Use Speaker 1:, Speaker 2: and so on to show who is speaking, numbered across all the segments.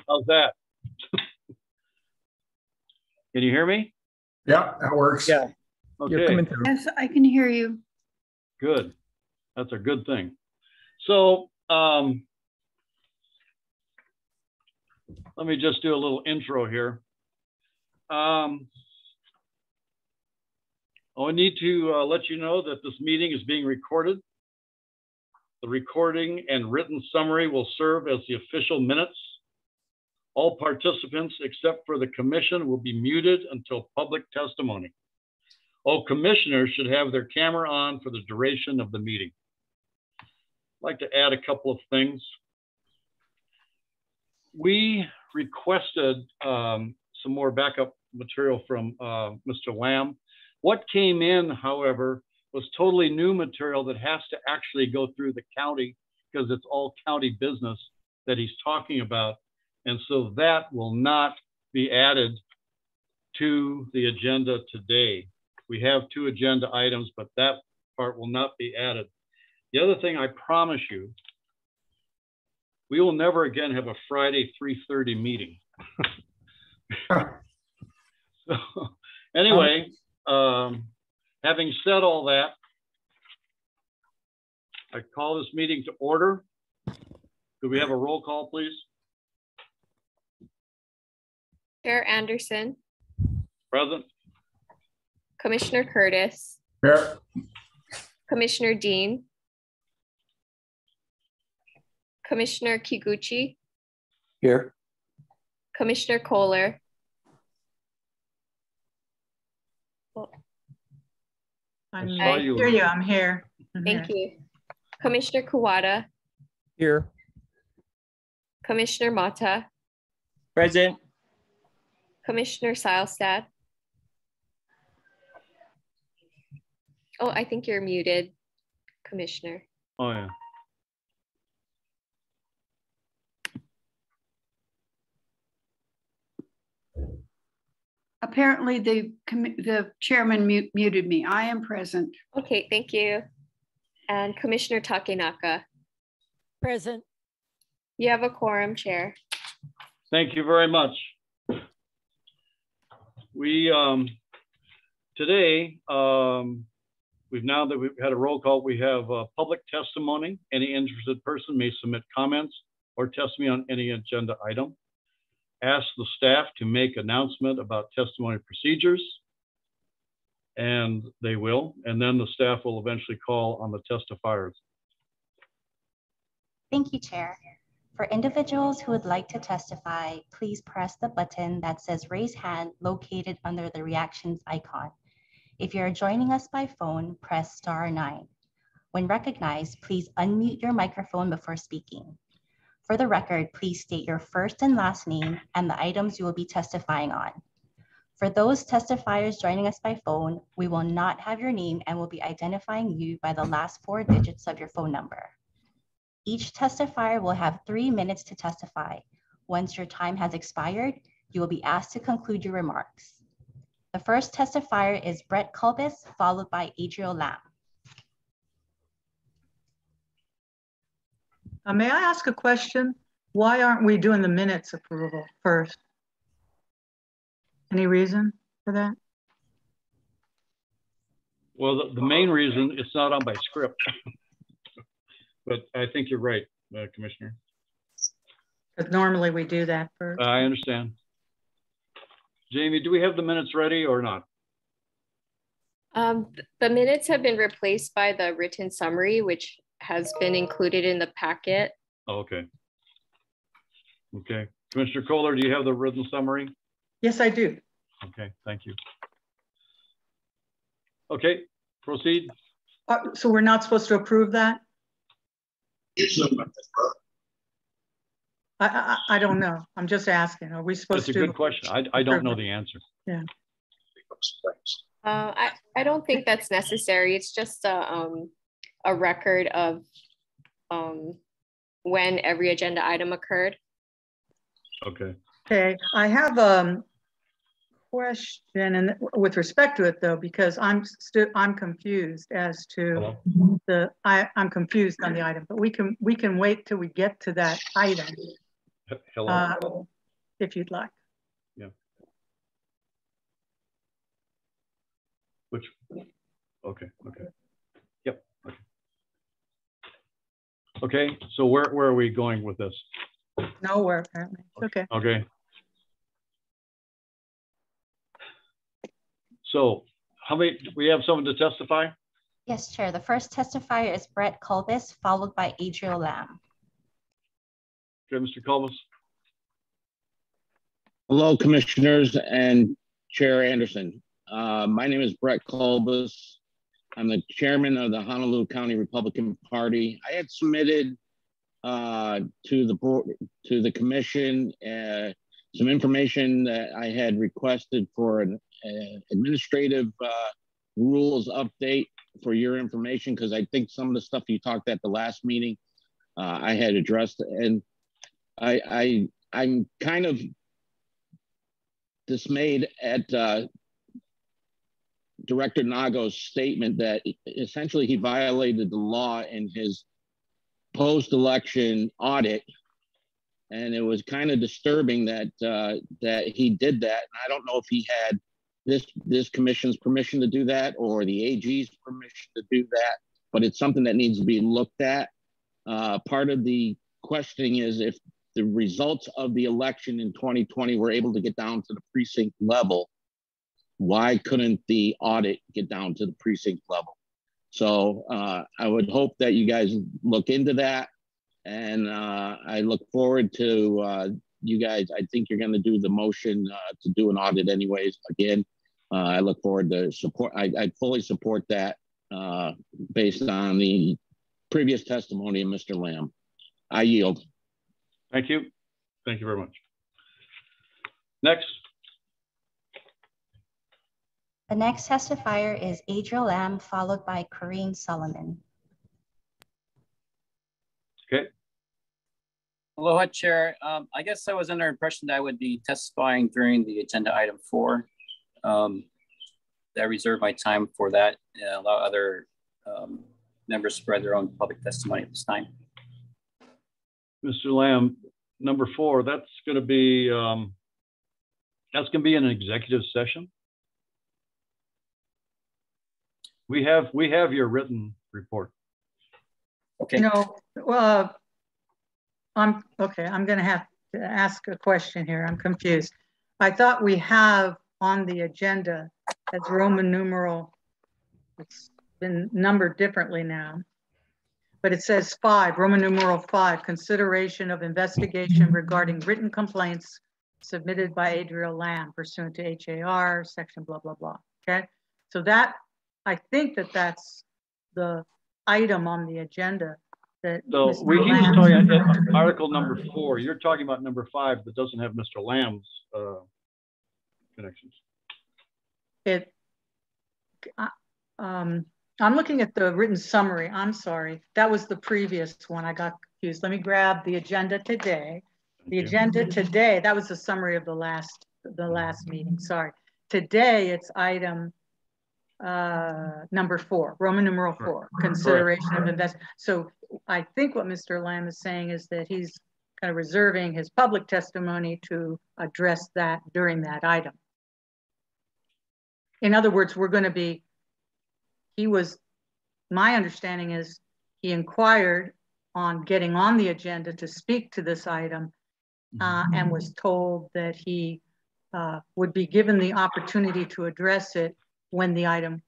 Speaker 1: How's that? Can you hear me?
Speaker 2: Yeah, that works.
Speaker 3: Yeah.
Speaker 1: Okay.
Speaker 3: You're coming through.
Speaker 4: Yes, I can hear you.
Speaker 1: Good. That's a good thing. So let me just do a little intro here. I need to let you know that this meeting is being recorded. The recording and written summary will serve as the official minutes. All participants except for the commission will be muted until public testimony. All commissioners should have their camera on for the duration of the meeting. I'd like to add a couple of things. We requested some more backup material from Mr. Lamb. What came in, however, was totally new material that has to actually go through the county because it's all county business that he's talking about. And so that will not be added to the agenda today. We have 2 agenda items, but that part will not be added. The other thing I promise you, we will never again have a Friday 3:30 meeting. So anyway, having said all that, I call this meeting to order. Could we have a roll call, please?
Speaker 5: Chair Anderson.
Speaker 1: Present.
Speaker 2: Commissioner Curtis.
Speaker 3: Here.
Speaker 2: Commissioner Dean. Commissioner Kiguchi.
Speaker 3: Here.
Speaker 2: Commissioner Kohler.
Speaker 4: I
Speaker 1: saw you.
Speaker 4: hear you. I'm here.
Speaker 2: Thank you. Commissioner Kuwata.
Speaker 3: Here.
Speaker 2: Commissioner Mata.
Speaker 3: Present.
Speaker 2: Commissioner Seilstad. Oh, I think you're muted, Commissioner.
Speaker 1: Oh, yeah.
Speaker 5: Apparently the chairman muted me. I am present.
Speaker 2: Okay, thank you. And Commissioner Takenaka.
Speaker 6: Present.
Speaker 2: You have a quorum, Chair.
Speaker 1: Thank you very much. We, today, now that we've had a roll call, we have public testimony. Any interested person may submit comments or testimony on any agenda item. Ask the staff to make announcement about testimony procedures, and they will, and then the staff will eventually call on the testifiers.
Speaker 7: Thank you, Chair. For individuals who would like to testify, please press the button that says raise hand located under the reactions icon. If you're joining us by phone, press *9. When recognized, please unmute your microphone before speaking. For the record, please state your first and last name and the items you will be testifying on. For those testifiers joining us by phone, we will not have your name and will be identifying you by the last 4 digits of your phone number. Each testifier will have 3 minutes to testify. Once your time has expired, you will be asked to conclude your remarks. The first testifier is Brett Kulbis, followed by Adriel Lam.
Speaker 4: May I ask a question? Why aren't we doing the minutes approval first? Any reason for that?
Speaker 1: Well, the main reason it's not on by script, but I think you're right, Commissioner.
Speaker 4: Because normally we do that first.
Speaker 1: I understand. Jamie, do we have the minutes ready or not?
Speaker 2: The minutes have been replaced by the written summary, which has been included in the packet.
Speaker 1: Oh, okay. Okay. Commissioner Kohler, do you have the written summary?
Speaker 4: Yes, I do.
Speaker 1: Okay, thank you. Okay, proceed.
Speaker 4: So we're not supposed to approve that? I don't know. I'm just asking. Are we supposed to?
Speaker 1: That's a good question. I don't know the answer.
Speaker 4: Yeah.
Speaker 2: I don't think that's necessary. It's just a record of when every agenda item occurred.
Speaker 1: Okay.
Speaker 4: Okay, I have a question, and with respect to it though, because I'm confused as to I'm confused on the item, but we can wait till we get to that item.
Speaker 1: Hello.
Speaker 4: If you'd like.
Speaker 1: Yeah. Which? Okay. Okay. Yep. Okay. Okay. So where are we going with this?
Speaker 4: Nowhere apparently. Okay.
Speaker 1: Okay. So how many, we have someone to testify?
Speaker 7: Yes, Chair. The first testifier is Brett Kulbis, followed by Adriel Lam.
Speaker 1: Okay, Mr. Kulbis.
Speaker 8: Hello, Commissioners and Chair Anderson. My name is Brett Kulbis. I'm the chairman of the Honolulu County Republican Party. I had submitted to the board, to the commission, some information that I had requested for an administrative rules update for your information, because I think some of the stuff you talked at the last meeting I had addressed, and I'm kind of dismayed at Director Nago's statement that essentially he violated the law in his post-election audit. And it was kind of disturbing that that he did that. And I don't know if he had this commission's permission to do that or the AG's permission to do that, but it's something that needs to be looked at. Part of the questioning is if the results of the election in 2020 were able to get down to the precinct level, why couldn't the audit get down to the precinct level? So I would hope that you guys look into that. And I look forward to you guys. I think you're going to do the motion to do an audit anyways. Again, I look forward to support. I fully support that based on the previous testimony of Mr. Lamb. I yield.
Speaker 1: Thank you. Thank you very much. Next.
Speaker 7: The next testifier is Adriel Lamb, followed by Corrine Solomon.
Speaker 1: Okay.
Speaker 3: Aloha, Chair. I guess I was under the impression that I would be testifying during the agenda item 4. I reserve my time for that and allow other members to spread their own public testimony at this time.
Speaker 1: Mr. Lamb, number 4, that's going to be an executive session. We have your written report.
Speaker 3: Okay.
Speaker 4: No, I'm going to have to ask a question here. I'm confused. I thought we have on the agenda as Roman numeral, it's been numbered differently now, but it says 5, Roman numeral 5, consideration of investigation regarding written complaints submitted by Adriel Lamb pursuant to HAR section blah, blah, blah. Okay. So that, I think that's the item on the agenda. That
Speaker 1: so he was talking about article number 4. You're talking about number 5 that doesn't have Mr. Lamb's connections.
Speaker 4: I'm looking at the written summary. I'm sorry. That was the previous one. I got confused. Let me grab the agenda today. The agenda today, that was the summary of the last meeting. Sorry. Today it's item number 4, Roman numeral 4, consideration of investment. So I think what Mr. Lamb is saying is that he's kind of reserving his public testimony to address that during that item. In other words, my understanding is he inquired on getting on the agenda to speak to this item and was told that he would be given the opportunity to address it when the item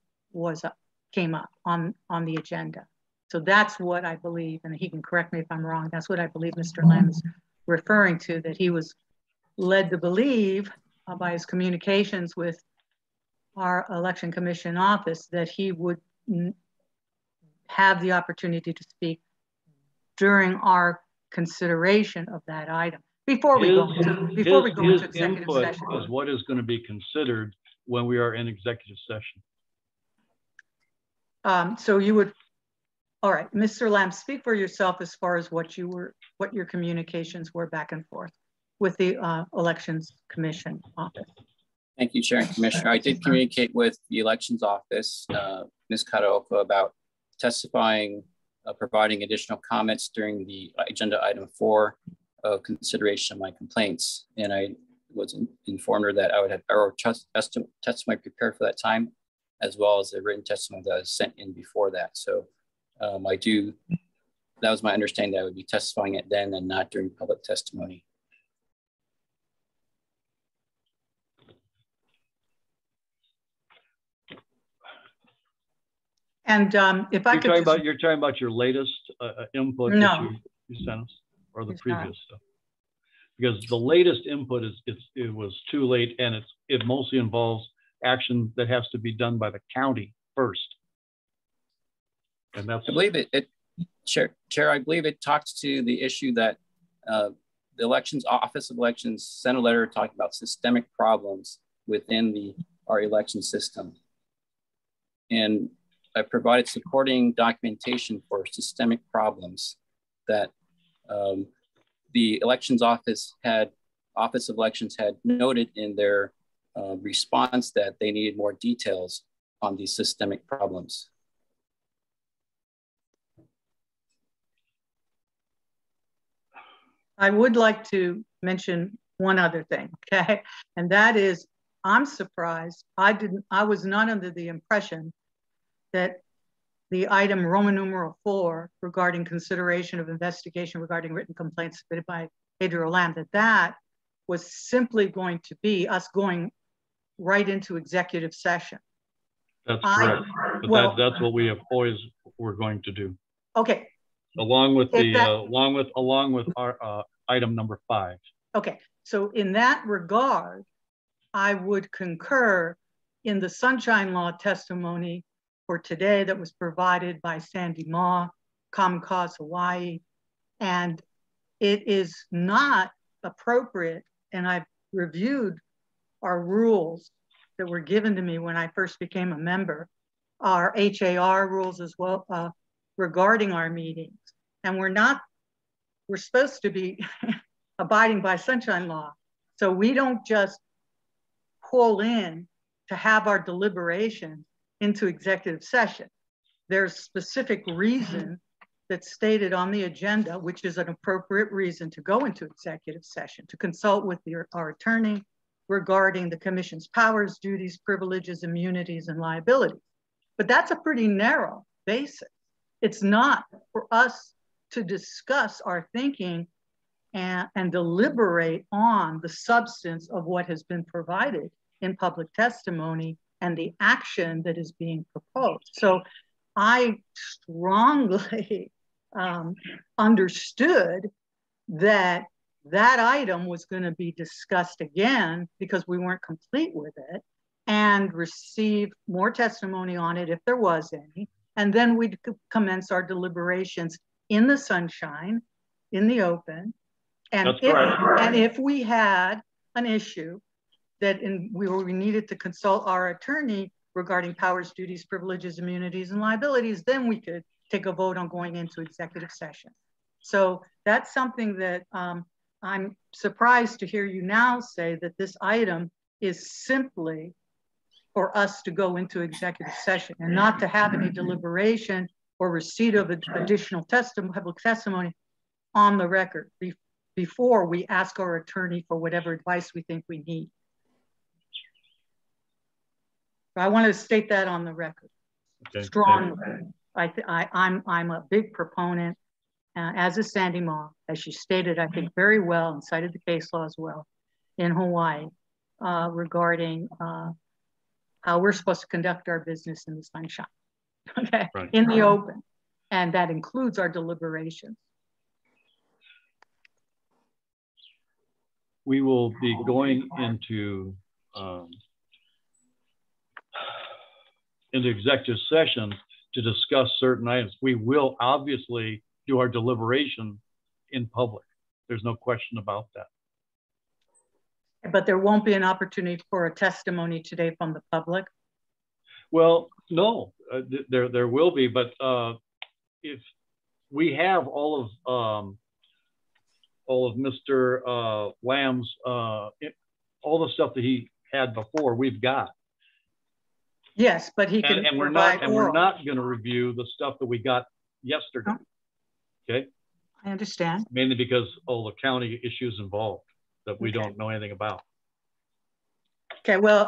Speaker 4: came up on the agenda. So that's what I believe, and he can correct me if I'm wrong, that's what I believe Mr. Lamb is referring to, that he was led to believe by his communications with our election commission office that he would have the opportunity to speak during our consideration of that item. Before we go into executive session.
Speaker 1: Is what is going to be considered when we are in executive session.
Speaker 4: So you would, all right, Mr. Lamb, speak for yourself as far as what your communications were back and forth with the Elections Commission office.
Speaker 3: Thank you, Chair and Commissioner. I did communicate with the Elections Office, Ms. Karaoka, about testifying, providing additional comments during the agenda item 4 of consideration of my complaints. And I was informed her that I would have oral testimony prepared for that time, as well as the written testimony that was sent in before that. So that was my understanding that I would be testifying it then and not during public testimony.
Speaker 4: And if I could
Speaker 1: you're talking about your latest input
Speaker 4: no.
Speaker 1: that you sent us, or the previous stuff? Because the latest input it was too late, and it mostly involves action that has to be done by the county first. And that's,
Speaker 3: I believe Chair, I believe it talks to the issue that the Elections Office of Elections sent a letter talking about systemic problems within our election system. And I provided supporting documentation for systemic problems that the Elections Office of Elections had noted in their response that they needed more details on these systemic problems.
Speaker 4: I would like to mention one other thing, okay? And that is, I'm surprised. I was not under the impression that the item Roman numeral 4 regarding consideration of investigation regarding written complaints submitted by Adriel Lamb, that was simply going to be us going right into executive session.
Speaker 1: That's correct. But that's what we have always were going to do.
Speaker 4: Okay.
Speaker 1: Along with the along with our item number 5.
Speaker 4: Okay. So in that regard, I would concur in the Sunshine Law testimony for today that was provided by Sandy Ma, Common Cause Hawaii. And it is not appropriate, and I've reviewed our rules that were given to me when I first became a member, our HAR rules as well regarding our meetings. And we're supposed to be abiding by Sunshine Law. So we don't just pull in to have our deliberation into executive session. There's specific reason that's stated on the agenda, which is an appropriate reason to go into executive session, to consult with our attorney regarding the commission's powers, duties, privileges, immunities, and liabilities. But that's a pretty narrow basis. It's not for us to discuss our thinking and deliberate on the substance of what has been provided in public testimony and the action that is being proposed. So I strongly understood that item was going to be discussed again because we weren't complete with it, and receive more testimony on it if there was any. And then we'd commence our deliberations in the sunshine, in the open. And if we had an issue that we needed to consult our attorney regarding powers, duties, privileges, immunities, and liabilities, then we could take a vote on going into executive session. So that's something that I'm surprised to hear you now say that this item is simply for us to go into executive session and not to have any deliberation or receipt of additional public testimony on the record before we ask our attorney for whatever advice we think we need. I want to state that on the record strongly. I'm a big proponent, as is Sandy Ma, as she stated, I think very well, and cited the case law as well in Hawaii regarding how we're supposed to conduct our business in the sunshine, okay, in the open. And that includes our deliberations.
Speaker 1: We will be going into executive session to discuss certain items. We will obviously do our deliberation in public. There's no question about that.
Speaker 4: But there won't be an opportunity for a testimony today from the public?
Speaker 1: Well, no, there will be, but if we have all of Mr. Lamb's, all the stuff that he had before, we've got.
Speaker 4: Yes, but he can.
Speaker 1: And we're not going to review the stuff that we got yesterday. Oh. Okay.
Speaker 4: I understand.
Speaker 1: Mainly because all the county issues involved that we don't know anything about.
Speaker 4: Okay. Well,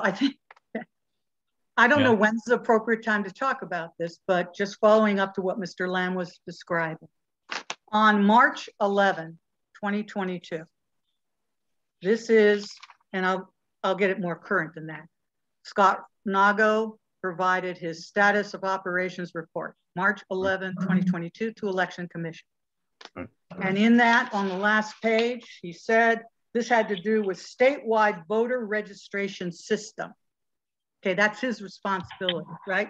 Speaker 4: I don't know when's the appropriate time to talk about this, but just following up to what Mr. Lamb was describing. On March 11, 2022, this is, and I'll get it more current than that. Scott Nago provided his status of operations report, March 11, 2022 to Election Commission. And in that, on the last page, he said, this had to do with statewide voter registration system. Okay, that's his responsibility, right?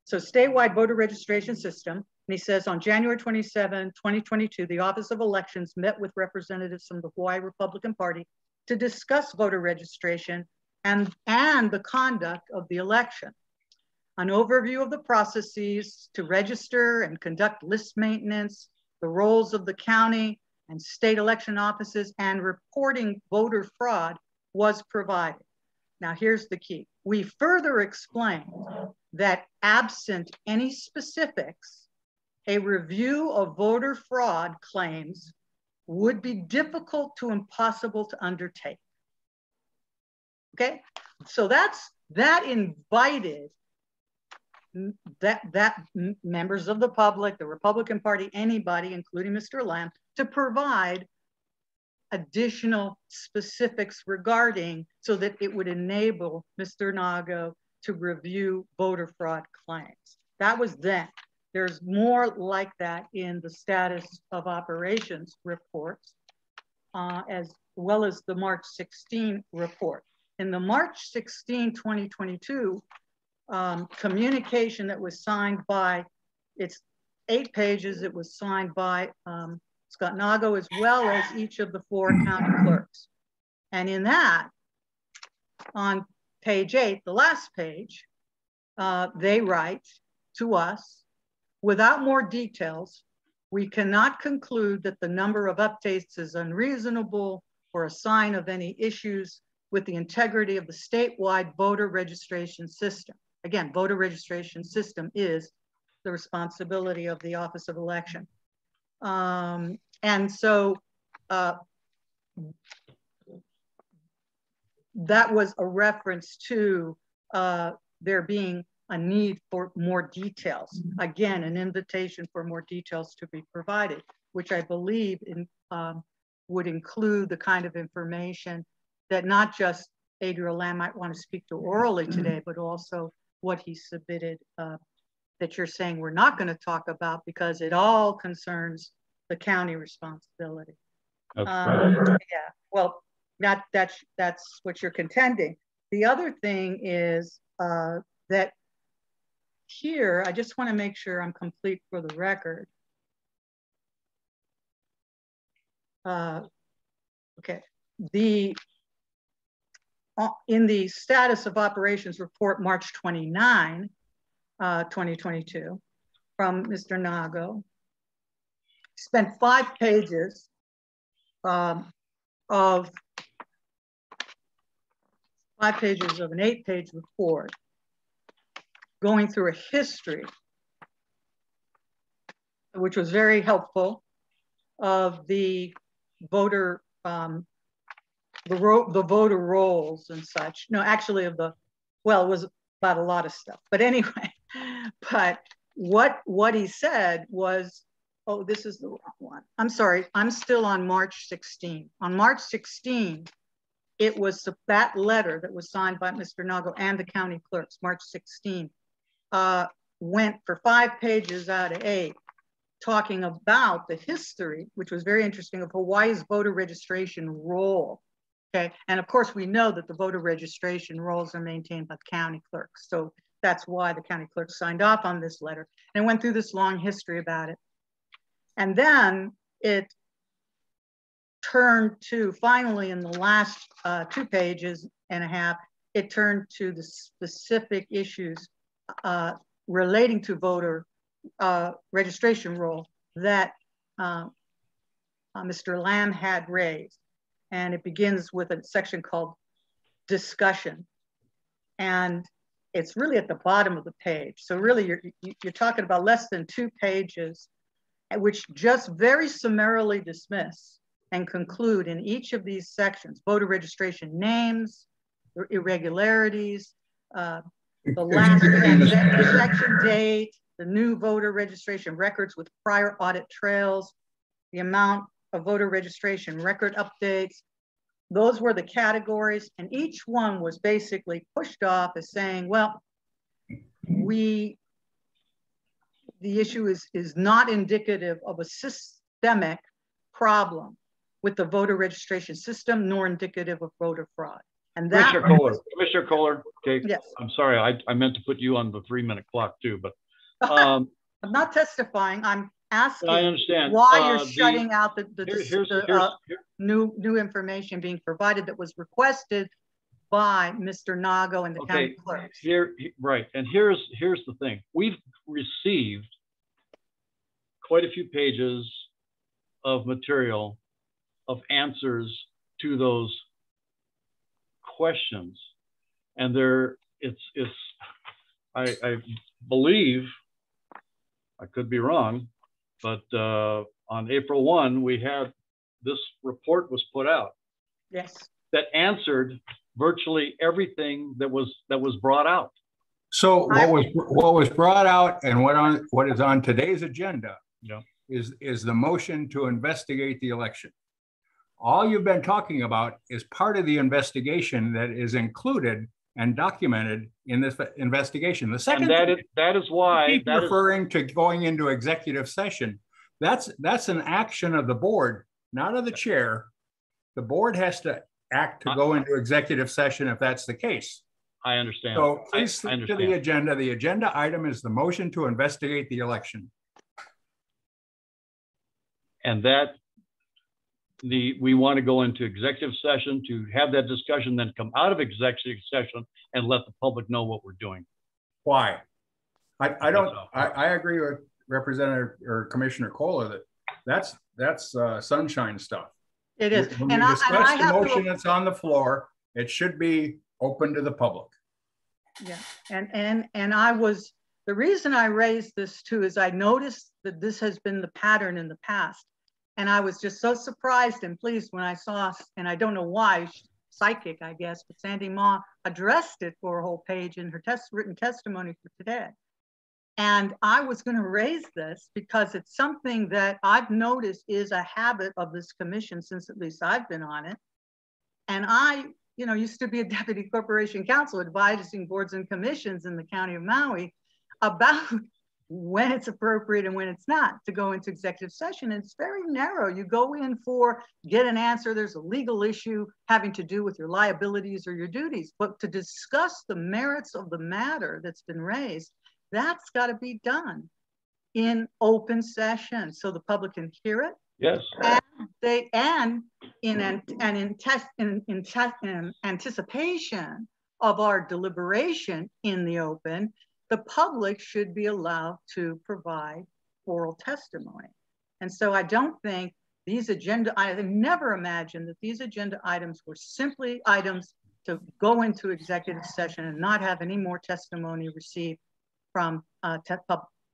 Speaker 4: So statewide voter registration system. And he says on January 27, 2022, the Office of Elections met with representatives from the Hawaii Republican Party to discuss voter registration and the conduct of the election. An overview of the processes to register and conduct list maintenance, the roles of the county and state election offices, and reporting voter fraud was provided. Now here's the key. We further explained that absent any specifics, a review of voter fraud claims would be difficult to impossible to undertake. Okay, so that invited that members of the public, the Republican Party, anybody, including Mr. Lamb, to provide additional specifics regarding, so that it would enable Mr. Nago to review voter fraud claims. That was then. There's more like that in the status of operations reports, as well as the March 16 report. In the March 16, 2022 communication that was signed by, it's 8 pages, it was signed by Scott Nago, as well as each of the 4 county clerks. And in that, on page 8, the last page, they write to us, without more details, we cannot conclude that the number of updates is unreasonable or a sign of any issues with the integrity of the statewide voter registration system. Again, voter registration system is the responsibility of the Office of Election. And so that was a reference to there being a need for more details. Again, an invitation for more details to be provided, which I believe would include the kind of information that not just Adriel Lamb might want to speak to orally today, but also what he submitted that you're saying we're not going to talk about because it all concerns the county responsibility. Yeah, well, that's what you're contending. The other thing is that here, I just want to make sure I'm complete for the record. Okay, in the status of operations report, March 29, 2022, from Mr. Nago, spent 5 pages of an 8-page report going through a history, which was very helpful, of the voter, the voter rolls and such. No, actually of the, well, it was about a lot of stuff. But anyway, but what he said was, oh, this is the wrong one. I'm sorry, I'm still on March 16. On March 16, it was that letter that was signed by Mr. Nago and the county clerks, March 16, went for 5 pages out of 8, talking about the history, which was very interesting, of Hawaii's voter registration roll. Okay, and of course we know that the voter registration rolls are maintained by the county clerks. So that's why the county clerks signed off on this letter. And went through this long history about it. And then it turned to, finally in the last 2 pages and a half, it turned to the specific issues relating to voter registration roll that Mr. Lamb had raised. And it begins with a section called discussion. And it's really at the bottom of the page. So really you're talking about less than 2 pages, which just very summarily dismiss and conclude in each of these sections, voter registration names, irregularities, the last transaction date, the new voter registration records with prior audit trails, the amount of voter registration record updates. Those were the categories, and each one was basically pushed off as saying, well, the issue is not indicative of a systemic problem with the voter registration system, nor indicative of voter fraud. And that
Speaker 1: Commissioner Kohler, okay,
Speaker 4: yes.
Speaker 1: I'm sorry, I meant to put you on the 3-minute clock too, but
Speaker 4: I'm not testifying. I'm asking
Speaker 1: I understand
Speaker 4: why you're shutting out the new information being provided that was requested by Mr. Nago and the county clerks.
Speaker 1: Right, and here's the thing. We've received quite a few pages of material of answers to those questions, and I believe, I could be wrong, but on April 1, we had this report was put out.
Speaker 4: Yes.
Speaker 1: That answered virtually everything that was brought out.
Speaker 6: So what was brought out and what is on today's agenda is the motion to investigate the election. All you've been talking about is part of the investigation that is included and documented in this investigation. The second
Speaker 1: and that is why
Speaker 6: keep referring to going into executive session. That's an action of the board, not of the chair. The board has to act to go into executive session if that's the case.
Speaker 1: I understand.
Speaker 6: So please stick to the agenda. The agenda item is the motion to investigate the election.
Speaker 1: And that we want to go into executive session to have that discussion, then come out of executive session and let the public know what we're doing.
Speaker 6: Why? I agree with Representative or Commissioner Kohler that that's sunshine stuff.
Speaker 4: It is.
Speaker 6: When we discuss the motion that's on the floor, it should be open to the public.
Speaker 4: Yeah, and I was, the reason I raised this too is I noticed that this has been the pattern in the past. And I was just so surprised and pleased when I saw, and I don't know why, psychic, I guess, but Sandy Ma addressed it for a whole page in her written testimony for today. And I was going to raise this because it's something that I've noticed is a habit of this commission since at least I've been on it. And I, used to be a deputy corporation counsel advising boards and commissions in the county of Maui about when it's appropriate and when it's not to go into executive session. And it's very narrow. You go in get an answer. There's a legal issue having to do with your liabilities or your duties, but to discuss the merits of the matter that's been raised, that's got to be done in open session so the public can hear it.
Speaker 1: Yes.
Speaker 4: And in anticipation of our deliberation in the open, the public should be allowed to provide oral testimony. And so I don't think these I never imagined that these agenda items were simply items to go into executive session and not have any more testimony received from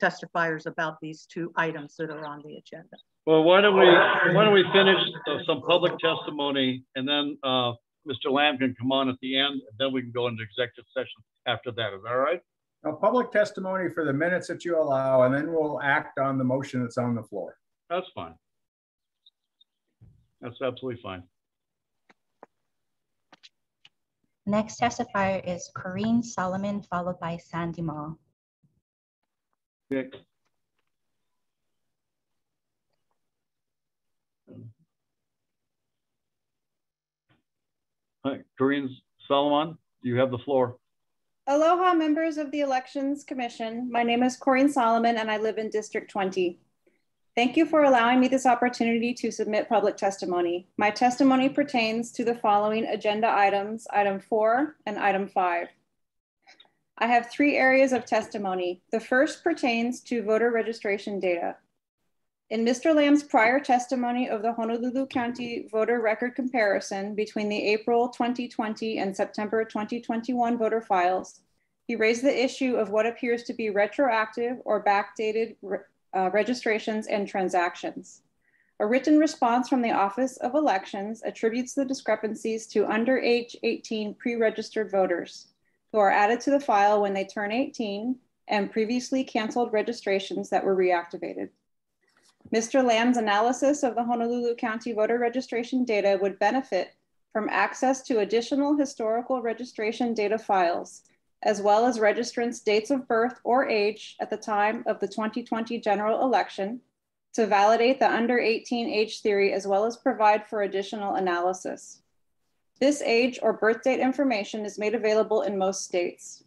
Speaker 4: testifiers about these two items that are on the agenda.
Speaker 1: Well, why don't we finish some public testimony, and then Mr. Lamb can come on at the end, and then we can go into executive session after that. Is that all right?
Speaker 6: Now, public testimony for the minutes that you allow, and then we'll act on the motion that's on the floor.
Speaker 1: That's fine. That's absolutely fine.
Speaker 7: Next testifier is Corinne Solomon, followed by Sandy Ma.
Speaker 1: Okay. Hi, Corinne Solomon, you have the floor.
Speaker 9: Aloha, members of the Elections Commission. My name is Corinne Solomon and I live in District 20. Thank you for allowing me this opportunity to submit public testimony. My testimony pertains to the following agenda items, item 4 and item 5. I have 3 areas of testimony. The first pertains to voter registration data. In Mr. Lamb's prior testimony of the Honolulu County voter record comparison between the April 2020 and September 2021 voter files, he raised the issue of what appears to be retroactive or backdated registrations and transactions. A written response from the Office of Elections attributes the discrepancies to under age 18 pre-registered voters who are added to the file when they turn 18 and previously canceled registrations that were reactivated. Mr. Lamb's analysis of the Honolulu County voter registration data would benefit from access to additional historical registration data files, as well as registrants' dates of birth or age at the time of the 2020 general election to validate the under 18 age theory, as well as provide for additional analysis. This age or birth date information is made available in most states.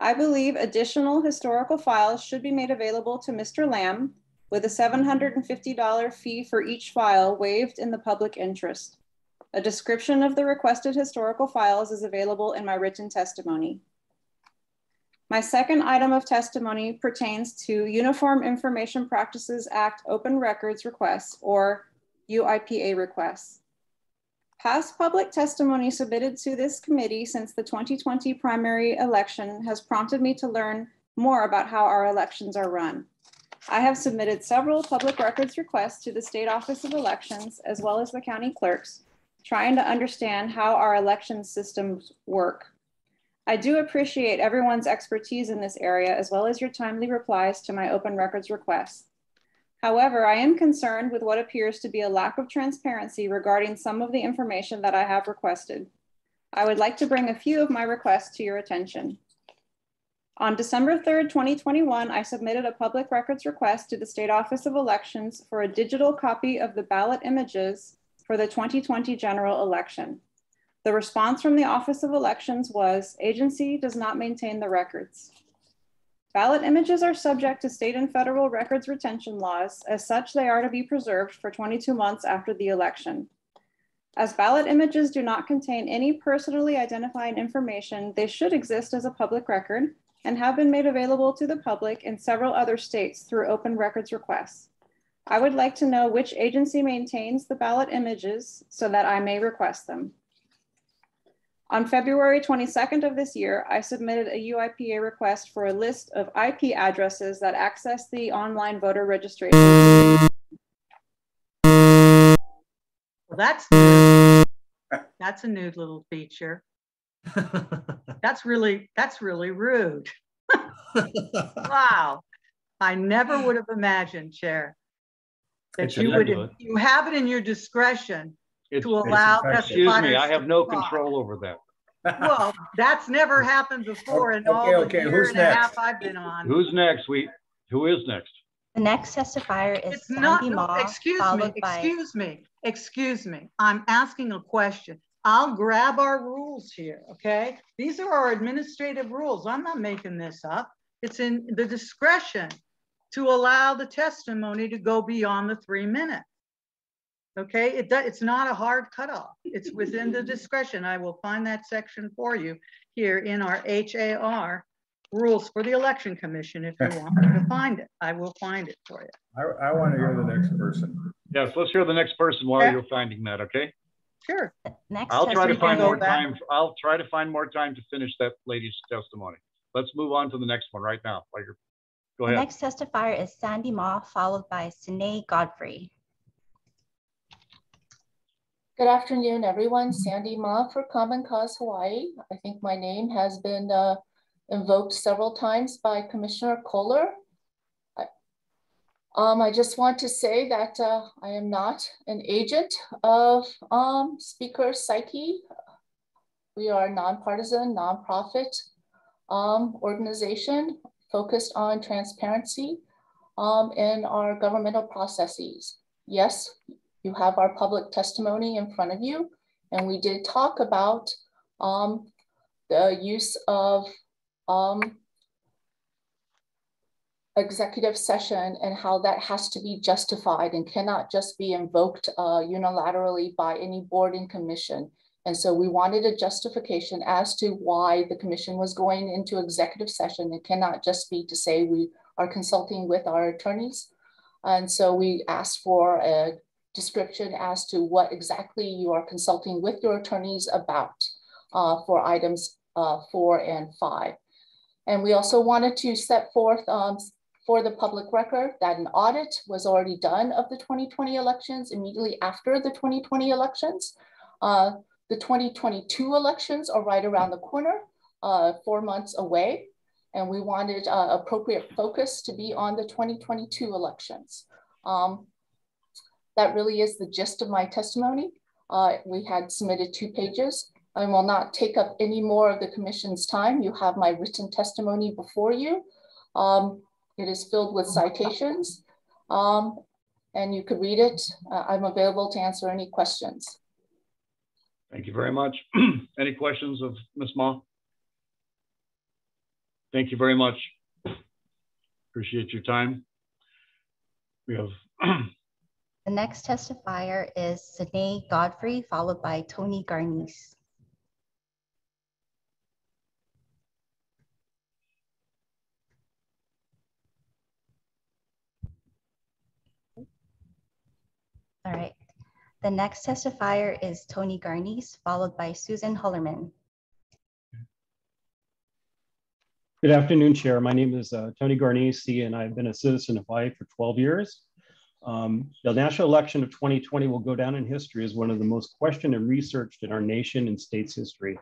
Speaker 9: I believe additional historical files should be made available to Mr. Lamb with a $750 fee for each file waived in the public interest. A description of the requested historical files is available in my written testimony. My second item of testimony pertains to Uniform Information Practices Act open records requests, or UIPA requests. Past public testimony submitted to this committee since the 2020 primary election has prompted me to learn more about how our elections are run. I have submitted several public records requests to the State Office of Elections, as well as the county clerks, trying to understand how our election systems work. I do appreciate everyone's expertise in this area, as well as your timely replies to my open records requests. However, I am concerned with what appears to be a lack of transparency regarding some of the information that I have requested. I would like to bring a few of my requests to your attention. On December 3rd, 2021, I submitted a public records request to the State Office of Elections for a digital copy of the ballot images for the 2020 general election. The response from the Office of Elections was, agency does not maintain the records. Ballot images are subject to state and federal records retention laws. As such, they are to be preserved for 22 months after the election. As ballot images do not contain any personally identifying information, they should exist as a public record and have been made available to the public in several other states through open records requests. I would like to know which agency maintains the ballot images so that I may request them. On February 22nd of this year, I submitted a UIPA request for a list of IP addresses that access the online voter registration.
Speaker 4: Well, that's a new little feature. That's really rude. Wow. I never would have imagined, Chair, that you have it in your discretion to allow.
Speaker 1: Excuse me, I have no control over that.
Speaker 4: Well, that's never happened before in all the year and a half I've been on.
Speaker 1: Who's next? Who is next?
Speaker 7: The next testifier is
Speaker 4: It's not,
Speaker 7: Sandy Ma,
Speaker 4: excuse me. I'm asking a question. I'll grab our rules here, okay? These are our administrative rules. I'm not making this up. It's in the discretion to allow the testimony to go beyond the 3 minutes. Okay, it's not a hard cutoff. It's within the discretion. I will find that section for you here in our HAR rules for the Election Commission. If you want me to find it, I will find it for you.
Speaker 6: I want to hear the next person.
Speaker 1: Yes, let's hear the next person while you're finding that, okay?
Speaker 4: Sure.
Speaker 7: Next
Speaker 1: I'll try to find more time. I'll try to find more time to finish that lady's testimony. Let's move on to the next one right now. Go ahead.
Speaker 7: The next testifier is Sandy Ma, followed by Sine Godfrey.
Speaker 10: Good afternoon, everyone. Sandy Ma for Common Cause Hawaii. I think my name has been invoked several times by Commissioner Kohler. I just want to say that I am not an agent of Speaker Psyche. We are a nonpartisan, nonprofit organization focused on transparency in our governmental processes. Yes, you have our public testimony in front of you, and we did talk about the use of executive session and how that has to be justified and cannot just be invoked unilaterally by any board and commission. And so we wanted a justification as to why the commission was going into executive session. It cannot just be to say we are consulting with our attorneys. And so we asked for a description as to what exactly you are consulting with your attorneys about for items 4 and 5. And we also wanted to set forth for the public record that an audit was already done of the 2020 elections immediately after the 2020 elections. The 2022 elections are right around the corner, 4 months away. And we wanted appropriate focus to be on the 2022 elections. That really is the gist of my testimony. We had submitted 2 pages. I will not take up any more of the commission's time. You have my written testimony before you. It is filled with citations and you could read it. I'm available to answer any questions.
Speaker 1: Thank you very much. Any questions of Ms. Ma? Thank you very much. Appreciate your time. We have
Speaker 7: the next testifier is Sine Godfrey, followed by Tony Garnice. All right. The next testifier is Tony Garnice, followed by Susan Hullerman.
Speaker 11: Good afternoon, Chair. My name is Tony Garnice, and I've been a citizen of Hawaii for 12 years. The national election of 2020 will go down in history as one of the most questioned and researched in our nation and state's history.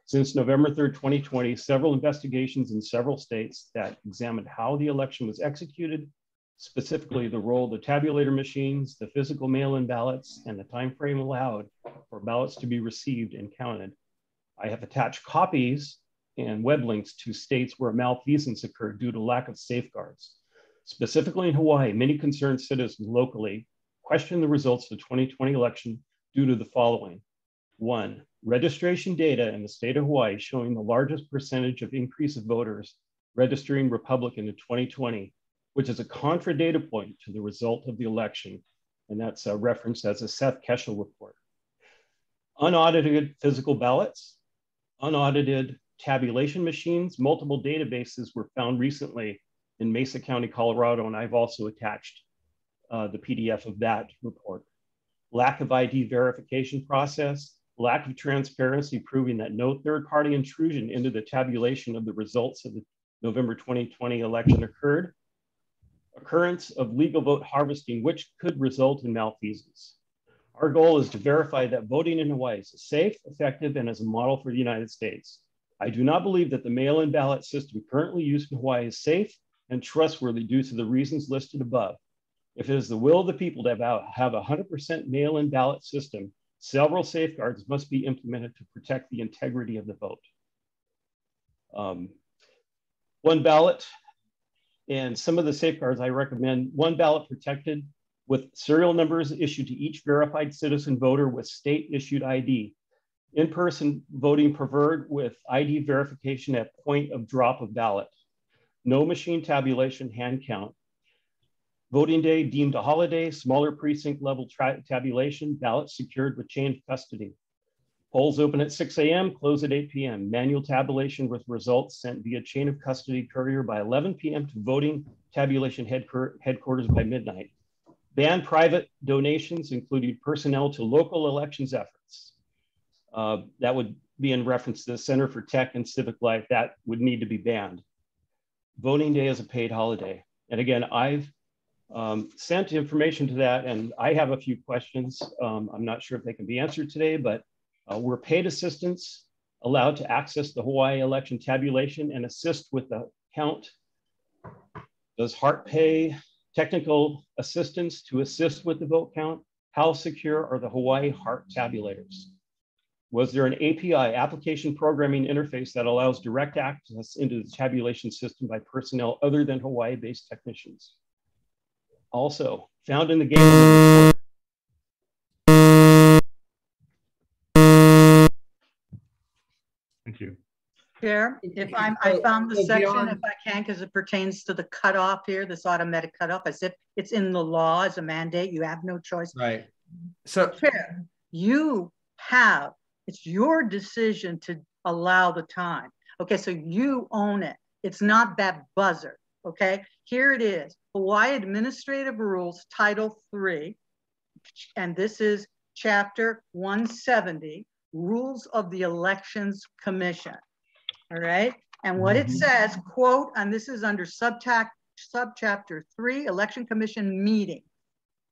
Speaker 11: Since November 3rd, 2020, several investigations in several states that examined how the election was executed, specifically the role of the tabulator machines, the physical mail-in ballots, and the time frame allowed for ballots to be received and counted. I have attached copies and web links to states where malfeasance occurred due to lack of safeguards. Specifically in Hawaii, many concerned citizens locally questioned the results of the 2020 election due to the following. One, registration data in the state of Hawaii showing the largest percentage of increase of voters registering Republican in 2020, which is a contra data point to the result of the election. And that's referenced as a Seth Keshel report. Unaudited physical ballots, unaudited tabulation machines, multiple databases were found recently in Mesa County, Colorado, and I've also attached the PDF of that report. Lack of ID verification process, lack of transparency proving that no third-party intrusion into the tabulation of the results of the November 2020 election occurred, occurrence of legal vote harvesting, which could result in malfeasance. Our goal is to verify that voting in Hawaii is safe, effective, and as a model for the United States. I do not believe that the mail-in ballot system currently used in Hawaii is safe and trustworthy due to the reasons listed above. If it is the will of the people to have a 100% mail-in ballot system, several safeguards must be implemented to protect the integrity of the vote. One ballot, and some of the safeguards I recommend: one ballot protected with serial numbers issued to each verified citizen voter with state issued ID. In-person voting preferred with ID verification at point of drop of ballot. No machine tabulation hand count. Voting day deemed a holiday, smaller precinct level tabulation, ballots secured with chain of custody. Polls open at 6 a.m., close at 8 p.m. Manual tabulation with results sent via chain of custody courier by 11 p.m. to voting tabulation headquarters by midnight. Ban private donations, including personnel to local elections efforts. That would be in reference to the Center for Tech and Civic Life. That would need to be banned. Voting day is a paid holiday. And again, I've sent information to that, and I have a few questions. I'm not sure if they can be answered today, but we're paid assistants allowed to access the Hawaii election tabulation and assist with the count. Does HART pay technical assistance to assist with the vote count? How secure are the Hawaii HART tabulators? Was there an API, application programming interface, that allows direct access into the tabulation system by personnel other than Hawaii-based technicians? Also, found in the game report.
Speaker 1: Thank you.
Speaker 4: Chair, I found the section, if I can, because it pertains to the cutoff here, this automatic cutoff, as if it's in the law as a mandate. You have no choice.
Speaker 12: Right. So,
Speaker 4: Chair, it's your decision to allow the time. Okay, so you own it. It's not that buzzer. Okay, here it is. Hawaii Administrative Rules, Title 3, and this is Chapter 170, Rules of the Elections Commission. All right, and what it says, quote, and this is under subchapter 3, Election Commission Meeting,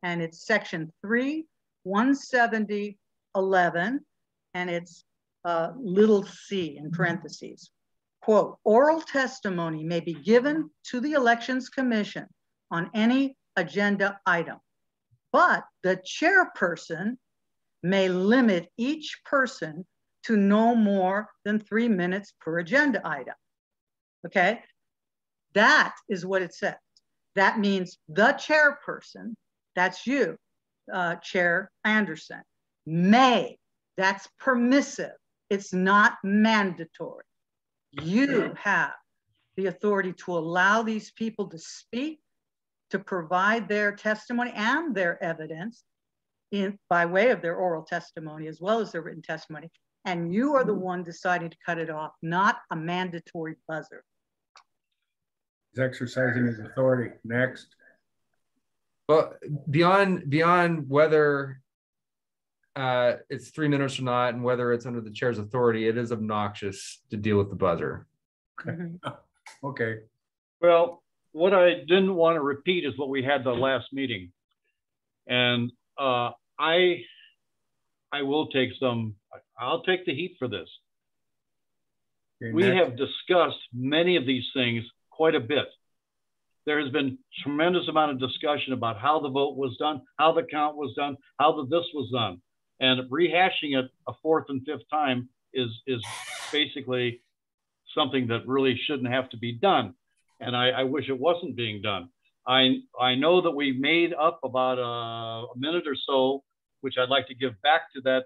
Speaker 4: and it's section 3, 170.11, and it's little c in parentheses. Quote, oral testimony may be given to the Elections Commission on any agenda item, but the chairperson may limit each person to no more than 3 minutes per agenda item. Okay, that is what it says. That means the chairperson, that's you, Chair Anderson, may, that's permissive. It's not mandatory. You have the authority to allow these people to speak, to provide their testimony and their evidence by way of their oral testimony as well as their written testimony. And you are the one deciding to cut it off, not a mandatory buzzer.
Speaker 6: He's exercising his authority. Next.
Speaker 12: Well, beyond whether it's 3 minutes or not, and whether it's under the chair's authority, it is obnoxious to deal with the buzzer.
Speaker 6: Okay.
Speaker 1: Well, what I didn't want to repeat is what we had the last meeting. And I will take I'll take the heat for this.
Speaker 6: Okay,
Speaker 1: we
Speaker 6: next.
Speaker 1: have discussed many of these things quite a bit. There has been tremendous amount of discussion about how the vote was done, how the count was done, how this was done. And rehashing it a fourth and fifth time is basically something that really shouldn't have to be done. And I wish it wasn't being done. I know that we made up about a minute or so, which I'd like to give back to that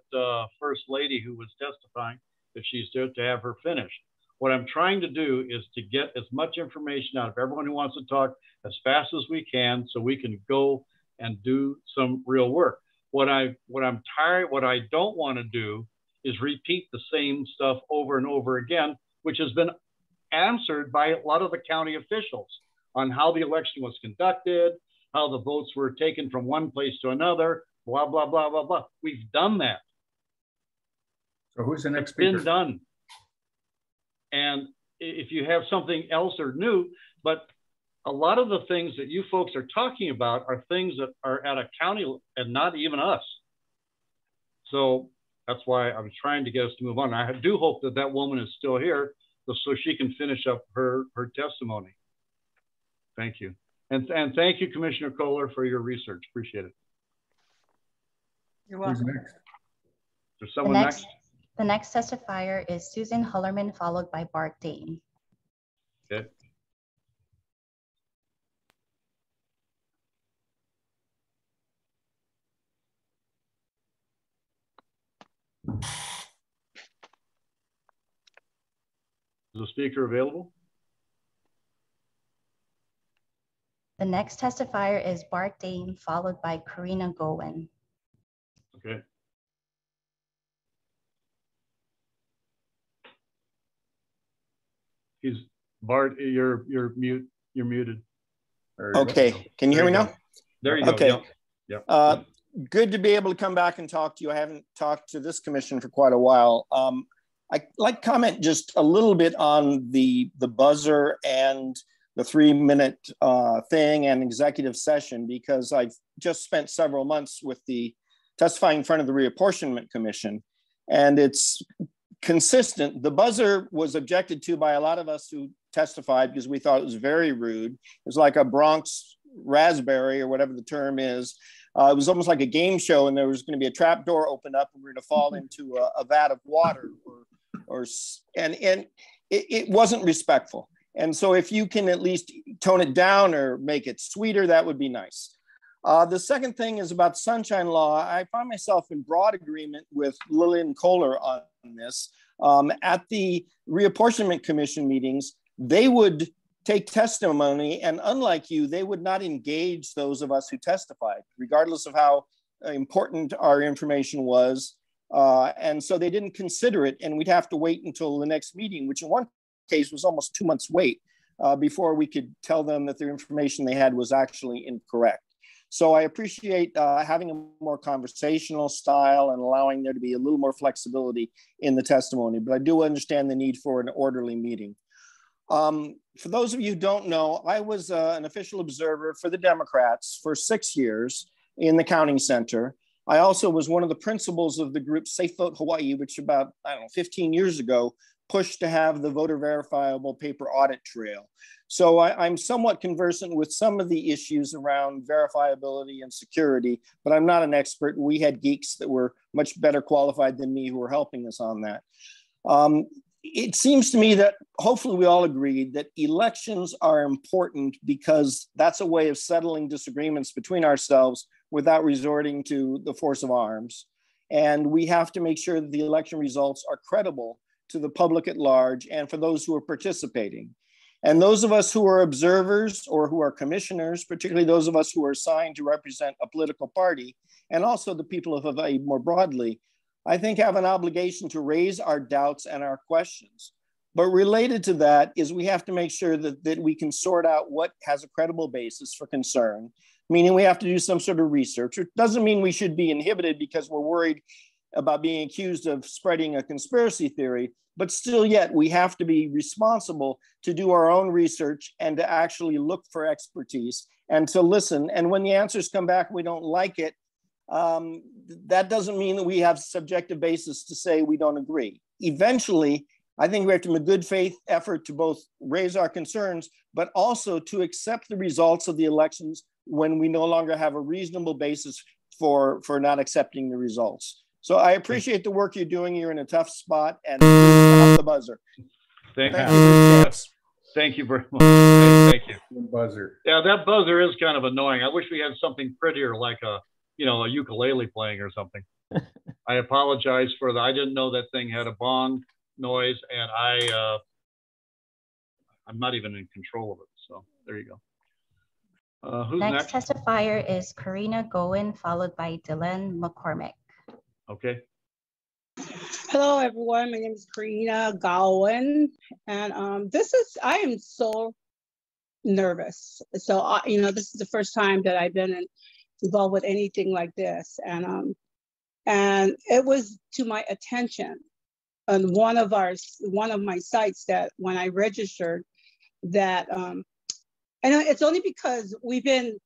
Speaker 1: first lady who was testifying, if she's there, to have her finish. What I'm trying to do is to get as much information out of everyone who wants to talk as fast as we can, so we can go and do some real work. What I don't want to do is repeat the same stuff over and over again, which has been answered by a lot of the county officials on how the election was conducted, how the votes were taken from one place to another, blah, blah, blah, blah, blah. We've done that.
Speaker 6: So who's the next speaker?
Speaker 1: It's been done. And if you have something else or new, but a lot of the things that you folks are talking about are things that are at a county and not even us. So that's why I was trying to get us to move on. I do hope that that woman is still here so she can finish up her testimony. Thank you. And thank you, Commissioner Kohler, for your research. Appreciate it.
Speaker 4: You're welcome.
Speaker 6: Who's next?
Speaker 1: Is there someone next?
Speaker 7: The next testifier is Susan Hullerman, followed by Bart Dane.
Speaker 1: Okay. Is the speaker available?
Speaker 7: The next testifier is Bart Dane, followed by Karina Gowen.
Speaker 1: Okay. Bart, you're muted.
Speaker 13: Okay, can you hear me now?
Speaker 1: There you go.
Speaker 13: Okay.
Speaker 1: Yeah.
Speaker 13: Good to be able to come back and talk to you. I haven't talked to this commission for quite a while. I'd like to comment just a little bit on the buzzer and the 3-minute thing and executive session, because I've just spent several months with the testifying in front of the Reapportionment Commission, and it's consistent. The buzzer was objected to by a lot of us who testified because we thought it was very rude. It was like a Bronx raspberry or whatever the term is. It was almost like a game show, and there was going to be a trap door open up and we were going to fall into a vat of water, and it wasn't respectful. And so if you can at least tone it down or make it sweeter, that would be nice. The second thing is about the Sunshine Law. I find myself in broad agreement with Lillian Kohler on this. At the Reapportionment Commission meetings, they would take testimony, and unlike you, they would not engage those of us who testified, regardless of how important our information was. And so they didn't consider it, and we'd have to wait until the next meeting, which in one case was almost 2 months wait before we could tell them that the information they had was actually incorrect. So I appreciate having a more conversational style and allowing there to be a little more flexibility in the testimony, but I do understand the need for an orderly meeting. For those of you who don't know, I was an official observer for the Democrats for 6 years in the counting center. I also was one of the principals of the group Safe Vote Hawaii, which about, 15 years ago, pushed to have the voter verifiable paper audit trail. So I'm somewhat conversant with some of the issues around verifiability and security, but I'm not an expert. We had geeks that were much better qualified than me who were helping us on that. It seems to me that hopefully we all agree that elections are important because that's a way of settling disagreements between ourselves without resorting to the force of arms. And we have to make sure that the election results are credible to the public at large and for those who are participating. And those of us who are observers or who are commissioners, particularly those of us who are assigned to represent a political party, and also the people of Hawaii more broadly, I think have an obligation to raise our doubts and our questions. But related to that is we have to make sure that we can sort out what has a credible basis for concern, meaning we have to do some sort of research. It doesn't mean we should be inhibited because we're worried about being accused of spreading a conspiracy theory, but still yet we have to be responsible to do our own research and to actually look for expertise and to listen. And when the answers come back, we don't like it, that doesn't mean that we have subjective basis to say we don't agree. Eventually, I think we have to make a good faith effort to both raise our concerns, but also to accept the results of the elections when we no longer have a reasonable basis for not accepting the results. So I appreciate the work you're doing. You're in a tough spot, and off the buzzer.
Speaker 1: Thank you. Thank you very much. Thank you.
Speaker 6: Buzzer.
Speaker 1: Yeah, that buzzer is kind of annoying. I wish we had something prettier, like a ukulele playing or something. I apologize for that. I didn't know that thing had a bong noise, and I'm not even in control of it. So there you go. Who's next?
Speaker 7: Next testifier is Karina Goen, followed by Delene McCormick.
Speaker 1: Okay.
Speaker 14: Hello, everyone. My name is Karina Gowen, and I am so nervous. So, this is the first time that I've been involved with anything like this, and it was to my attention on one of my sites that when I registered that, and it's only because we've been,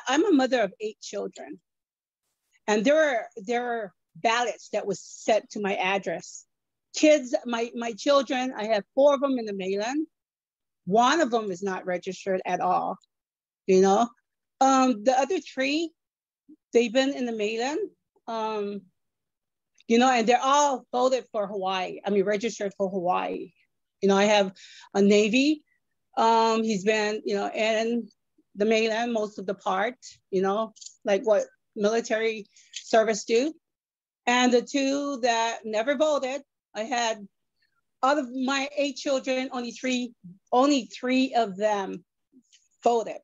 Speaker 14: I'm a mother of 8 children, and there are ballots that was sent to my address. Kids, my children, I have 4 of them in the mail-in. 1 of them is not registered at all. The other 3, they've been in the mail-in. And they're all voted for Hawaii. Registered for Hawaii. I have a Navy. He's been, in the mail-in most of the part, like what military service do. And the 2 that never voted, I had, out of my 8 children, only three of them voted,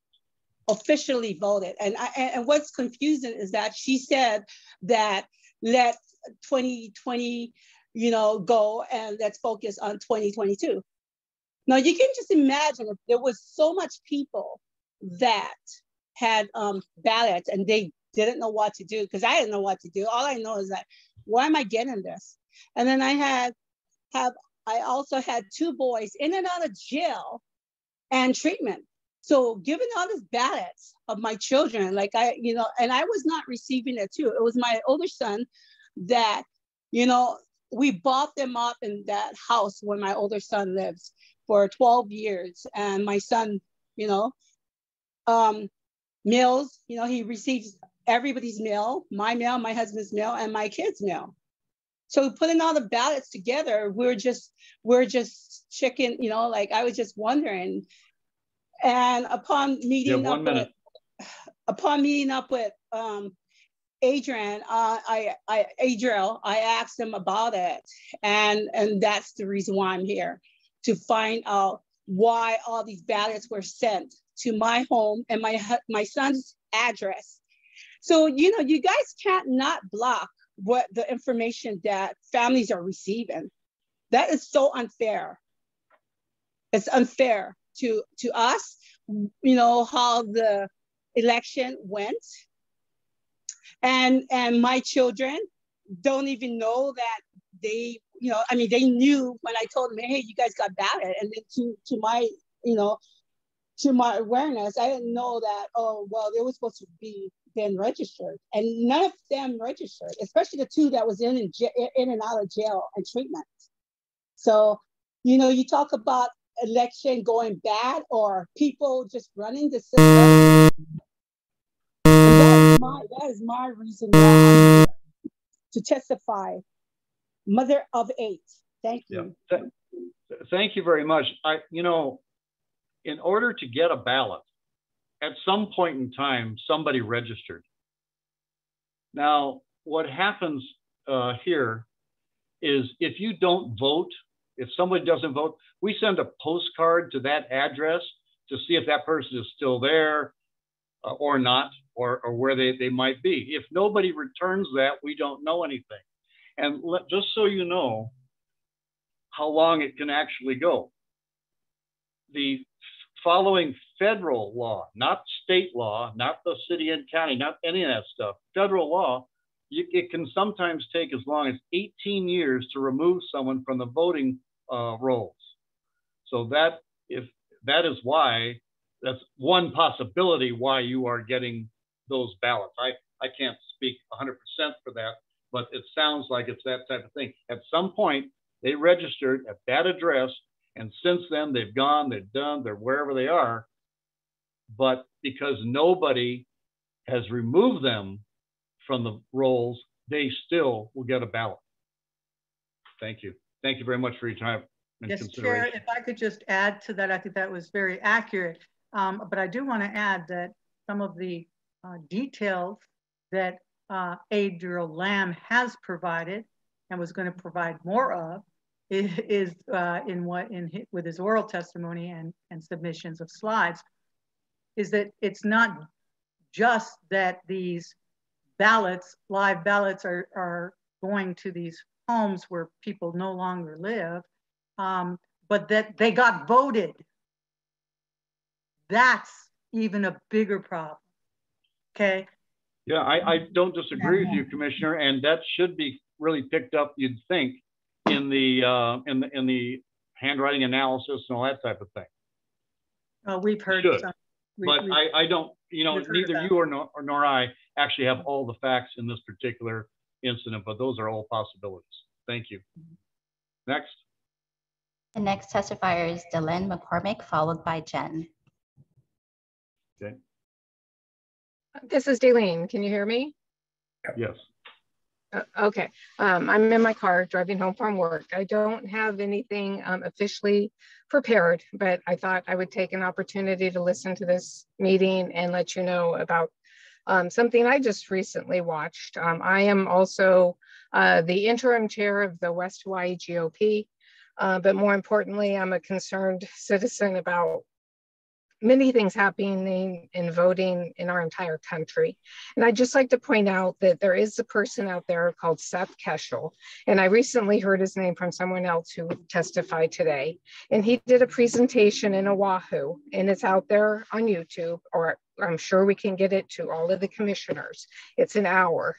Speaker 14: officially voted. And what's confusing is that she said that let 2020, go and let's focus on 2022. Now you can just imagine if there was so much people that had ballots and they didn't know what to do, because I didn't know what to do. All I know is that, why am I getting this? And then I also had 2 boys in and out of jail and treatment. So given all these ballots of my children, and I was not receiving it too. It was my older son that, we bought them up in that house where my older son lives for 12 years. And my son, meals, he receives everybody's mail, my husband's mail, and my kids' mail. So putting all the ballots together, we're just checking, I was just wondering. And upon meeting up with Adriel, I asked him about it, and that's the reason why I'm here, to find out why all these ballots were sent to my home and my son's address. So, you guys can't not block what the information that families are receiving. That is so unfair. It's unfair to us, how the election went. And my children don't even know that they, they knew when I told them, hey, you guys got ballot. And then to my awareness, I didn't know that, they were supposed to be been registered, and none of them registered, especially the 2 that was in and out of jail and treatment. So, you talk about election going bad or people just running the system. That is my reason to testify. Mother of 8. Thank you.
Speaker 1: Yeah. Thank you very much. In order to get a ballot, at some point in time, somebody registered. Now, what happens here is if you don't vote, if somebody doesn't vote, we send a postcard to that address to see if that person is still there or not, or where they might be. If nobody returns that, we don't know anything. And just so you know how long it can actually go, the following federal law, not state law, not the city and county, not any of that stuff, federal law, it can sometimes take as long as 18 years to remove someone from the voting rolls. So that is why, that's one possibility why you are getting those ballots. I can't speak 100% for that, but it sounds like it's that type of thing. At some point, They registered at that address, and since then they've gone, they've done, they're wherever they are. But because nobody has removed them from the rolls, they still will get a ballot. Thank you. Thank you very much for your time and
Speaker 4: yes,
Speaker 1: consideration.
Speaker 4: Chair, if I could just add to that, I think that was very accurate. But I do want to add that some of the details that Adriel Lamb has provided and was going to provide more of is with his oral testimony and submissions of slides, is that it's not just that these ballots, live ballots are going to these homes where people no longer live, but that they got voted. That's even a bigger problem, okay?
Speaker 1: Yeah, I don't disagree with you, Commissioner, and that should be really picked up, you'd think, in the handwriting analysis and all that type of thing.
Speaker 4: We've heard some.
Speaker 1: But I don't, you know, neither you nor I actually have all the facts in this particular incident, but those are all possibilities. Thank you. Next.
Speaker 7: The next testifier is Delene McCormick, followed by Jen.
Speaker 1: Okay.
Speaker 15: This is Delene. Can you hear me?
Speaker 1: Yes.
Speaker 15: Okay. I'm in my car driving home from work. I don't have anything officially prepared, but I thought I would take an opportunity to listen to this meeting and let you know about something I just recently watched. I am also the interim chair of the West Hawaii GOP, but more importantly, I'm a concerned citizen about many things happening in voting in our entire country. And I'd just like to point out that there is a person out there called Seth Keshel. And I recently heard his name from someone else who testified today. And he did a presentation in Oahu, and it's out there on YouTube, or I'm sure we can get it to all of the commissioners. It's an hour.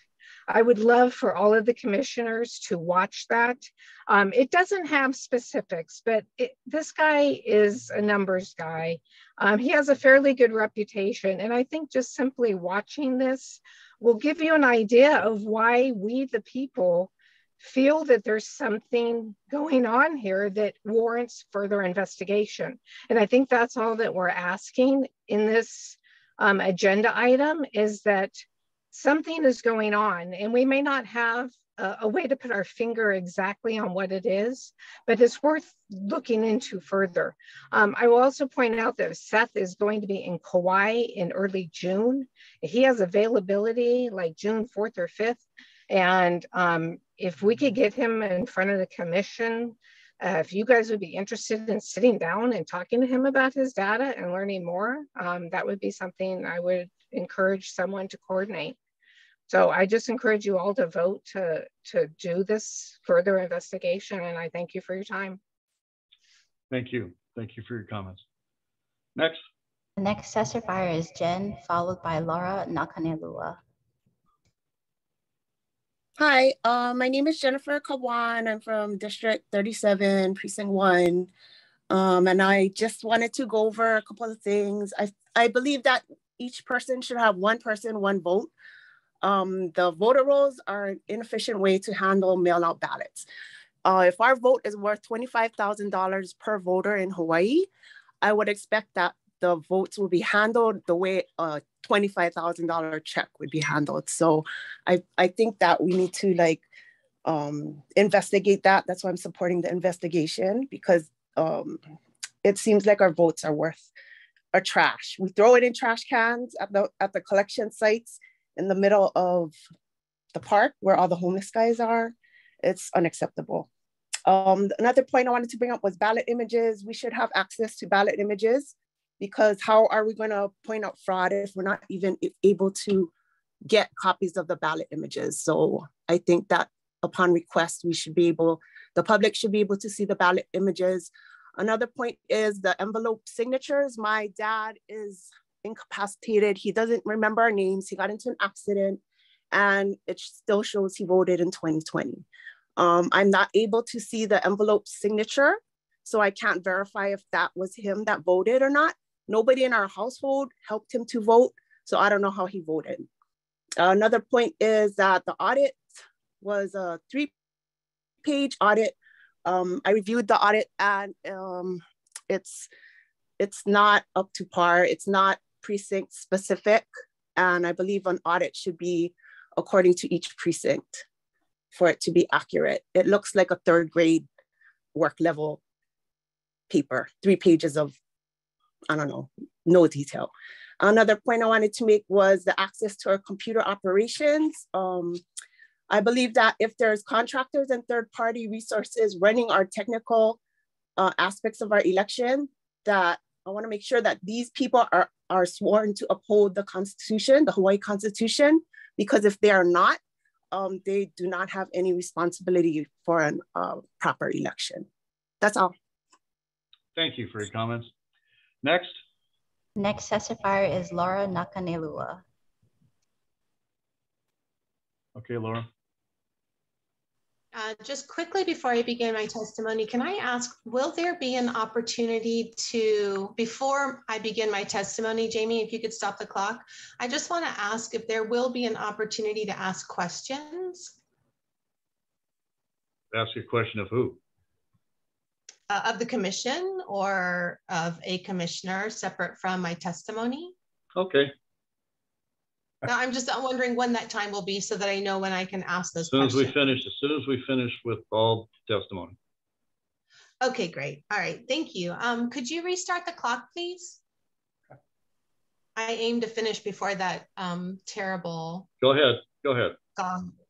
Speaker 15: I would love for all of the commissioners to watch that. It doesn't have specifics, but this guy is a numbers guy. He has a fairly good reputation. And I think just simply watching this will give you an idea of why we, the people, feel that there's something going on here that warrants further investigation. And I think that's all that we're asking in this agenda item, is that something is going on, and we may not have a way to put our finger exactly on what it is, but it's worth looking into further. I will also point out that Seth is going to be in Kauai in early June. He has availability like June 4th or 5th. And if we could get him in front of the commission, if you guys would be interested in sitting down and talking to him about his data and learning more, that would be something I would encourage someone to coordinate. So I just encourage you all to vote to do this further investigation, and I thank you for your time.
Speaker 1: Thank you. Thank you for your comments. Next.
Speaker 7: The next testifier is Jen, followed by Laura Nakaneluwa.
Speaker 16: Hi, my name is Jennifer Kawan. I'm from District 37, Precinct 1. And I just wanted to go over a couple of things. I believe that each person should have one person, one vote. The voter rolls are an inefficient way to handle mail-out ballots. If our vote is worth $25,000 per voter in Hawaii, I would expect that the votes will be handled the way a $25,000 check would be handled. So I think that we need to investigate that. That's why I'm supporting the investigation, because it seems like our votes are worth a trash. We throw it in trash cans at the collection sites in the middle of the park where all the homeless guys are. It's unacceptable. Another point I wanted to bring up was ballot images. We should have access to ballot images, because how are we going to point out fraud if we're not even able to get copies of the ballot images? So I think that upon request, the public should be able to see the ballot images. Another point is the envelope signatures. My dad is incapacitated. He doesn't remember our names. He got into an accident, and it still shows he voted in 2020. I'm not able to see the envelope signature, so I can't verify if that was him that voted or not. Nobody in our household helped him to vote, so I don't know how he voted. Another point is that the audit was a 3-page audit I reviewed the audit, and it's not up to par. It's not precinct specific. And I believe an audit should be according to each precinct for it to be accurate. It looks like a third grade work level paper, 3 pages of, I don't know, no detail. Another point I wanted to make was the access to our computer operations. I believe that if there's contractors and third-party resources running our technical aspects of our election, that I want to make sure that these people are sworn to uphold the Constitution, the Hawaii Constitution, because if they are not, they do not have any responsibility for a proper election. That's all.
Speaker 1: Thank you for your comments. Next.
Speaker 7: Next testifier is Laura Nakaneluwa.
Speaker 1: Okay, Laura.
Speaker 17: Just quickly before I begin my testimony, can I ask, will there be an opportunity to, before I begin my testimony, Jamie, if you could stop the clock, I just want to ask if there will be an opportunity to ask questions.
Speaker 1: Ask a question of who?
Speaker 17: Of the commission or of a commissioner separate from my testimony.
Speaker 1: Okay.
Speaker 17: Now, I'm just wondering when that time will be so that I know when I can ask those
Speaker 1: questions. As soon as we finish with all testimony.
Speaker 17: Okay, great. All right, thank you. Could you restart the clock, please? I aim to finish before that terrible.
Speaker 1: Go ahead.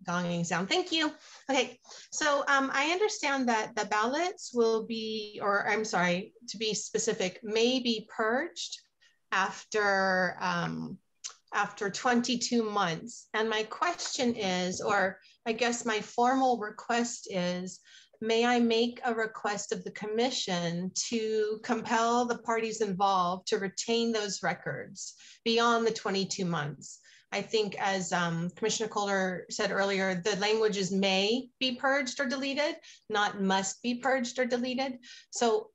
Speaker 17: Gonging sound. Thank you. Okay, so I understand that the ballots will be, or I'm sorry, to be specific, may be purged after 22 months. And my question is, or I guess my formal request is, may I make a request of the commission to compel the parties involved to retain those records beyond the 22 months? I think as Commissioner Kohler said earlier, the language is may be purged or deleted, not must be purged or deleted. So,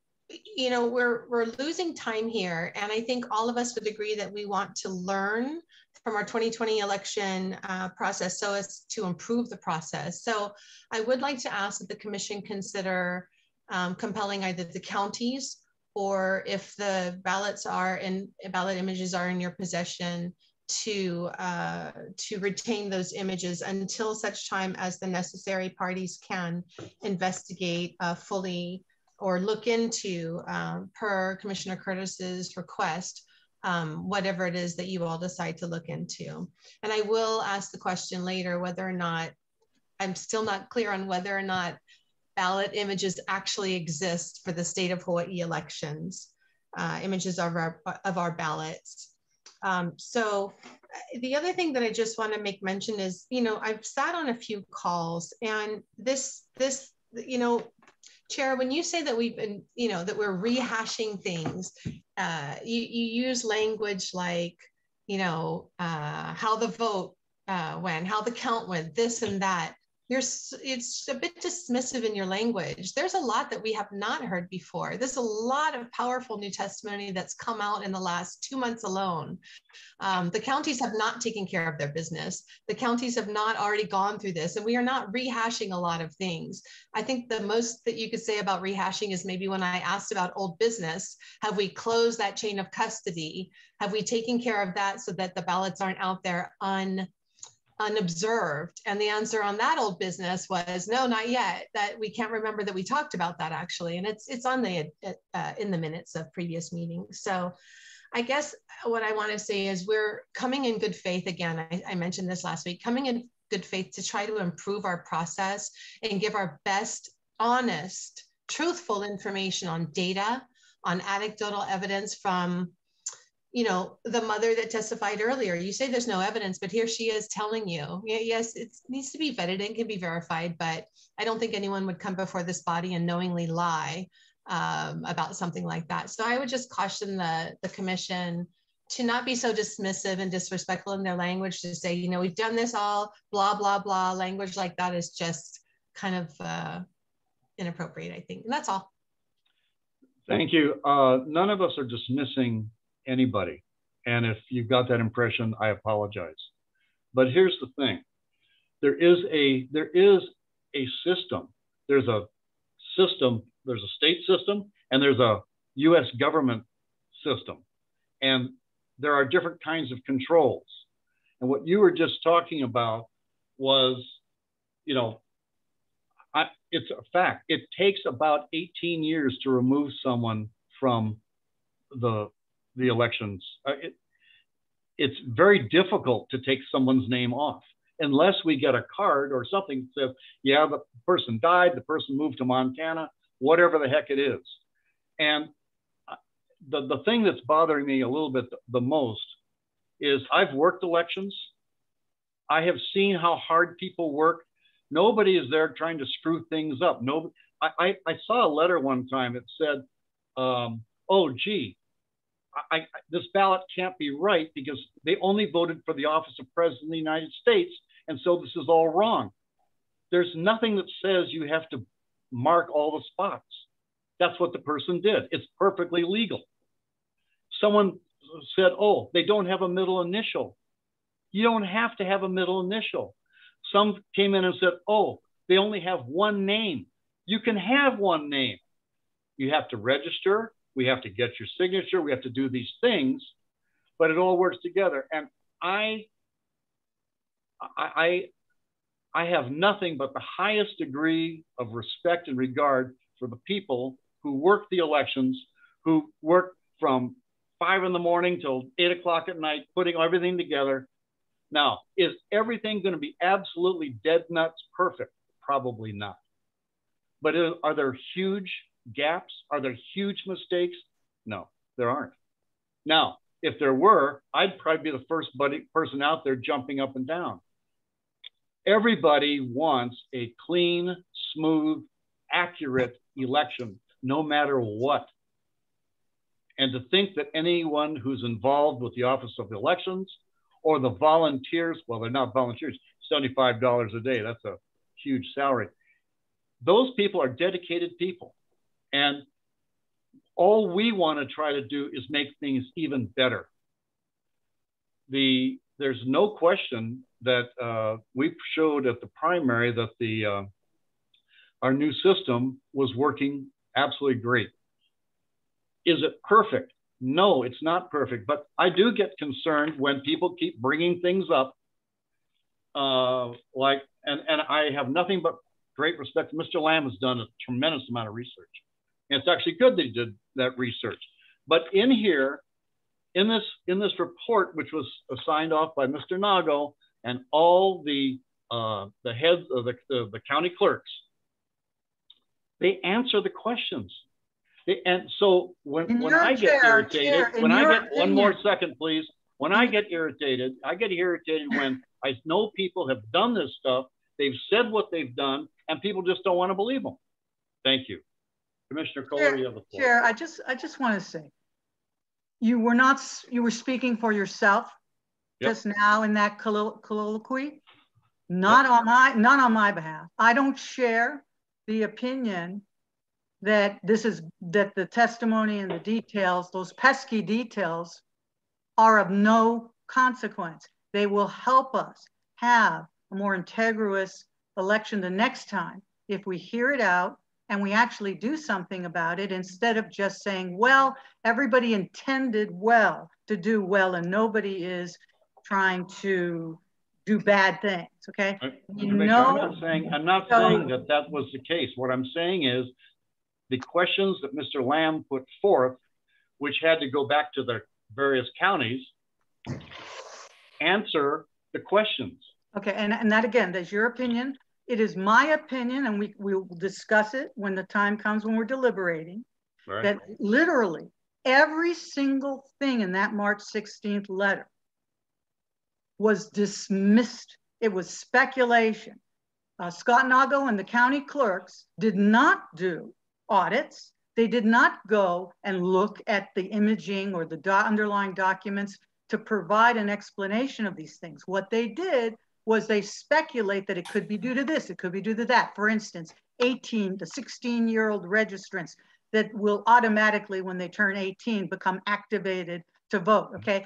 Speaker 17: you know, we're losing time here. And I think all of us would agree that we want to learn from our 2020 election process so as to improve the process. So I would like to ask that the commission consider compelling either the counties, or if the ballots are in ballot images are in your possession, to retain those images until such time as the necessary parties can investigate fully or look into, per Commissioner Curtis's request, whatever it is that you all decide to look into. And I will ask the question later whether or not, I'm still not clear on whether or not ballot images actually exist for the state of Hawaii elections, images of our ballots. So the other thing that I just want to make mention is, you know, I've sat on a few calls, and this, you know, Chair, when you say that we've been, you know, that we're rehashing things, you use language like, you know, how the vote went, how the count went, this and that. It's a bit dismissive in your language. There's a lot that we have not heard before. There's a lot of powerful new testimony that's come out in the last 2 months alone. The counties have not taken care of their business. The counties have not already gone through this, and we are not rehashing a lot of things. I think the most that you could say about rehashing is maybe when I asked about old business, have we closed that chain of custody? Have we taken care of that so that the ballots aren't out there unobserved? And the answer on that old business was no, not yet. That we can't remember that we talked about that actually, and it's on the in the minutes of previous meetings. So I guess what I want to say is we're coming in good faith. Again, I mentioned this last week, coming in good faith to try to improve our process and give our best, honest, truthful information on data, on anecdotal evidence from, you know, the mother that testified earlier. You say there's no evidence, but here she is telling you, yes, it needs to be vetted and can be verified, but I don't think anyone would come before this body and knowingly lie about something like that. So I would just caution the commission to not be so dismissive and disrespectful in their language, to say, you know, we've done this all, blah, blah, blah. Language like that is just kind of inappropriate, I think. And that's all.
Speaker 1: Thank you. None of us are dismissing anybody. And if you got that impression, I apologize. But here's the thing. There is a system. There's a system. There's a state system and there's a US government system. And there are different kinds of controls. And what you were just talking about was, you know, it's a fact. It takes about 18 years to remove someone from the elections. It's very difficult to take someone's name off unless we get a card or something that says, yeah, the person died, the person moved to Montana, whatever the heck it is. And the thing that's bothering me a little bit the most is I've worked elections. I have seen how hard people work. Nobody is there trying to screw things up. I saw a letter one time. It said, oh, gee, this ballot can't be right because they only voted for the office of President of the United States. And so this is all wrong. There's nothing that says you have to mark all the spots. That's what the person did. It's perfectly legal. Someone said, oh, they don't have a middle initial. You don't have to have a middle initial. Some came in and said, oh, they only have one name. You can have one name. You have to register. We have to get your signature. We have to do these things, but it all works together. And I have nothing but the highest degree of respect and regard for the people who work the elections, who work from 5 in the morning till 8 o'clock at night, putting everything together. Now, is everything going to be absolutely dead nuts perfect? Probably not. But are there huge gaps? Are there huge mistakes? No, there aren't. Now, if there were, I'd probably be the first person out there jumping up and down. Everybody wants a clean, smooth, accurate election, no matter what. And to think that anyone who's involved with the Office of Elections or the volunteers, well, they're not volunteers, $75 a day, that's a huge salary. Those people are dedicated people. And all we want to try to do is make things even better. There's no question that we showed at the primary that our new system was working absolutely great. Is it perfect? No, it's not perfect, but I do get concerned when people keep bringing things up. And I have nothing but great respect. Mr. Lamb has done a tremendous amount of research. And it's actually good that he did that research. But in here, in this report, which was signed off by Mr. Nago and all the heads of the county clerks, they answer the questions. And so when I get irritated, one more second, please. When I get irritated when I know people have done this stuff, they've said what they've done, and people just don't want to believe them. Thank you. Commissioner Kohler, you have the floor.
Speaker 4: Chair, I just want to say, you were speaking for yourself just now in that colloquy, not on my behalf. I don't share the opinion that the testimony and the details, those pesky details, are of no consequence. They will help us have a more integrous election the next time if we hear it out and we actually do something about it, instead of just saying, well, everybody intended well to do well and nobody is trying to do bad things, okay?
Speaker 1: I'm not saying that was the case. What I'm saying is the questions that Mr. Lamb put forth, which had to go back to the various counties, answer the questions.
Speaker 4: Okay, and that again, that's your opinion. It is my opinion, and we'll discuss it when the time comes when we're deliberating, right, that literally every single thing in that March 16th letter was dismissed. It was speculation. Scott Nago and the county clerks did not do audits. They did not go and look at the imaging or the underlying documents to provide an explanation of these things. What they did was they speculate that it could be due to this, it could be due to that. For instance, 18 to 16-year-old registrants that will automatically, when they turn 18, become activated to vote, okay?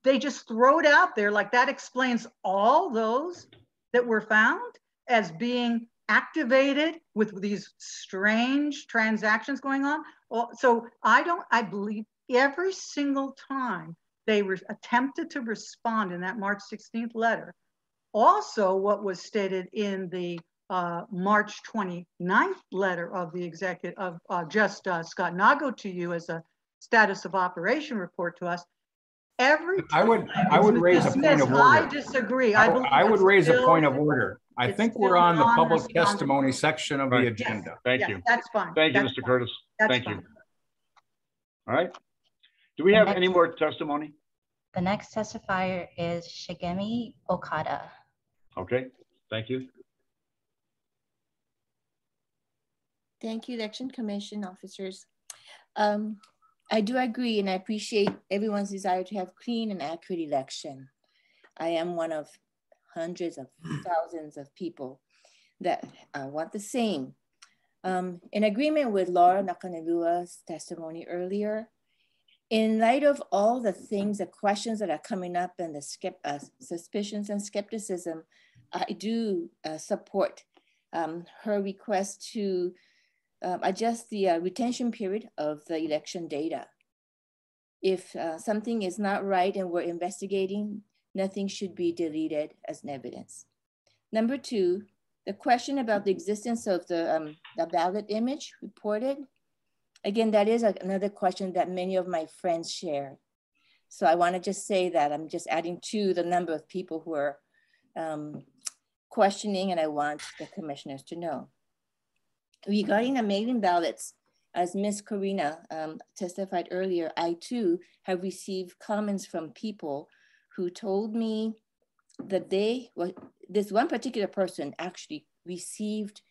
Speaker 4: They just throw it out there like that explains all those that were found as being activated with these strange transactions going on. So I believe every single time they attempted to respond in that March 16th letter. Also, what was stated in the March 29th letter of the executive of Scott Nago to you as a status of operation report to us. I
Speaker 6: would raise a point of order.
Speaker 4: I disagree.
Speaker 6: I would raise a point of order. I think we're on the public testimony section of the agenda.
Speaker 1: Thank you.
Speaker 4: That's fine.
Speaker 1: Thank you,
Speaker 4: That's
Speaker 1: Mr.
Speaker 4: fine.
Speaker 1: Curtis.
Speaker 4: That's
Speaker 1: Thank
Speaker 4: fine.
Speaker 1: you. All right. Do we have any more testimony?
Speaker 7: The next testifier is Shigemi Okada.
Speaker 1: Okay. Thank you.
Speaker 18: Thank you, Election Commission officers. I do agree, and I appreciate everyone's desire to have clean and accurate election. I am one of hundreds of thousands of people that want the same. In agreement with Laura Nakaneluwa's testimony earlier, in light of all the things, the questions that are coming up and the suspicions and skepticism, I do support her request to adjust the retention period of the election data. If something is not right and we're investigating, nothing should be deleted as an evidence. Number two, the question about the existence of the ballot image reported. Again, that is another question that many of my friends share. So I want to just say that I'm just adding to the number of people who are questioning, and I want the commissioners to know. Regarding the mailing ballots, as Ms. Karina testified earlier, I too have received comments from people who told me that this one particular person actually received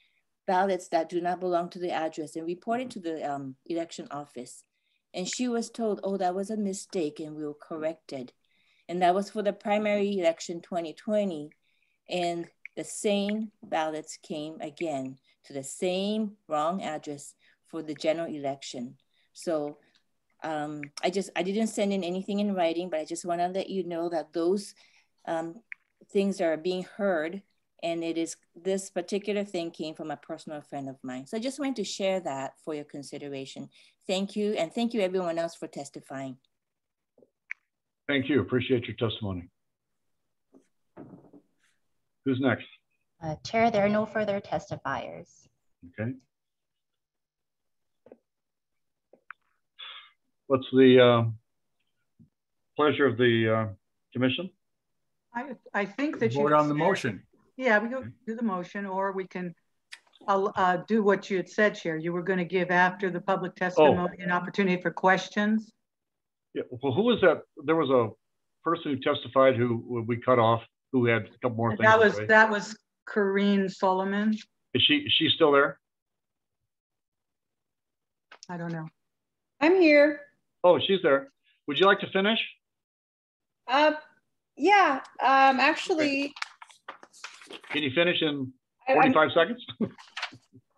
Speaker 18: ballots that do not belong to the address and reported to the election office. And she was told, oh, that was a mistake and we'll correct it. And that was for the primary election 2020. And the same ballots came again to the same wrong address for the general election. So I didn't send in anything in writing, but I just want to let you know that those things are being heard, and it is, this particular thing came from a personal friend of mine. So I just wanted to share that for your consideration. Thank you, and thank you everyone else for testifying.
Speaker 1: Thank you, appreciate your testimony. Who's next?
Speaker 7: Chair, there are no further testifiers.
Speaker 1: Okay. What's the pleasure of the commission?
Speaker 4: I think that
Speaker 6: vote on the motion.
Speaker 4: Yeah, we go do the motion, or we can do what you had said, Chair. You were going to give after the public testimony an opportunity for questions.
Speaker 1: Yeah. Well, who was that? There was a person who testified who we cut off, who had a couple more things.
Speaker 4: That was Corrine Solomon.
Speaker 1: Is she still there?
Speaker 4: I don't know.
Speaker 9: I'm here.
Speaker 1: Oh, she's there. Would you like to finish?
Speaker 9: Yeah, actually.
Speaker 1: Okay. Can you finish in 45 seconds?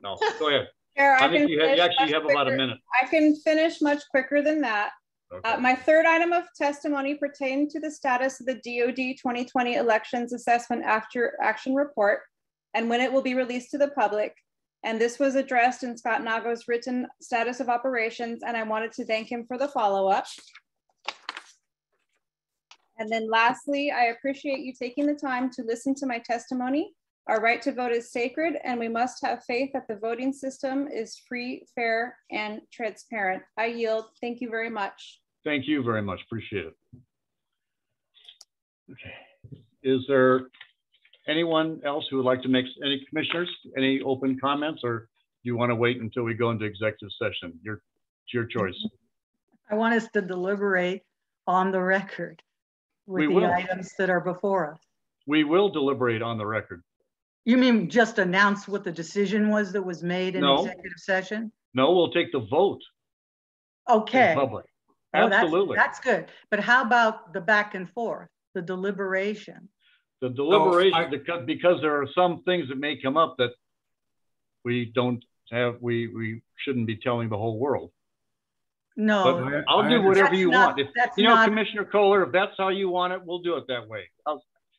Speaker 1: No, go ahead.
Speaker 9: Chair,
Speaker 1: I think you actually have about a minute.
Speaker 9: I can finish much quicker than that. Okay. My third item of testimony pertained to the status of the DOD 2020 Elections Assessment After Action Report and when it will be released to the public. And this was addressed in Scott Nago's written status of operations, and I wanted to thank him for the follow-up. And then lastly, I appreciate you taking the time to listen to my testimony. Our right to vote is sacred, and we must have faith that the voting system is free, fair, and transparent. I yield. Thank you very much.
Speaker 1: Thank you very much. Appreciate it. Okay. Is there anyone else who would like to make, any commissioners, any open comments, or do you want to wait until we go into executive session? It's your choice.
Speaker 4: I want us to deliberate on the record with the items that are before us. We will deliberate on the record. You mean just announce what the decision was that was made in executive session?
Speaker 1: No, we'll take the vote.
Speaker 4: Okay.
Speaker 1: In public.
Speaker 4: Well,
Speaker 1: absolutely.
Speaker 4: That's good. But how about the back and forth, the deliberation?
Speaker 1: The deliberation, because there are some things that may come up that we don't have, we shouldn't be telling the whole world.
Speaker 4: No.
Speaker 1: But I'll do whatever you want. If, Commissioner Kohler, if that's how you want it, we'll do it that way.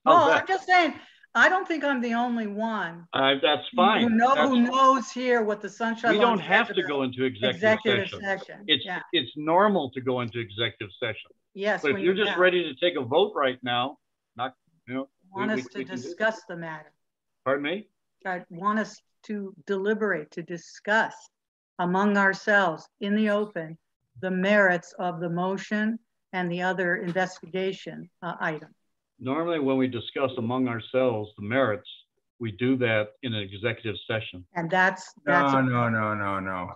Speaker 4: I'm just saying, I don't think I'm the only one.
Speaker 1: That's fine.
Speaker 4: Who knows here what the sunshine law.
Speaker 1: We don't have to go into executive session. It's normal to go into executive session.
Speaker 4: Yes.
Speaker 1: But if you're just ready to take a vote right now,
Speaker 4: want us to discuss the matter.
Speaker 1: Pardon me?
Speaker 4: I want us to deliberate, to discuss among ourselves in the open the merits of the motion and the other investigation item.
Speaker 1: Normally when we discuss among ourselves the merits, we do that in an executive session.
Speaker 4: And that's
Speaker 6: no.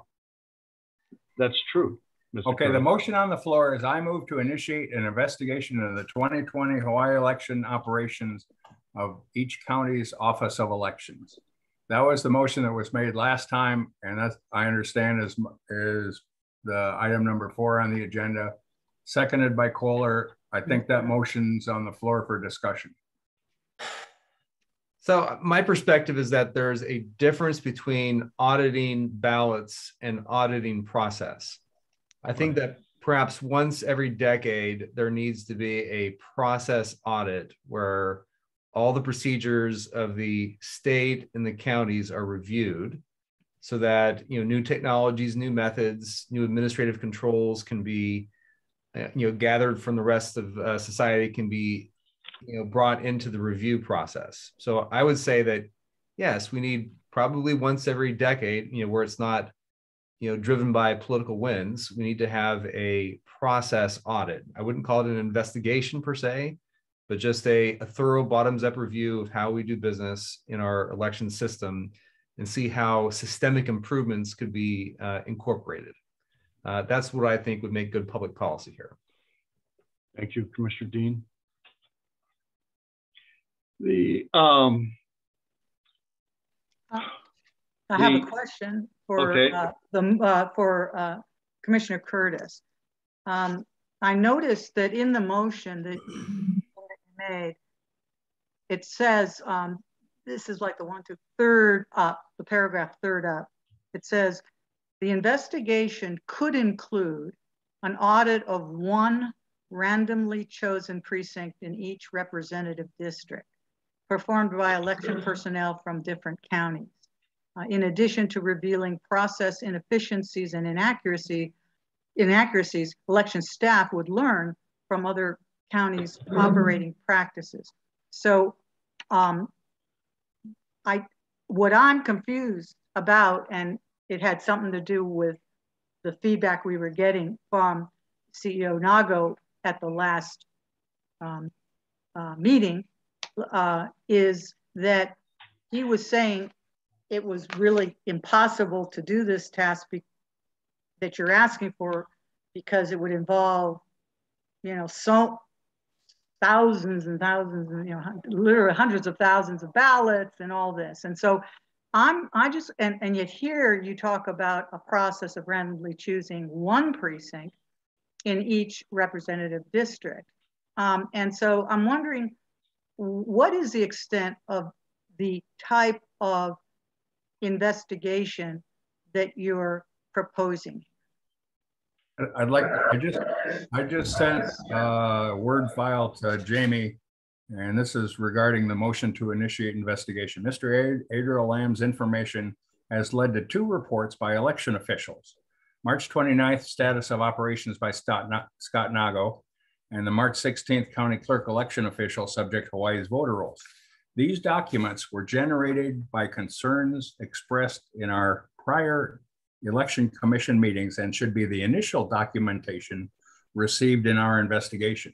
Speaker 1: That's true. Mr.
Speaker 6: Okay, the motion on the floor is I move to initiate an investigation of the 2020 Hawaii election operations of each county's Office of Elections. That was the motion that was made last time, and that I understand is the item number 4 on the agenda, seconded by Kohler. I think that motion's on the floor for discussion.
Speaker 12: So my perspective is that there's a difference between auditing ballots and auditing process. I think that perhaps once every decade, there needs to be a process audit where all the procedures of the state and the counties are reviewed so that new technologies, new methods, new administrative controls can be gathered from the rest of society, can be brought into the review process. So I would say that, yes, we need probably once every decade, where it's not driven by political winds, we need to have a process audit. I wouldn't call it an investigation per se, but just a thorough bottoms-up review of how we do business in our election system and see how systemic improvements could be incorporated. That's what I think would make good public policy here.
Speaker 1: Thank you, Commissioner Dean.
Speaker 4: I have a question for Commissioner Curtis. I noticed that in the motion that you made, it says, this is like the third up, the paragraph third up. It says, the investigation could include an audit of one randomly chosen precinct in each representative district, performed by election personnel from different counties. In addition to revealing process inefficiencies and inaccuracies, election staff would learn from other counties' operating practices. So what I'm confused about, and it had something to do with the feedback we were getting from CEO Nago at the last meeting, is that he was saying it was really impossible to do this task that you're asking for, because it would involve, so thousands and thousands, and literally hundreds of thousands of ballots and all this. And so and yet here you talk about a process of randomly choosing one precinct in each representative district. And so I'm wondering, what is the extent of the type of investigation that you're proposing?
Speaker 6: I just sent a Word file to Jamie, and this is regarding the motion to initiate investigation. Mr. Adriel Lamb's information has led to 2 reports by election officials. March 29th, status of operations by Scott Nago, and the March 16th county clerk election official subject Hawaii's voter rolls. These documents were generated by concerns expressed in our prior election commission meetings and should be the initial documentation received in our investigation.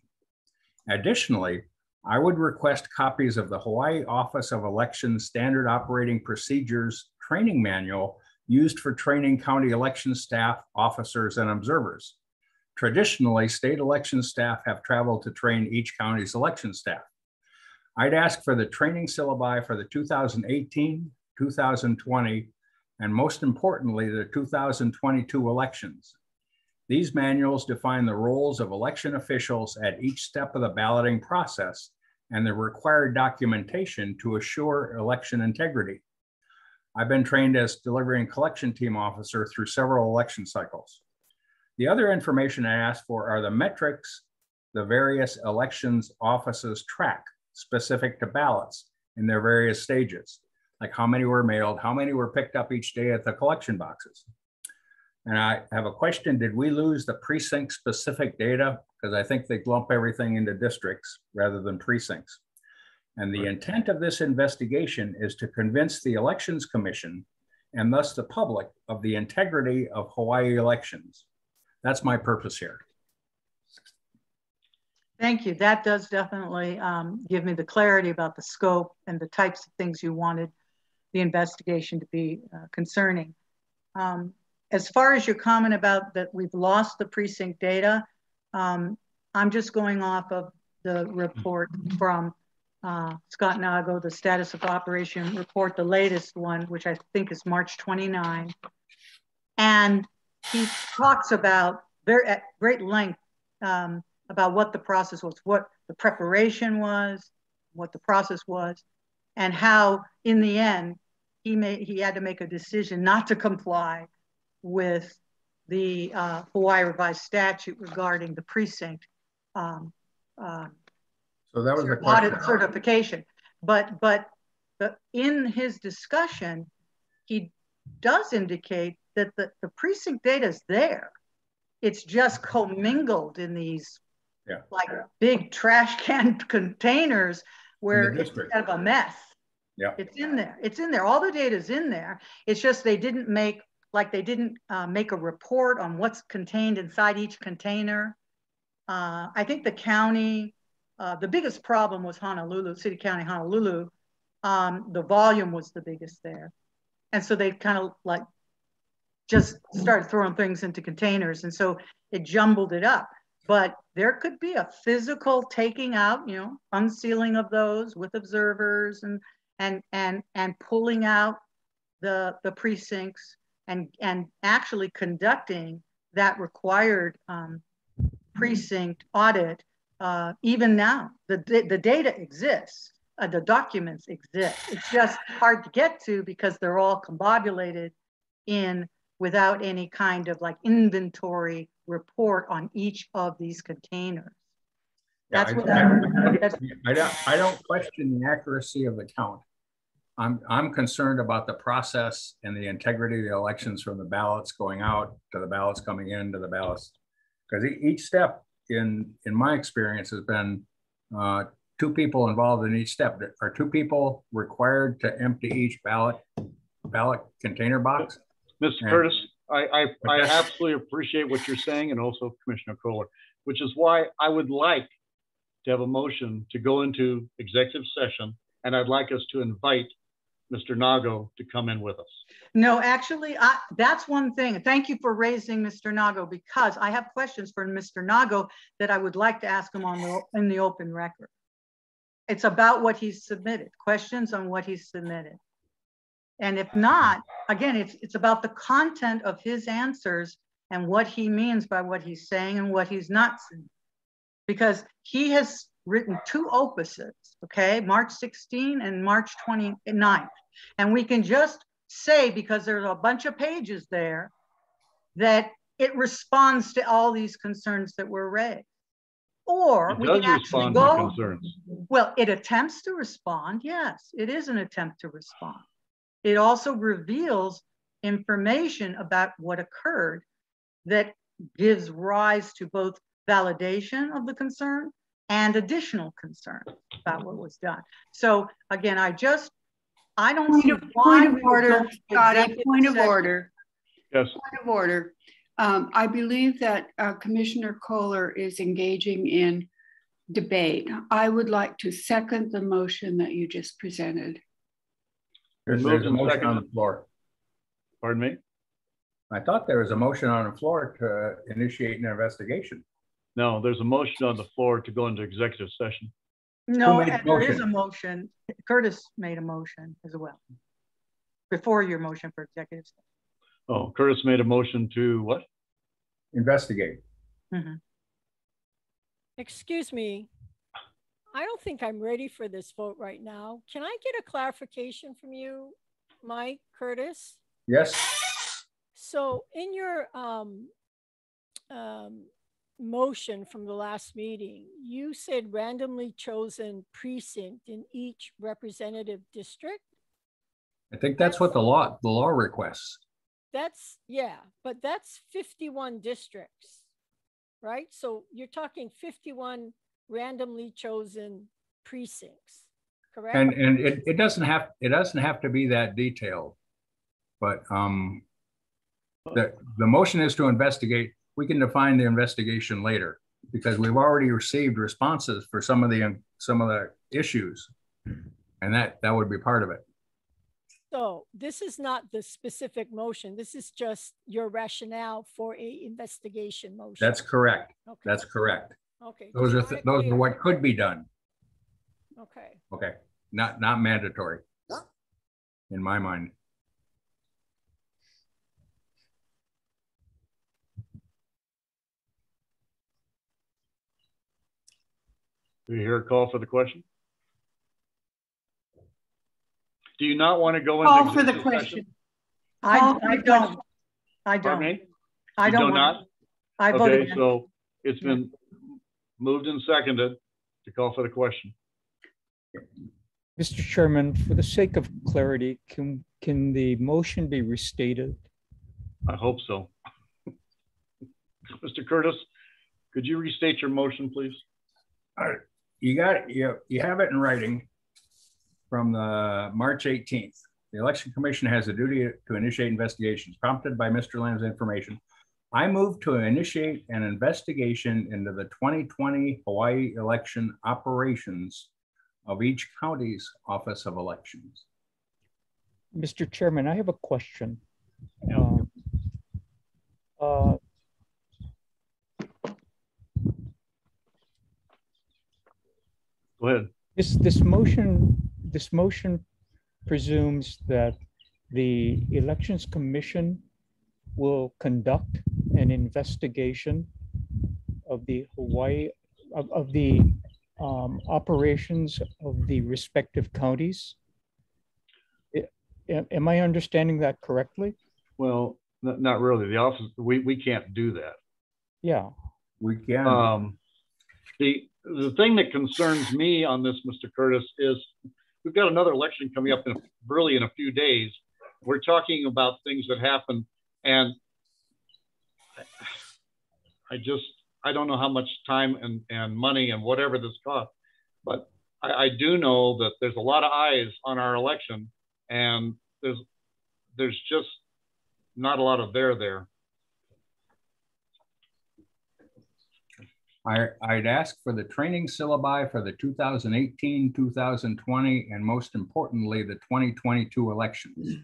Speaker 6: Additionally, I would request copies of the Hawaii Office of Elections Standard Operating Procedures Training Manual used for training county election staff, officers, and observers. Traditionally, state election staff have traveled to train each county's election staff. I'd ask for the training syllabi for the 2018, 2020, and most importantly, the 2022 elections. These manuals define the roles of election officials at each step of the balloting process and the required documentation to assure election integrity. I've been trained as delivering collection team officer through several election cycles. The other information I asked for are the metrics the various elections offices track specific to ballots in their various stages, like how many were mailed, how many were picked up each day at the collection boxes. And I have a question, did we lose the precinct specific data? Because I think they lump everything into districts rather than precincts. And the intent of this investigation is to convince the Elections Commission and thus the public of the integrity of Hawaii elections. That's my purpose here.
Speaker 4: Thank you. That does definitely give me the clarity about the scope and the types of things you wanted the investigation to be concerning. As far as your comment about that we've lost the precinct data, I'm just going off of the report from Scott Nago, the status of operation report, the latest one, which I think is March 29. And he talks about at great length about what the process was, what the preparation was, what the process was, and how in the end, he had to make a decision not to comply with the Hawaii revised statute regarding the precinct
Speaker 6: so that was the question.
Speaker 4: Audit certification. But in his discussion, he does indicate that the precinct data is there. It's just commingled in these like big trash can containers where it's kind of a mess.
Speaker 6: Yeah,
Speaker 4: it's in there. It's in there. All the data is in there. It's just they didn't make a report on what's contained inside each container. I think the county, the biggest problem was Honolulu, City County, Honolulu. The volume was the biggest there. And so they kind of like just started throwing things into containers. And so it jumbled it up. But there could be a physical taking out, unsealing of those with observers and pulling out the precincts and actually conducting that required precinct audit. Even now, the data exists, the documents exist. It's just hard to get to because they're all combobulated in without any kind of like inventory report on each of these containers.
Speaker 6: Yeah, I don't question the accuracy of the count. I'm concerned about the process and the integrity of the elections, from the ballots going out to the ballots coming in to the ballots. Because each step in my experience has been 2 people involved in each step. Are 2 people required to empty each ballot container box?
Speaker 1: Mr. Curtis, I absolutely appreciate what you're saying, and also Commissioner Kohler, which is why I would like to have a motion to go into executive session, and I'd like us to invite Mr. Nago to come in with us.
Speaker 4: No, actually, that's one thing. Thank you for raising Mr. Nago, because I have questions for Mr. Nago that I would like to ask him in the open record. It's about what he's submitted, questions on what he's submitted. And if not, again, it's about the content of his answers and what he means by what he's saying and what he's not saying. Because he has written 2 opuses, okay? March 16 and March 29th. And we can just say, because there's a bunch of pages there, that it responds to all these concerns that were raised. Or we can actually go, well, it attempts to respond. Yes, it is an attempt to respond. It also reveals information about what occurred that gives rise to both validation of the concern and additional concern about what was done. So again, I don't see why.
Speaker 5: Point of order, Scotty, point of order.
Speaker 1: Yes.
Speaker 5: Point of order. I believe that Commissioner Kohler is engaging in debate. I would like to second the motion that you just presented.
Speaker 6: There's a motion on the floor.
Speaker 1: Pardon me?
Speaker 6: I thought there was a motion on the floor to initiate an investigation.
Speaker 1: No, there's a motion on the floor to go into executive session.
Speaker 4: No, there is a motion. Curtis made a motion as well before your motion for executive session.
Speaker 1: Oh, Curtis made a motion to what?
Speaker 6: Investigate.
Speaker 4: Mm-hmm.
Speaker 19: Excuse me. I don't think I'm ready for this vote right now. Can I get a clarification from you, Mike, Curtis?
Speaker 6: Yes.
Speaker 19: So in your motion from the last meeting, you said randomly chosen precinct in each representative district.
Speaker 6: I think that's what the law requests.
Speaker 19: That's, yeah, but that's 51 districts, right? So you're talking 51 randomly chosen precincts, correct?
Speaker 6: And it doesn't have to be that detailed, but the motion is to investigate. We can define the investigation later because we've already received responses for some of the issues, and that would be part of it.
Speaker 19: So this is not the specific motion. This is just your rationale for a investigation motion.
Speaker 6: That's correct.
Speaker 19: Okay.
Speaker 6: That's correct.
Speaker 19: Okay.
Speaker 6: Those are what could be done.
Speaker 19: Okay.
Speaker 6: Okay. Not mandatory in my mind.
Speaker 1: Do you hear a call for the question? Do you not want to go into
Speaker 5: call for the question?
Speaker 4: I don't. I don't.
Speaker 1: Pardon me?
Speaker 4: I don't.
Speaker 1: Do not.
Speaker 4: I voted.
Speaker 1: Okay, so it's been moved and seconded to call for the question.
Speaker 20: Mr. Chairman, for the sake of clarity, can the motion be restated?
Speaker 1: I hope so. Mr. Curtis, could you restate your motion, please?
Speaker 6: All right. You got it. You have it in writing from the March 18th. The Election Commission has a duty to initiate investigations prompted by Mr. Lamb's information. I move to initiate an investigation into the 2020 Hawaii election operations of each county's Office of Elections.
Speaker 20: Mr. Chairman, I have a question.
Speaker 1: Go ahead.
Speaker 20: This motion presumes that the Elections Commission will conduct an investigation of the Hawaii of the operations of the respective counties. Am I understanding that correctly?
Speaker 1: Well, not really. The office, we can't do that.
Speaker 20: Yeah,
Speaker 6: we can.
Speaker 1: The thing that concerns me on this, Mr. Curtis, is we've got another election coming up really in a few days. We're talking about things that happen, and I don't know how much time and money and whatever this costs, but I do know that there's a lot of eyes on our election, and there's just not a lot of there.
Speaker 6: I'd ask for the training syllabi for the 2018, 2020, and most importantly, the 2022 elections.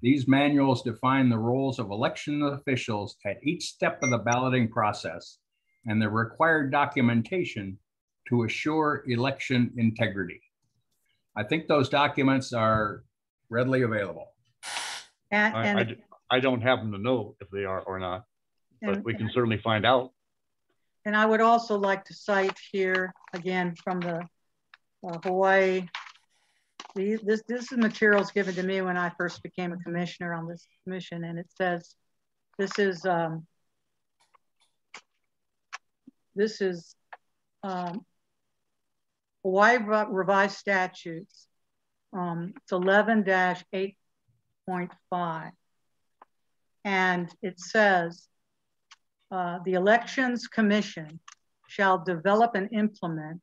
Speaker 6: These manuals define the roles of election officials at each step of the balloting process and the required documentation to assure election integrity. I think those documents are readily available.
Speaker 1: I don't happen to know if they are or not, but we can certainly find out.
Speaker 4: And I would also like to cite here, again, from the Hawaii, this is materials given to me when I first became a commissioner on this commission, and it says, this is Hawaii Revised Statutes. It's 11-8.5. And it says, the Elections Commission shall develop and implement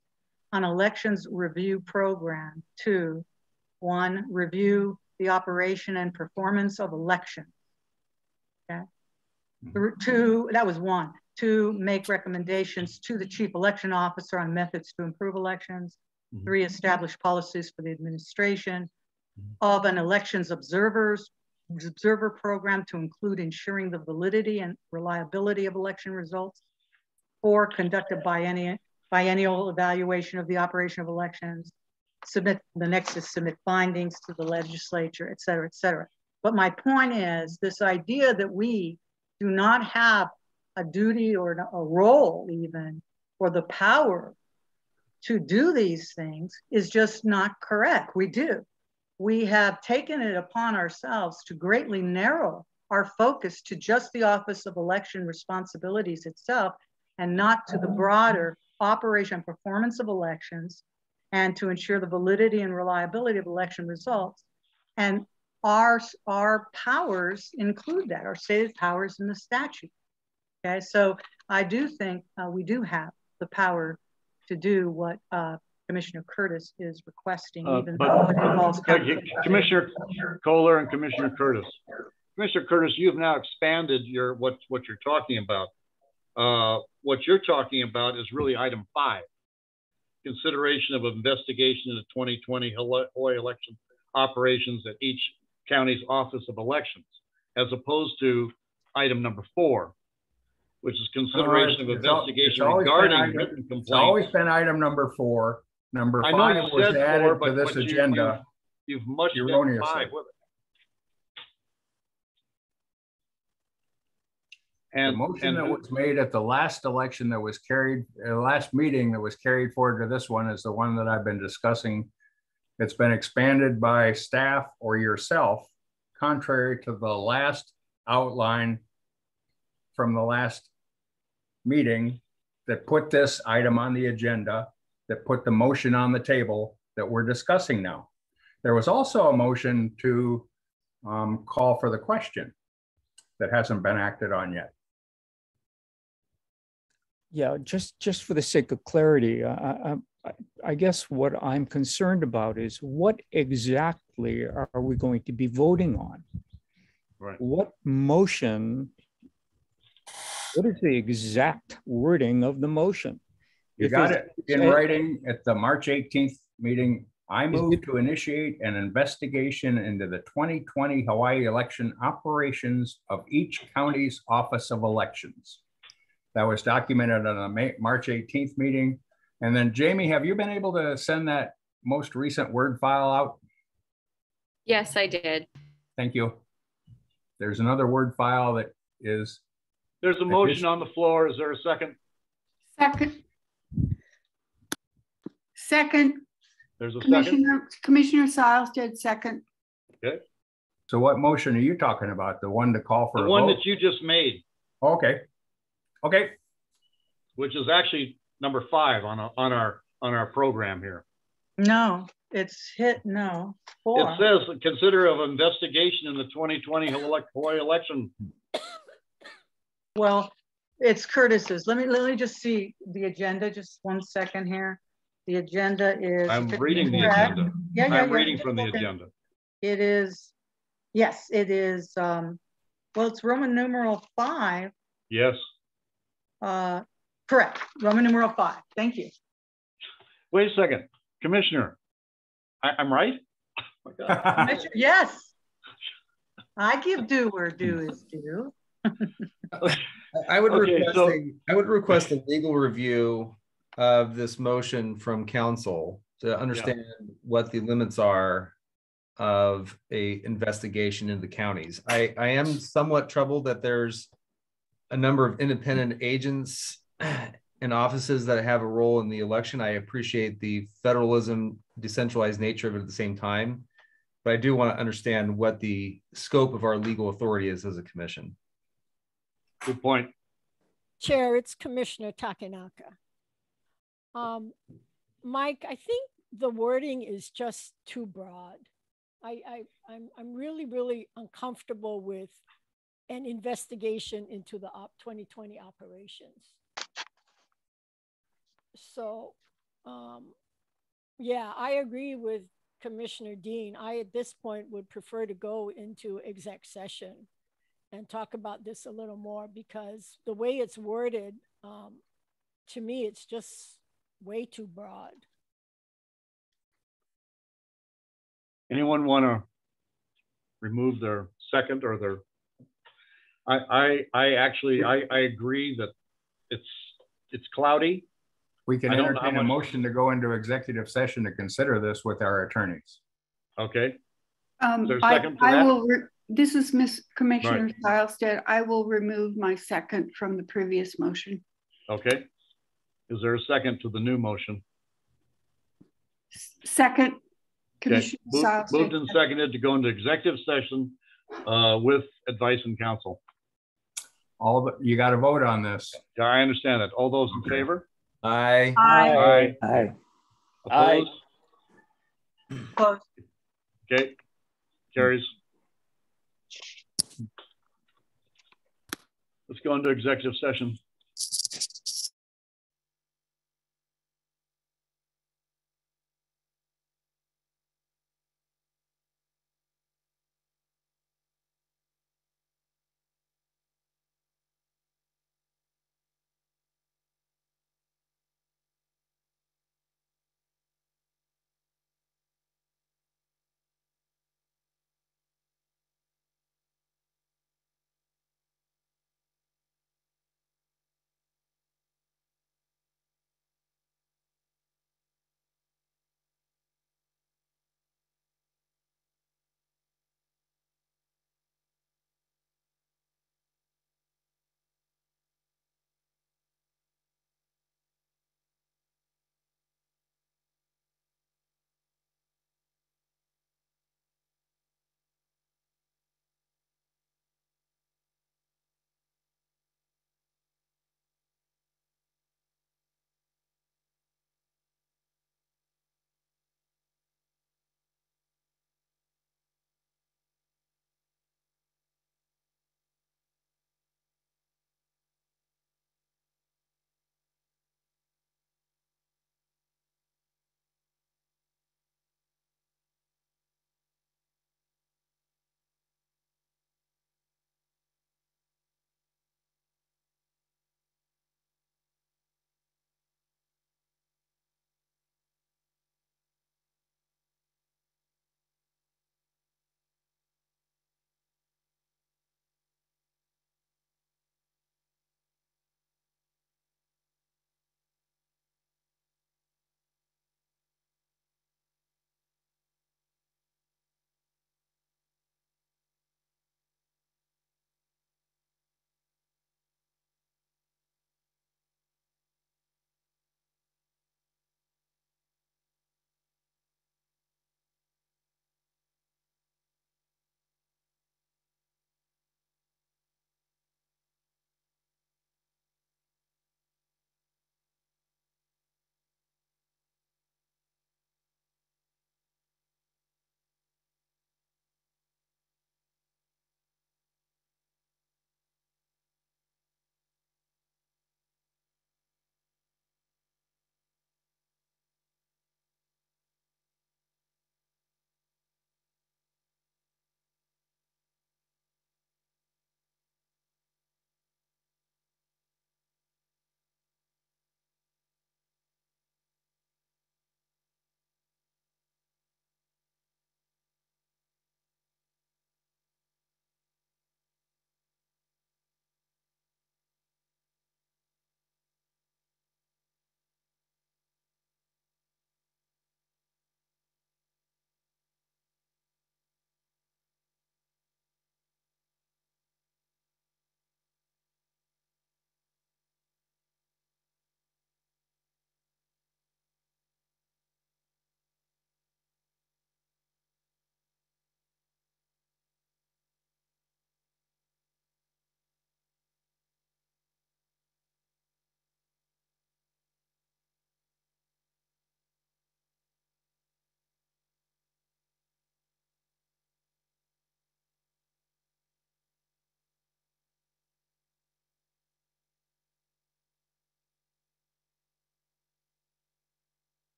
Speaker 4: an elections review program to, 1, review the operation and performance of elections. Okay. 2, that was 1. 2, make recommendations to the chief election officer on methods to improve elections. 3, establish policies for the administration of an elections observer program to include ensuring the validity and reliability of election results. 4, conduct a biennial evaluation of the operation of elections. The next is submit findings to the legislature, et cetera, et cetera. But my point is this idea that we do not have a duty or a role even, or the power to do these things is just not correct. We do. We have taken it upon ourselves to greatly narrow our focus to just the Office of Election Responsibilities itself and not to the broader operation and performance of elections and to ensure the validity and reliability of election results. And our powers include that, our stated powers in the statute. Okay, so I do think we do have the power to do what Commissioner Curtis is requesting, even though it involves
Speaker 1: Commissioner Kohler and Commissioner Curtis. Commissioner Curtis, you've now expanded your what you're talking about. What you're talking about is really item 5, consideration of investigation into 2020 Hawaii election operations at each county's Office of Elections, as opposed to item number 4, which is consideration of investigation regarding written complaints.
Speaker 6: It's always been item number 4. Number 5 was added to this agenda.
Speaker 1: You've mushed in 5 with it.
Speaker 6: And the motion that was made at the last election that was carried, last meeting that was carried forward to this one is the one that I've been discussing. It's been expanded by staff or yourself, contrary to the last outline from the last meeting that put this item on the agenda, that put the motion on the table that we're discussing now. There was also a motion to call for the question that hasn't been acted on yet.
Speaker 20: Yeah, just for the sake of clarity, I guess what I'm concerned about is what exactly are we going to be voting on?
Speaker 1: Right.
Speaker 20: What motion, what is the exact wording of the motion?
Speaker 6: You got it in writing at the March 18th meeting. I move to initiate an investigation into the 2020 Hawaii election operations of each county's Office of Elections. That was documented on a March 18th meeting. And then Jamie, have you been able to send that most recent Word file out?
Speaker 2: Yes, I did.
Speaker 6: Thank you. There's another Word file that is.
Speaker 1: There's a motion on the floor. Is there a second?
Speaker 5: Second.
Speaker 1: There's a second.
Speaker 5: Commissioner Siles did second.
Speaker 1: Okay.
Speaker 6: So what motion are you talking about? The one to call for
Speaker 1: the one that you just made.
Speaker 6: Okay. Okay.
Speaker 1: Which is actually number 5 on our program here.
Speaker 4: No, it's no. 4.
Speaker 1: It says consider of investigation in the 2020 Hawaii election.
Speaker 4: Well, it's Curtis's. Let me just see the agenda. Just 1 second here. The agenda is.
Speaker 1: I'm reading the agenda. I'm reading from the agenda.
Speaker 4: It is. Yes, it is. Well, it's Roman numeral 5.
Speaker 1: Yes.
Speaker 4: Correct. Roman numeral 5. Thank you.
Speaker 1: Wait a second, Commissioner. I'm right? Oh my God.
Speaker 4: Yes. I give due where due is due.
Speaker 12: I would request a legal review of this motion from council to understand what the limits are of a investigation into the counties. I am somewhat troubled that there's a number of independent agents and offices that have a role in the election. I appreciate the federalism, decentralized nature of it at the same time, but I do want to understand what the scope of our legal authority is as a commission.
Speaker 1: Good point.
Speaker 19: Chair, it's Commissioner Takenaka. Mike, I think the wording is just too broad. I'm really uncomfortable with an investigation into the 2020 operations. So, yeah, I agree with Commissioner Dean. I, at this point, would prefer to go into exec session and talk about this a little more, because the way it's worded, to me, it's just way too broad.
Speaker 1: Anyone want to remove their second or their? I agree that it's cloudy.
Speaker 6: We can entertain a motion to go into executive session to consider this with our attorneys.
Speaker 1: Okay. There's a second to that?
Speaker 5: This is Miss Commissioner Silestead. I will remove my second from the previous motion.
Speaker 1: Okay. Is there a second to the new motion?
Speaker 5: Second. Commissioner Silestead.
Speaker 1: Moved and seconded to go into executive session with advice and counsel.
Speaker 6: You got to vote on this.
Speaker 1: Yeah, I understand that. All those in favor?
Speaker 12: Aye.
Speaker 1: Aye.
Speaker 20: Aye.
Speaker 1: Opposed?
Speaker 4: Close.
Speaker 1: Okay, carries. Let's go into executive session.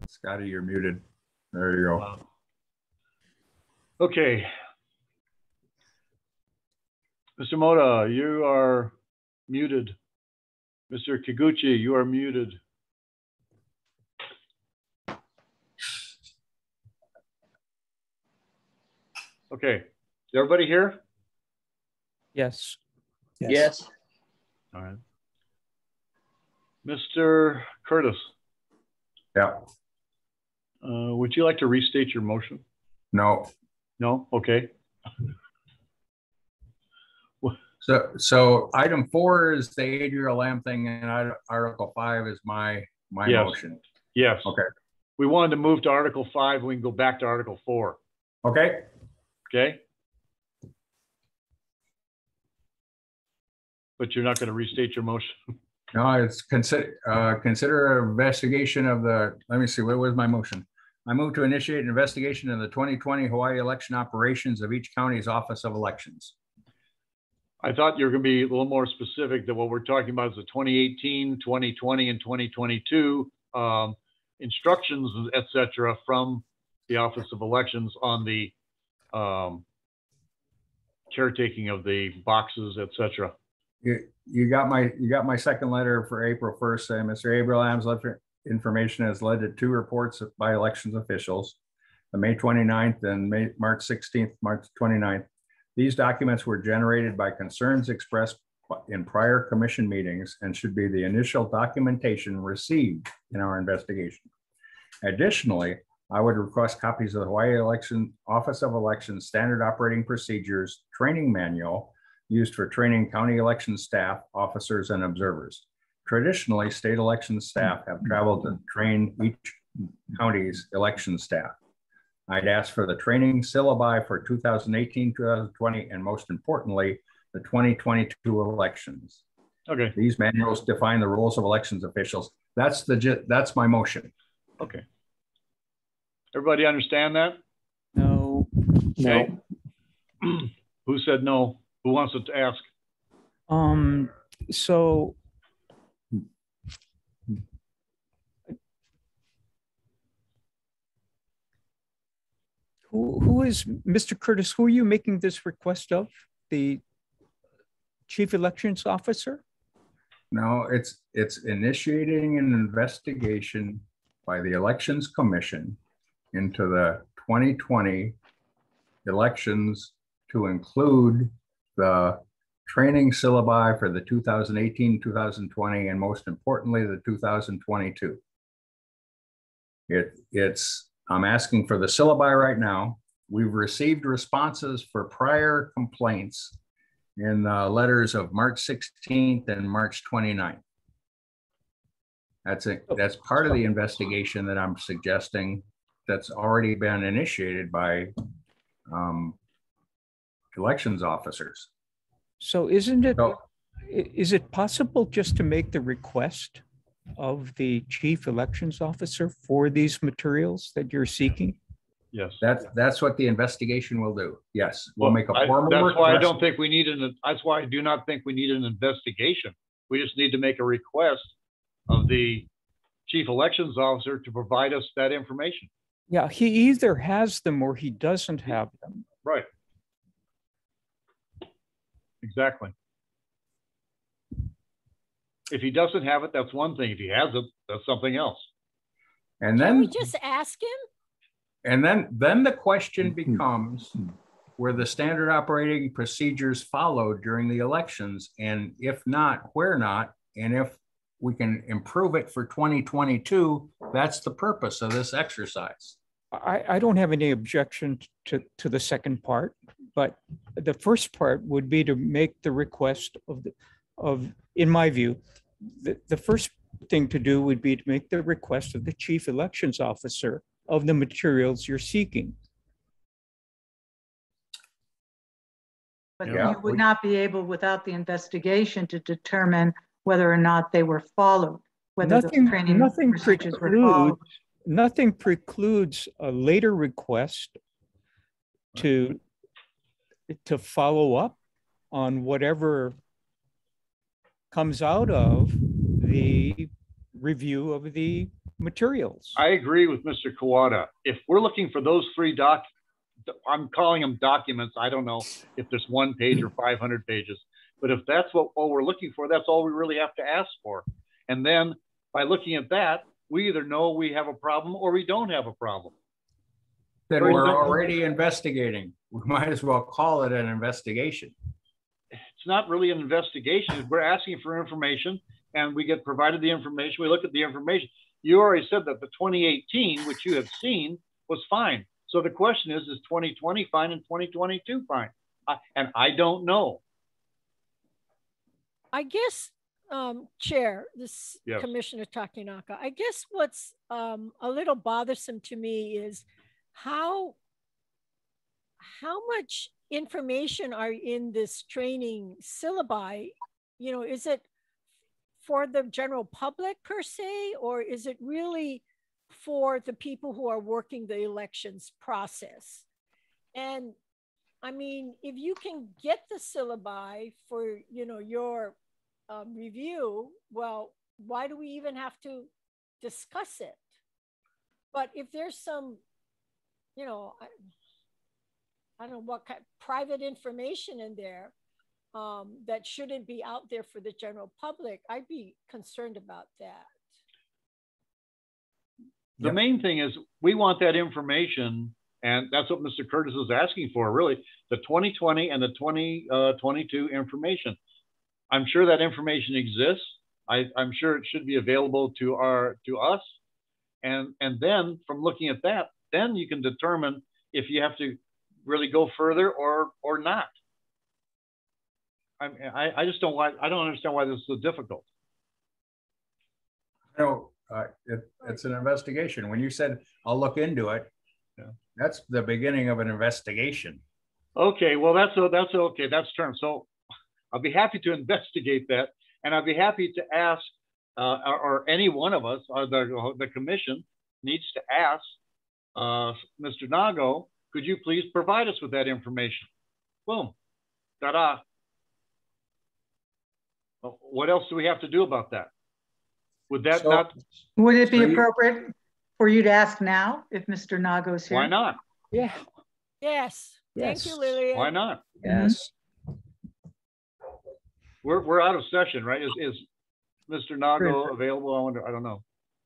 Speaker 6: Scotty, you're muted. There you go.
Speaker 1: Okay. Mr. Moda, you are muted. Mr. Kiguchi, you are muted. Okay. Is everybody here?
Speaker 20: Yes.
Speaker 8: Yes.
Speaker 1: All right. Mr. Curtis.
Speaker 6: Yeah.
Speaker 1: Would you like to restate your motion?
Speaker 6: No.
Speaker 1: No? Okay.
Speaker 6: So item 4 is the Adriel Lamb thing, and Article 5 is my
Speaker 1: Yes.
Speaker 6: motion.
Speaker 1: Yes.
Speaker 6: Okay.
Speaker 1: We wanted to move to Article 5. We can go back to Article 4.
Speaker 6: Okay.
Speaker 1: Okay. But you're not going to restate your motion.
Speaker 6: No, it's consider an investigation of the, let me see, what was my motion? I move to initiate an investigation in the 2020 Hawaii election operations of each county's Office of Elections.
Speaker 1: I thought you were going to be a little more specific that what we're talking about is the 2018, 2020, and 2022 instructions, et cetera, from the Office of Elections on the caretaking of the boxes, et cetera.
Speaker 6: You got my second letter for April 1st saying Mr. Abraham's information has led to 2 reports by elections officials, the May 29th and March 16th, March 29th. These documents were generated by concerns expressed in prior commission meetings and should be the initial documentation received in our investigation. Additionally, I would request copies of the Hawaii Office of Elections Standard Operating Procedures Training Manual used for training county election staff, officers, and observers. Traditionally, state election staff have traveled to train each county's election staff. I'd ask for the training syllabi for 2018, 2020, and most importantly, the 2022 elections.
Speaker 1: Okay.
Speaker 6: These manuals define the roles of elections officials. That's my motion.
Speaker 1: Okay. Everybody understand that?
Speaker 20: No.
Speaker 1: Okay. No. Who said no? Who wants to ask?
Speaker 20: So who is Mr. Curtis? Who are you making this request of? The Chief Elections Officer?
Speaker 6: No, it's initiating an investigation by the Elections Commission into the 2020 elections to include the training syllabi for the 2018, 2020, and most importantly, the 2022. I'm asking for the syllabi right now. We've received responses for prior complaints in the letters of March 16th and March 29th. That's part of the investigation that I'm suggesting that's already been initiated by elections officers.
Speaker 20: So is it possible just to make the request of the Chief Elections Officer for these materials that you're seeking?
Speaker 1: Yes.
Speaker 6: That's what the investigation will do. Yes. We'll make a formal
Speaker 1: That's
Speaker 6: request.
Speaker 1: why I don't think we need that's why I do not think we need an investigation. We just need to make a request of the Chief Elections Officer to provide us that information.
Speaker 20: Yeah, he either has them or he doesn't have them.
Speaker 1: Right. Exactly. If he doesn't have it, that's one thing. If he has it, that's something else.
Speaker 6: And
Speaker 19: Can
Speaker 6: then
Speaker 19: we just ask him?
Speaker 6: And then the question becomes, were the standard operating procedures followed during the elections? And if not, where not? And if we can improve it for 2022, that's the purpose of this exercise.
Speaker 20: I don't have any objection to the second part, but the first part would be to make the request in my view, the first thing to do would be to make the request of the Chief Elections Officer of the materials you're seeking.
Speaker 4: But you would not be able, without the investigation, to determine whether or not they were followed, whether the training procedures were followed.
Speaker 20: Nothing precludes a later request to follow up on whatever comes out of the review of the materials.
Speaker 1: I agree with Mr. Kawada. If we're looking for those three I'm calling them documents. I don't know if there's 1 page or 500 pages, but if that's what we're looking for, that's all we really have to ask for. And then by looking at that, we either know we have a problem or we don't have a problem.
Speaker 6: Then we're already investigating. We might as well call it an investigation.
Speaker 1: It's not really an investigation. We're asking for information and we get provided the information. We look at the information. You already said that the 2018, which you have seen, was fine. So the question is 2020 fine and 2022 fine? And I don't know.
Speaker 19: I guess, Chair, this
Speaker 1: Yes.
Speaker 19: Commissioner Takenaka, I guess what's a little bothersome to me is how much information are in this training syllabi? You know, is it for the general public per se, or is it really for the people who are working the elections process? And I mean, if you can get the syllabi for, you know, your review, well, why do we even have to discuss it? But if there's some, you know, I don't know what kind of private information in there that shouldn't be out there for the general public, I'd be concerned about that.
Speaker 1: The main thing is we want that information, and that's what Mr. Curtis is asking for, really, the 2020 and the 2022 information. I'm sure that information exists. I'm sure it should be available to us. And then from looking at that, then you can determine if you have to really go further or not. I just don't understand why this is so difficult.
Speaker 6: No, it's an investigation. When you said, I'll look into it, that's the beginning of an investigation.
Speaker 1: Okay, well, that's okay. That's term. So I'll be happy to investigate that. And I'll be happy to ask, or any one of us, or the commission needs to ask Mr. Nago, could you please provide us with that information? Boom, ta-da. What else do we have to do about that? Would that not?
Speaker 4: Would it be appropriate for you to ask now if Mr. Nago's here?
Speaker 1: Why not?
Speaker 20: Yeah.
Speaker 19: Yes. Thank you, Lillian.
Speaker 1: Why not?
Speaker 20: Yes.
Speaker 1: We're out of session, right? Is Mr. Nago available? I don't know.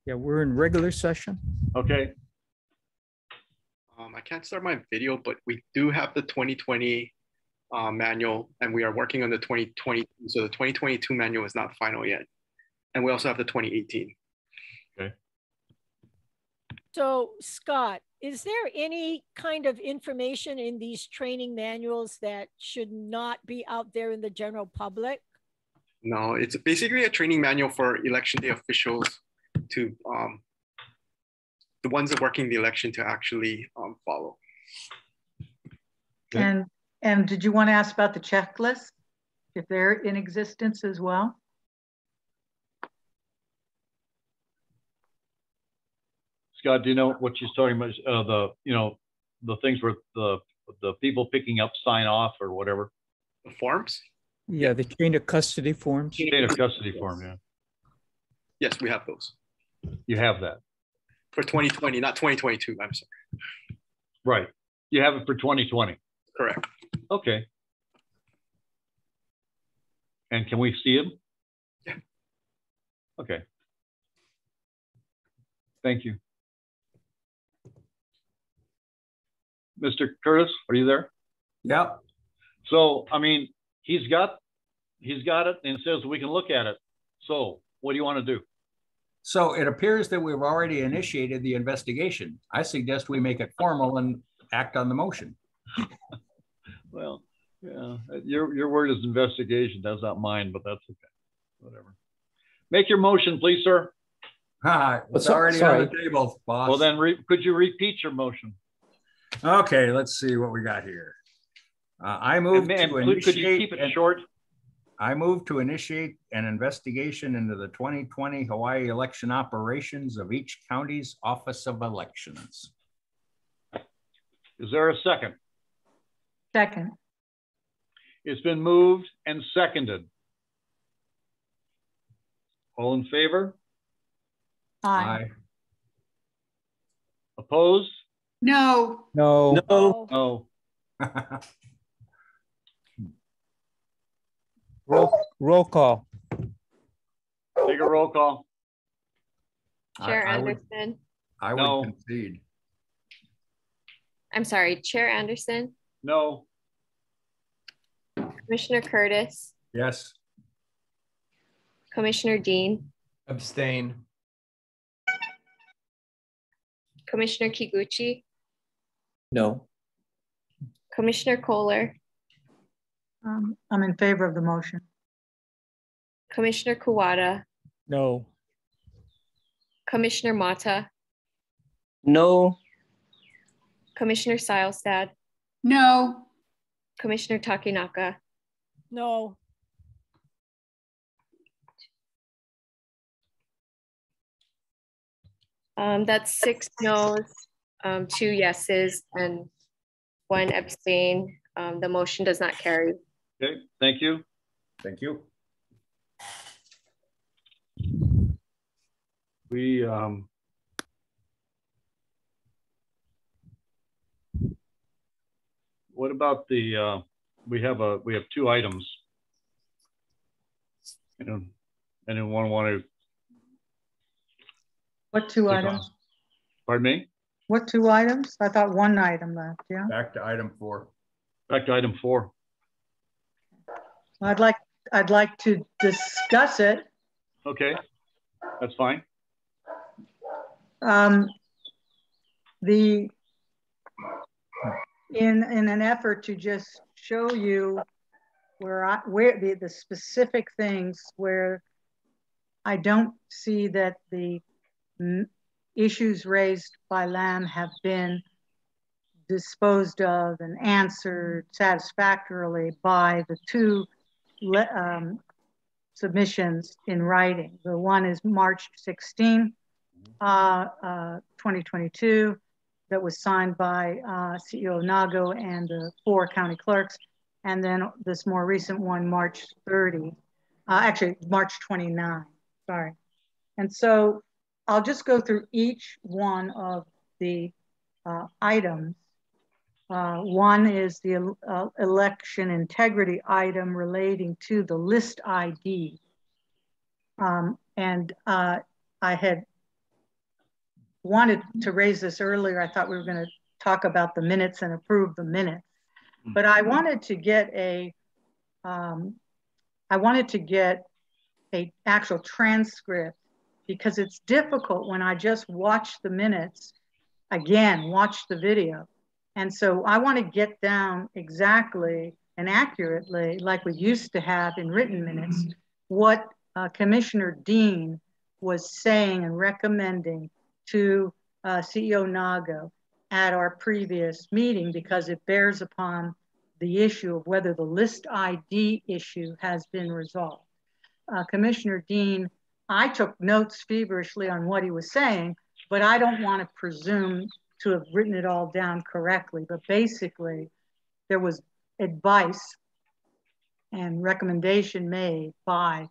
Speaker 20: Yeah, we're in regular session.
Speaker 1: Okay.
Speaker 21: I can't start my video, but we do have the 2020 manual, and we are working on the 2020. So the 2022 manual is not final yet. And we also have the 2018.
Speaker 1: Okay.
Speaker 19: So Scott, is there any kind of information in these training manuals that should not be out there in the general public?
Speaker 21: No, it's basically a training manual for election day officials to, the ones that are working the election to actually follow.
Speaker 4: And did you want to ask about the checklist, if they're in existence as well?
Speaker 1: Scott, do you know what she's talking about? The things where the people picking up sign off or whatever.
Speaker 21: The forms?
Speaker 20: Yeah, the chain of custody forms.
Speaker 1: Chain of custody form, yeah.
Speaker 21: Yes, we have those.
Speaker 1: You have that.
Speaker 21: For 2020, not 2022, I'm sorry.
Speaker 1: Right. You have it for 2020.
Speaker 21: Correct.
Speaker 1: Okay. And can we see them?
Speaker 21: Yeah.
Speaker 1: Okay. Thank you. Mr. Curtis, are you there?
Speaker 6: Yeah.
Speaker 1: So, I mean, he's got it and says we can look at it. So what do you want to do?
Speaker 6: So it appears that we've already initiated the investigation. I suggest we make it formal and act on the motion.
Speaker 1: Well, yeah, your word is investigation. That's not mine, but that's okay. Whatever. Make your motion, please, sir.
Speaker 6: It's already on the table, boss.
Speaker 1: Well, then could you repeat your motion?
Speaker 6: Okay, let's see what we got here. I move to initiate.
Speaker 1: Could you keep it short?
Speaker 6: I move to initiate an investigation into the 2020 Hawaii election operations of each county's Office of Elections.
Speaker 1: Is there a second?
Speaker 4: Second.
Speaker 1: It's been moved and seconded. All in favor?
Speaker 4: Aye.
Speaker 1: Opposed?
Speaker 5: No.
Speaker 20: No.
Speaker 1: No.
Speaker 20: Roll call.
Speaker 1: Take a roll call.
Speaker 2: Chair Anderson.
Speaker 6: I would concede.
Speaker 2: I'm sorry, Chair Anderson.
Speaker 1: No.
Speaker 2: Commissioner Curtis.
Speaker 6: Yes.
Speaker 2: Commissioner Dean.
Speaker 12: Abstain.
Speaker 2: Commissioner Kiguchi.
Speaker 3: No.
Speaker 2: Commissioner Kohler.
Speaker 4: I'm in favor of the motion.
Speaker 2: Commissioner Kuwata.
Speaker 20: No.
Speaker 2: Commissioner Mata.
Speaker 3: No.
Speaker 2: Commissioner Seilstad.
Speaker 5: No.
Speaker 2: Commissioner Takinaka.
Speaker 19: No.
Speaker 2: That's 6 no's, 2 yeses, and 1 abstain. The motion does not carry.
Speaker 1: Okay, thank you.
Speaker 6: Thank you.
Speaker 1: We what about the we have 2 items. Anyone want to?
Speaker 4: What 2 items?
Speaker 1: Pardon me?
Speaker 4: What 2 items? I thought 1 item left. Yeah.
Speaker 6: Back to item 4.
Speaker 1: Back to item 4.
Speaker 4: I'd like to discuss it.
Speaker 1: Okay, that's fine.
Speaker 4: In an effort to just show you where the specific things where I don't see that the issues raised by Lamb have been disposed of and answered satisfactorily by the 2 submissions in writing. The one is March 16, 2022, that was signed by CEO Nago and the 4 county clerks. And then this more recent one, March 30, actually March 29, sorry. And so I'll just go through each one of the items. One is the election integrity item relating to the list ID. I had wanted to raise this earlier. I thought we were going to talk about the minutes and approve the minutes, but I wanted to get a actual transcript, because it's difficult when I just watch the minutes, again, watch the video. And so I want to get down exactly and accurately, like we used to have in written minutes, what Commissioner Dean was saying and recommending to CEO Nago at our previous meeting, because it bears upon the issue of whether the list ID issue has been resolved. Commissioner Dean, I took notes feverishly on what he was saying, but I don't want to presume to have written it all down correctly. But basically, there was advice and recommendation made by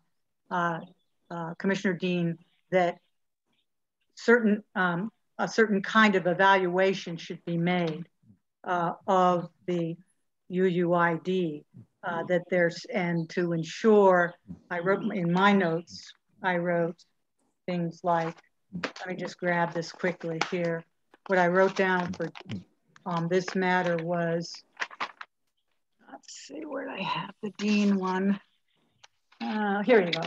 Speaker 4: Commissioner Dean that a certain kind of evaluation should be made of the UUID, that there's, and to ensure, I wrote in my notes, I wrote things like, let me just grab this quickly here. What I wrote down for this matter was, let's see where I have the Dean one. Here you go.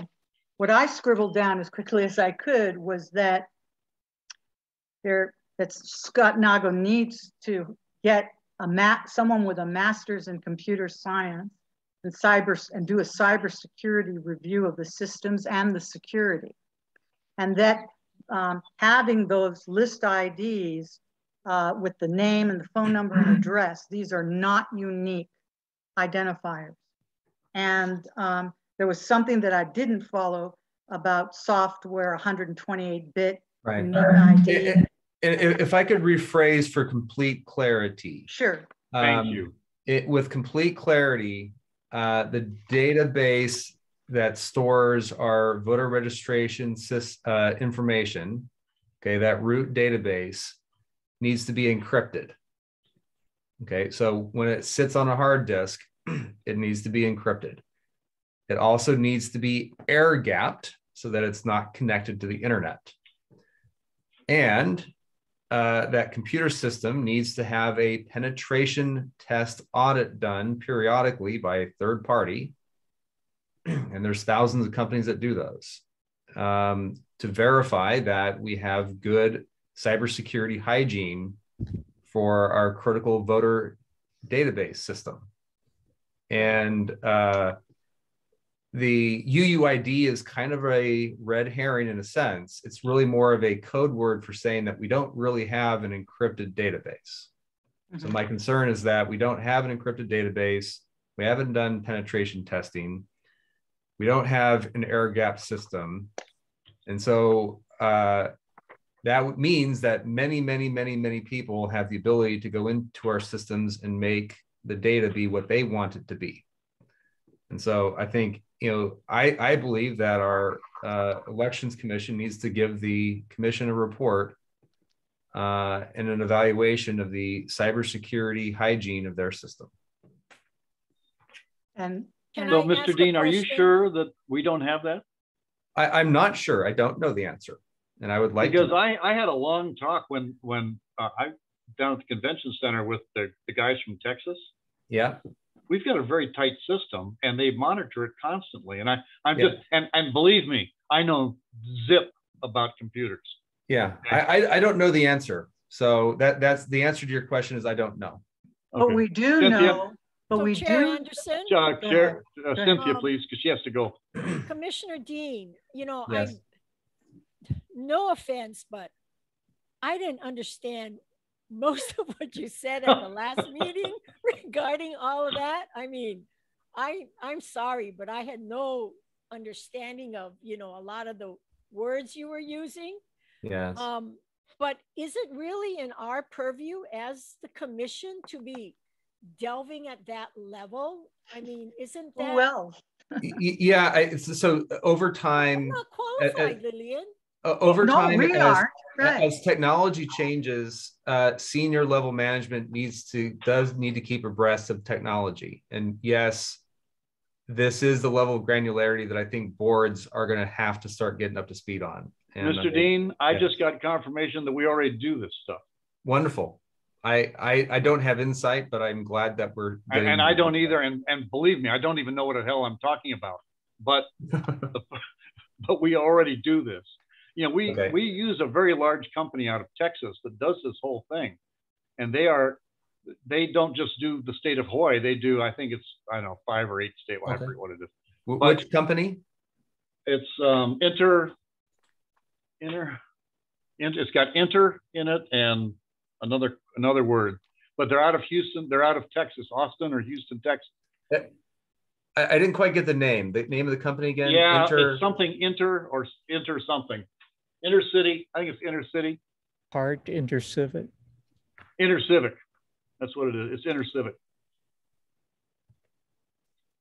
Speaker 4: What I scribbled down as quickly as I could was that Scott Nago needs to get someone with a master's in computer science and do a cybersecurity review of the systems and the security. And that having those list IDs with the name and the phone number and address, these are not unique identifiers. And there was something that I didn't follow about software 128-bit unique ID.
Speaker 12: If I could rephrase for complete clarity.
Speaker 4: Sure.
Speaker 1: Thank you.
Speaker 12: With complete clarity, the database that stores our voter registration information, okay, that root database needs to be encrypted. Okay, so when it sits on a hard disk, it needs to be encrypted. It also needs to be air gapped so that it's not connected to the internet. And that computer system needs to have a penetration test audit done periodically by a third party. And there's thousands of companies that do those to verify that we have good cybersecurity hygiene for our critical voter database system. And the UUID is kind of a red herring in a sense. It's really more of a code word for saying that we don't really have an encrypted database. So my concern is that we don't have an encrypted database. We haven't done penetration testing. We don't have an air gap system. And so that means that many people have the ability to go into our systems and make the data be what they want it to be. And so I think, I believe that our elections commission needs to give the commission a report and an evaluation of the cybersecurity hygiene of their system.
Speaker 4: And
Speaker 1: so, Mr. Dean, are you sure that we don't have that?
Speaker 12: I'm not sure. I don't know the answer, and I would like
Speaker 1: because
Speaker 12: to.
Speaker 1: I had a long talk when I down at the convention center with the guys from Texas.
Speaker 12: Yeah.
Speaker 1: We've got a very tight system, and they monitor it constantly. And I'm just and believe me, I know zip about computers.
Speaker 12: Yeah, I don't know the answer. So that's the answer to your question is I don't know.
Speaker 4: Okay. But we do know. But
Speaker 19: so
Speaker 4: we
Speaker 19: Chair
Speaker 4: do.
Speaker 19: Anderson,
Speaker 1: Chair Cynthia, please, because she has to go.
Speaker 19: Commissioner Dean,
Speaker 12: Yes.
Speaker 19: no offense, but I didn't understand most of what you said at the last meeting regarding all of that. I mean, I'm sorry, but I had no understanding of, a lot of the words you were using.
Speaker 12: Yes.
Speaker 19: But is it really in our purview as the commission to be delving at that level? I mean, isn't that...
Speaker 4: Well,
Speaker 12: yeah, so over time...
Speaker 19: I'm not qualified, Lillian.
Speaker 12: Over time,
Speaker 4: we are. Right.
Speaker 12: As technology changes, senior level management does need to keep abreast of technology. And yes, this is the level of granularity that I think boards are going to have to start getting up to speed on. And
Speaker 1: Mr. Dean, I just got confirmation that we already do this stuff.
Speaker 12: Wonderful. I don't have insight, but I'm glad that we're getting...
Speaker 1: And I don't either. And believe me, I don't even know what the hell I'm talking about. But but we already do this. We use a very large company out of Texas that does this whole thing, and they don't just do the state of Hawaii. They do, I think it's 5 or 8 statewide. I forget what it is.
Speaker 12: Which company?
Speaker 1: It's it's got enter in it and another word, but they're out of Houston. They're out of Texas, Austin or Houston, Texas.
Speaker 12: I didn't quite get the name. The name of the company again?
Speaker 1: Yeah, it's something enter something. Intercity, I think it's Intercity.
Speaker 20: Part Intercivic.
Speaker 1: Intercivic, that's what it is. It's Intercivic.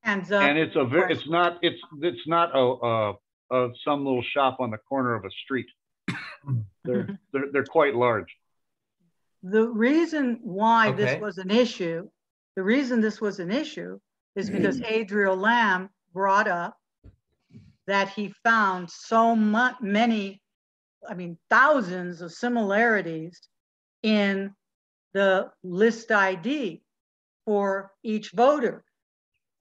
Speaker 1: And it's not some little shop on the corner of a street. They're quite large.
Speaker 4: The reason why this was an issue, is because Adriel Lamb brought up that he found so many, thousands of similarities in the list ID for each voter,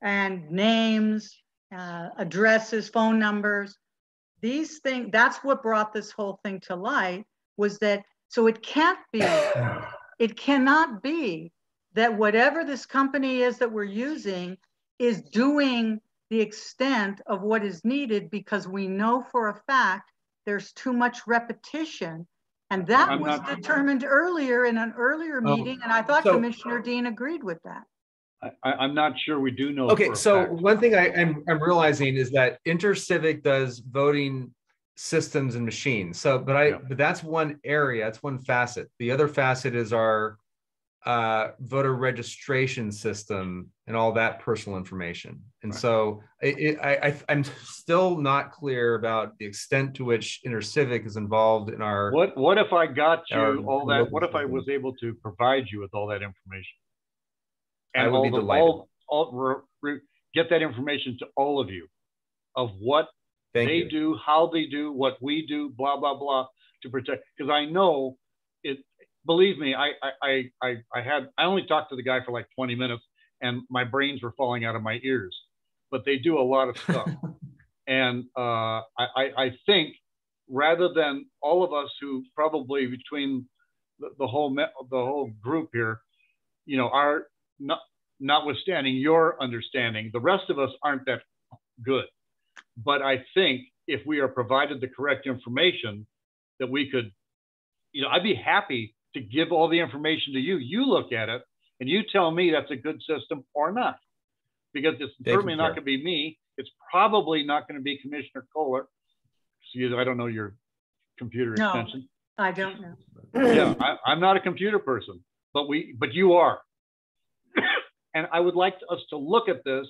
Speaker 4: and names, addresses, phone numbers, these things. That's what brought this whole thing to light, was that, so it cannot be that whatever this company is that we're using is doing the extent of what is needed, because we know for a fact there's too much repetition. And that was determined earlier in an earlier meeting. And I thought Commissioner Dean agreed with that.
Speaker 1: I'm not sure we do know.
Speaker 12: Okay, so one thing I'm realizing is that InterCivic does voting systems and machines. So, but that's one area, that's one facet. The other facet is our voter registration system and all that personal information. And so I'm still not clear about the extent to which InterCivic is involved in our.
Speaker 1: What if I got you all that? What if I was able to provide you with all that information? And
Speaker 12: I would be delighted.
Speaker 1: Get that information to all of you of what they do, how they do, what we do, blah, blah, blah, to protect. Because I know it, believe me, I only talked to the guy for like 20 minutes and my brains were falling out of my ears, but they do a lot of stuff. And I think rather than all of us who probably between the whole group here, you know, are notwithstanding your understanding, the rest of us aren't that good. But I think if we are provided the correct information, that we could, you know, I'd be happy to give all the information to you. You look at it and you tell me that's a good system or not, because it's certainly not going to be me. It's probably not going to be Commissioner Kohler. Excuse me, I don't know your computer extension.
Speaker 4: I don't know.
Speaker 1: Yeah, I'm not a computer person, but you are. And I would like us to look at this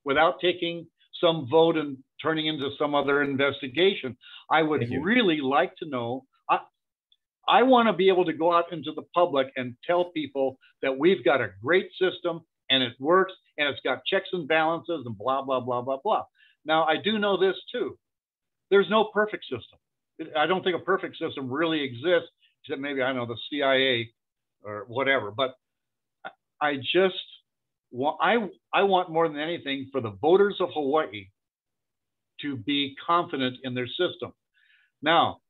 Speaker 1: without taking some vote and turning into some other investigation. I would really like to know. I want to be able to go out into the public and tell people that we've got a great system and it works and it's got checks and balances and blah, blah, blah, blah, blah. Now, I do know this too. There's no perfect system. I don't think a perfect system really exists, except maybe, I don't know, the CIA or whatever. But I just want, I want more than anything for the voters of Hawaii to be confident in their system. Now,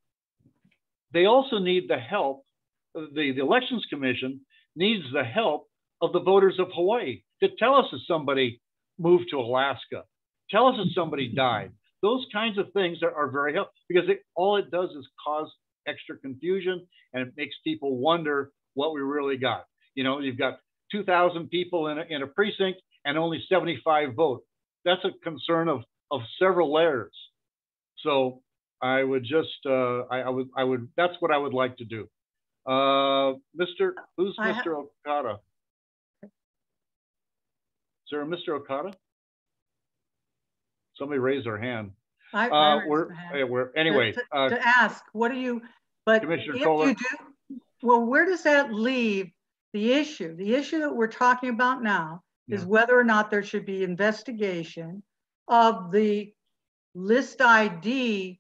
Speaker 1: they also need the help, the Elections Commission needs the help of the voters of Hawaii to tell us if somebody moved to Alaska, tell us if somebody died. Those kinds of things are very helpful, because all it does is cause extra confusion and it makes people wonder what we really got. You know, you've got 2,000 people in a precinct and only 75 vote. That's a concern of several layers. So I would just, I would, that's what I would like to do. Who's Mr. Okada? Is there a Mr. Okada? Somebody raised their hand. Anyway.
Speaker 4: To ask, what do you, but
Speaker 1: Commissioner
Speaker 4: if
Speaker 1: Kohler?
Speaker 4: you do, well, where does that leave the issue? The issue that we're talking about now is whether or not there should be investigation of the list ID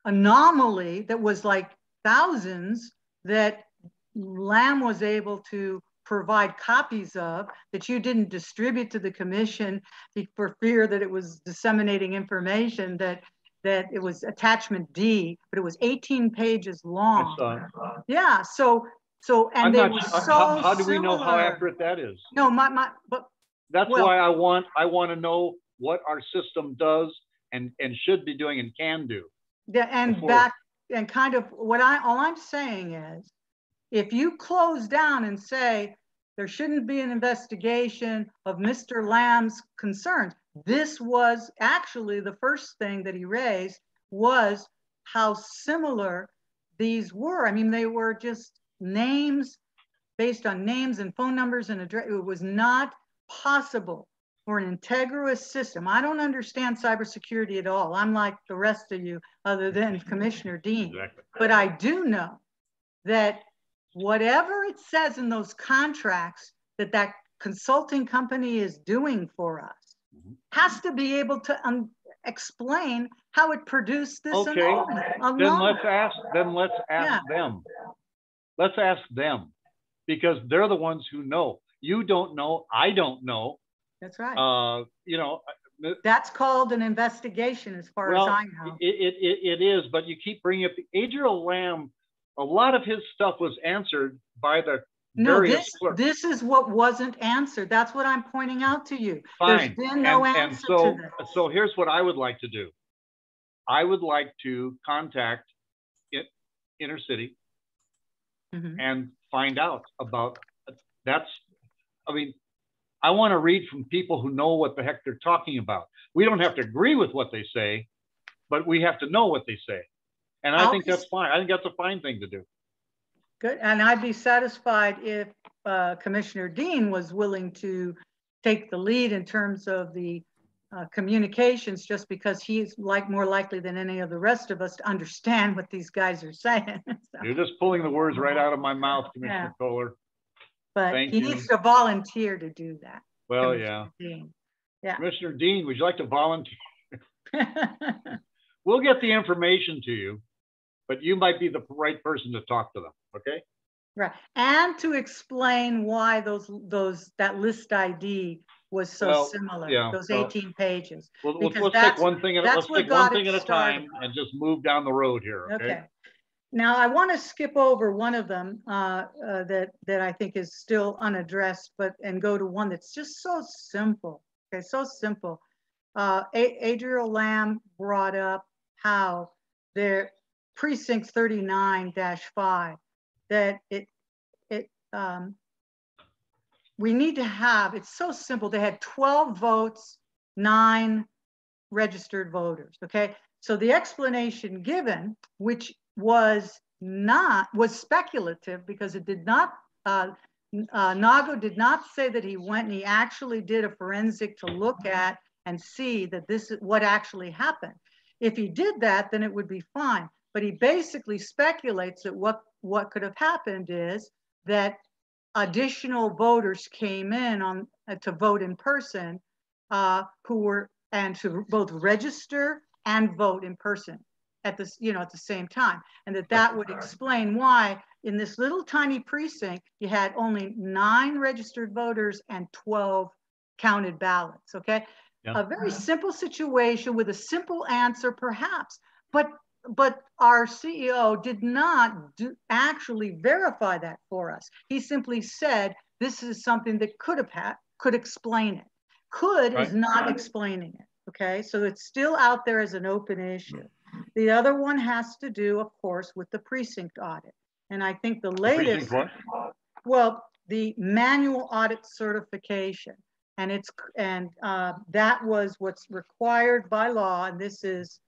Speaker 4: anomaly that was like thousands that Lamb was able to provide copies of, that you didn't distribute to the commission for fear that it was disseminating information, that it was attachment D, but it was 18 pages long. Yeah, and they were so
Speaker 1: how do we know how accurate that is?
Speaker 4: No, but
Speaker 1: that's why I want to know what our system does and should be doing and can do.
Speaker 4: And kind of what all I'm saying is, if you close down and say there shouldn't be an investigation of Mr. Lamb's concerns, this was actually the first thing that he raised, was how similar these were. I mean, they were just names based on names and phone numbers and address. It was not possible for an integrous system. I don't understand cybersecurity at all. I'm like the rest of you, other than Commissioner Dean. Exactly. But I do know that whatever it says in those contracts that consulting company is doing for us has to be able to explain how it produced this.
Speaker 1: Okay, then let's ask them. Let's ask them, because they're the ones who know. You don't know, I don't know.
Speaker 4: That's right. You know, that's called an investigation, as far as I know.
Speaker 1: It is, but you keep bringing up Adriel Lamb. A lot of his stuff was answered by the various clerks.
Speaker 4: This is what wasn't answered. That's what I'm pointing out to you.
Speaker 1: Fine.
Speaker 4: There's been no answer to this.
Speaker 1: So here's what I would like to do. I would like to contact Inner City and find out about that's, I mean, I want to read from people who know what the heck they're talking about. We don't have to agree with what they say, but we have to know what they say. And I think that's fine. I think that's a fine thing to do.
Speaker 4: Good. And I'd be satisfied if Commissioner Dean was willing to take the lead in terms of the communications, just because he's more likely than any of the rest of us to understand what these guys are saying. So,
Speaker 1: you're just pulling the words right out of my mouth, Commissioner Kohler.
Speaker 4: But
Speaker 1: Thank
Speaker 4: he
Speaker 1: you.
Speaker 4: needs to volunteer to do that.
Speaker 1: Well,
Speaker 4: Commissioner Dean. Yeah.
Speaker 1: Commissioner Dean, would you like to volunteer? We'll get the information to you, but you might be the right person to talk to them. Okay.
Speaker 4: Right. And to explain why that list ID was so similar, those 18 pages.
Speaker 1: Let's take one thing at a time and just move down the road here. Okay.
Speaker 4: Now I want to skip over one of them that I think is still unaddressed, and go to one that's just so simple. Okay, so simple. Adriel Lamb brought up how their precinct 39-5 that we need to have, it's so simple. They had 12 votes, 9 registered voters. Okay, so the explanation given, which was speculative, because it did not, Nago did not say that he went and he actually did a forensic to look at and see that this is what actually happened. If he did that, then it would be fine. But he basically speculates that what could have happened is that additional voters came in to vote in person, to both register and vote in person at the same time, and that would explain why in this little tiny precinct you had only 9 registered voters and 12 counted ballots. Okay, a very simple situation with a simple answer, perhaps, but our CEO did not actually verify that for us. He simply said this is something that could explain it. Could is not explaining it. Okay, so it's still out there as an open issue. The other one has to do, of course, with the precinct audit. And I think the latest, the manual audit certification. And that was what's required by law. And this is,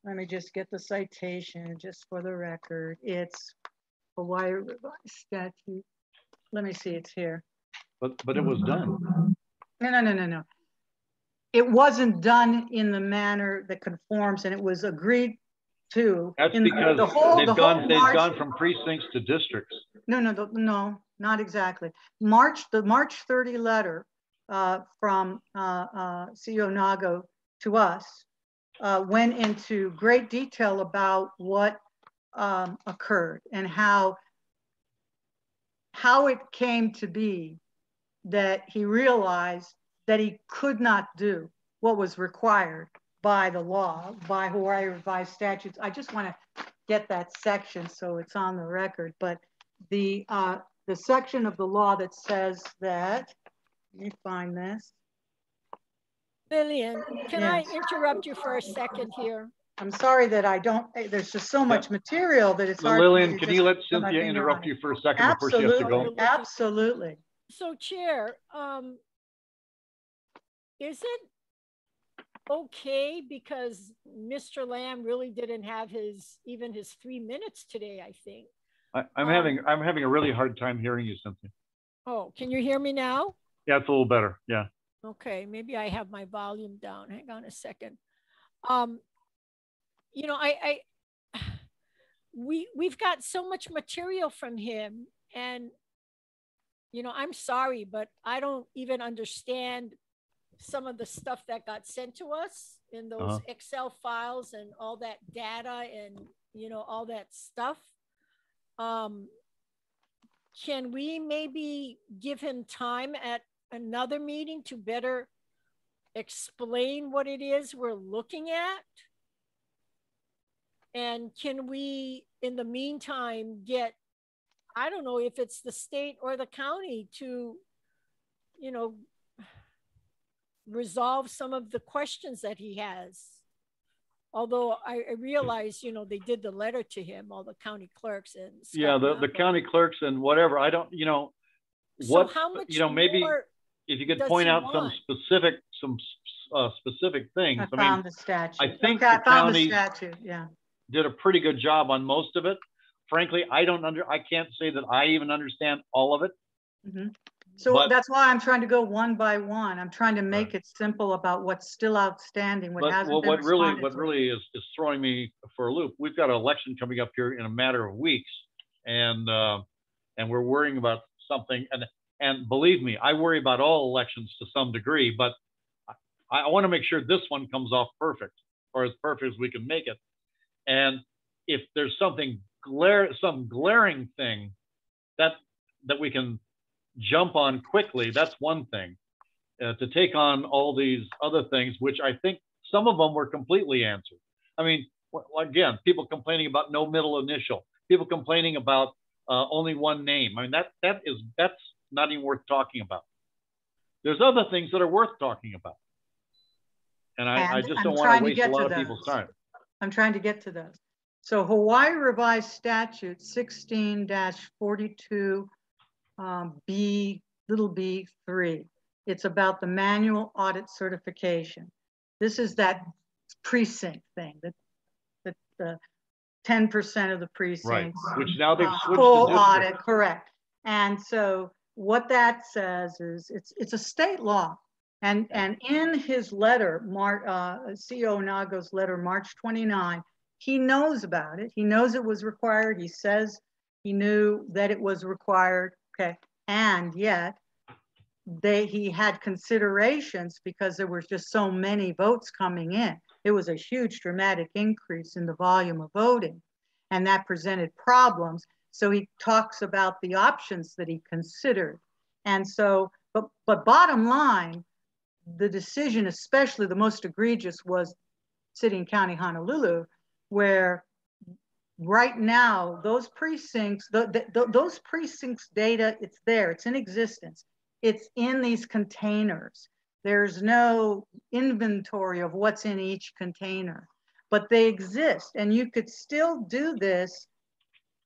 Speaker 4: let me just get the citation just for the record. It's Hawaii Revised Statute. Let me see, it's here.
Speaker 1: But it was done.
Speaker 4: No. It wasn't done in the manner that conforms, and it was agreed to.
Speaker 1: That's because they've gone from precincts to districts.
Speaker 4: No, not exactly. The March 30 letter from CEO Nago to us went into great detail about what occurred and how it came to be that he realized that he could not do what was required by the law, by Hawaii Revised Statutes. I just want to get that section so it's on the record. But the section of the law that says that, let me find this.
Speaker 19: Lillian, can I interrupt you for a second here?
Speaker 4: I'm sorry that I don't, there's just so much material that it's hard.
Speaker 1: Lillian, can you let Cynthia interrupt you for a second before she has to go?
Speaker 4: Absolutely.
Speaker 19: So Chair, is it okay, because Mr. Lamb really didn't have even his 3 minutes today, I think.
Speaker 1: I'm having a really hard time hearing you, Cynthia.
Speaker 19: Oh, can you hear me now?
Speaker 1: Yeah, it's a little better. Yeah.
Speaker 19: Okay, maybe I have my volume down. Hang on a second. We've got so much material from him, and I'm sorry, but I don't even understand some of the stuff that got sent to us in those Excel files and all that data and all that stuff. Can we maybe give him time at another meeting to better explain what it is we're looking at? And can we, in the meantime, get, I don't know if it's the state or the county to, resolve some of the questions that he has? Although I realize, you know, they did the letter to him, all the county clerks and stuff.
Speaker 1: Yeah, the county clerks and whatever. I don't, you know, what,
Speaker 19: so how much,
Speaker 1: you know, maybe if you could point out some specific things.
Speaker 4: I found the statute.
Speaker 1: I think
Speaker 4: okay,
Speaker 1: the
Speaker 4: I found
Speaker 1: county
Speaker 4: the statute. Yeah,
Speaker 1: did a pretty good job on most of it. Frankly, I can't say that I even understand all of it.
Speaker 4: Mm-hmm. So that's why I'm trying to go one by one. I'm trying to make it simple about what's still outstanding, what
Speaker 1: really is throwing me for a loop. We've got an election coming up here in a matter of weeks, and we're worrying about something. And believe me, I worry about all elections to some degree, but I want to make sure this one comes off perfect, or as perfect as we can make it. And if there's something some glaring thing that we can jump on quickly, that's one thing. To take on all these other things, which I think some of them were completely answered. I mean, again, people complaining about no middle initial, people complaining about only one name. I mean, that's not even worth talking about. There's other things that are worth talking about. And I just don't want to waste a lot of people's time.
Speaker 4: I'm trying to get to those. So Hawaii Revised Statute 16-42 b3. It's about the manual audit certification. This is that precinct thing that the 10% of the precincts,
Speaker 1: right? Which now they've switched
Speaker 4: full
Speaker 1: to
Speaker 4: audit, correct? And so what that says is it's a state law, and in his letter, CO Nago's letter, March 29, he knows about it. He knows it was required. He says he knew that it was required. Okay, and yet he had considerations because there were just so many votes coming in. It was a huge dramatic increase in the volume of voting, and that presented problems. So he talks about the options that he considered. And so, but bottom line, the decision, especially the most egregious, was City and County Honolulu, where right now, those precincts, those precincts data, it's there, it's in existence. It's in these containers. There's no inventory of what's in each container, but they exist. And you could still do this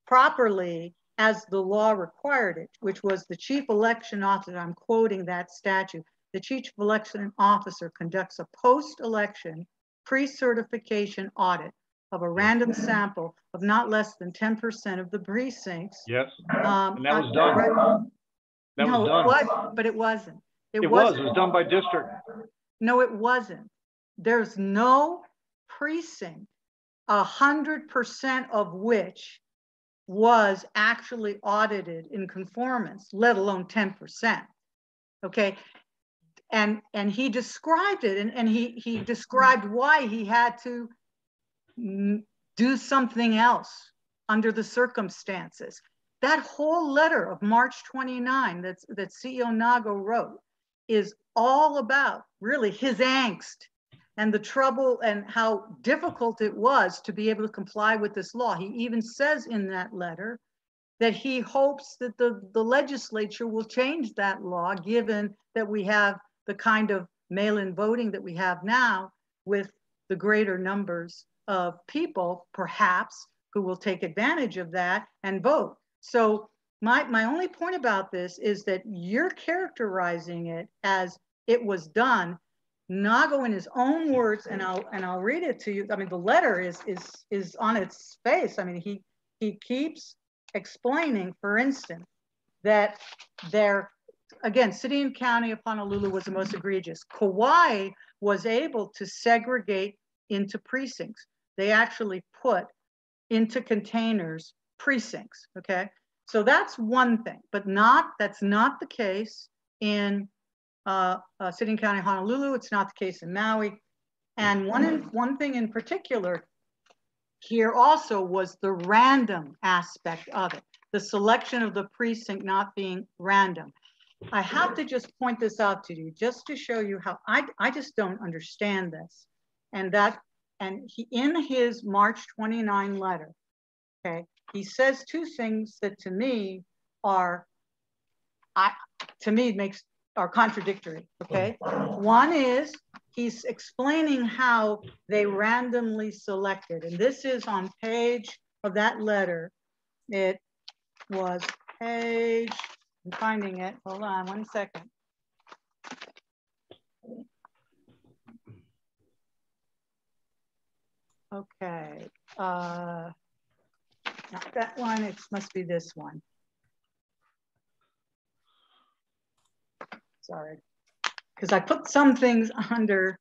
Speaker 4: properly as the law required it, which was the chief election officer, I'm quoting that statute, the chief election officer conducts a post-election pre-certification audit of a random sample of not less than 10% of the precincts.
Speaker 1: Yes, and that was done. That was done.
Speaker 4: But it wasn't.
Speaker 1: It was done by district.
Speaker 4: No, it wasn't. There's no precinct, 100% of which was actually audited in conformance, let alone 10%. Okay. And he described it, and he described why he had to do something else under the circumstances. That whole letter of March 29 that CEO Nago wrote is all about really his angst and the trouble and how difficult it was to be able to comply with this law. He even says in that letter that he hopes that the legislature will change that law, given that we have the kind of mail-in voting that we have now, with the greater numbers of people, perhaps, who will take advantage of that and vote. So my only point about this is that you're characterizing it as it was done. Nago, in his own words, and I'll read it to you. I mean, the letter is on its face. I mean, he keeps explaining, for instance, that again, City and County of Honolulu was the most egregious. Kauai was able to segregate into precincts. They actually put into containers precincts, okay? So that's one thing, but that's not the case in City and County Honolulu. It's not the case in Maui. And one thing in particular here also was the random aspect of it, the selection of the precinct not being random. I have to just point this out to you just to show you how I just don't understand this. And he, in his March 29 letter, okay, he says two things that to me are contradictory, okay? One is he's explaining how they randomly selected. And this is on page of that letter. It was page, I'm finding it, hold on 1 second. Okay, not that one, it must be this one. Sorry, because I put some things under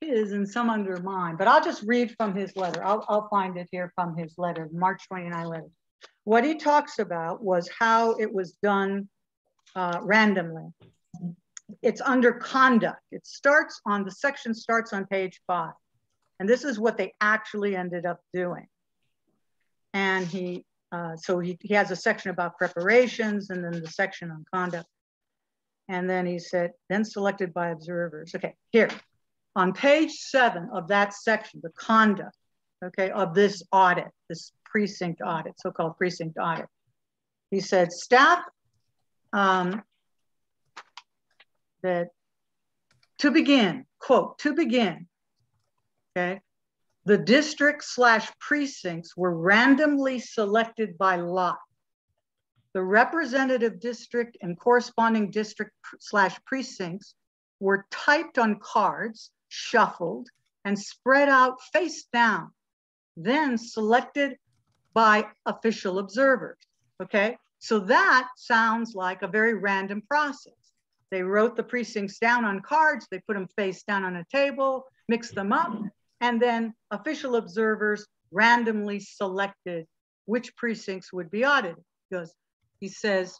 Speaker 4: his and some under mine, but I'll just read from his letter. I'll find it here from his letter, March 29 letter. What he talks about was how it was done randomly. It's under conduct. It starts on, the section starts on page 5. And this is what they actually ended up doing. And he has a section about preparations and then the section on conduct. And then he said, then selected by observers. Okay, here, on page 7 of that section, the conduct, okay, of this audit, this precinct audit, so-called precinct audit. He said, staff, that to begin, quote, to begin, okay, the district/precincts were randomly selected by lot. The representative district and corresponding district/precincts were typed on cards, shuffled, and spread out face down, then selected by official observers, okay? So that sounds like a very random process. They wrote the precincts down on cards, they put them face down on a table, mixed them up, and then official observers randomly selected which precincts would be audited. He says,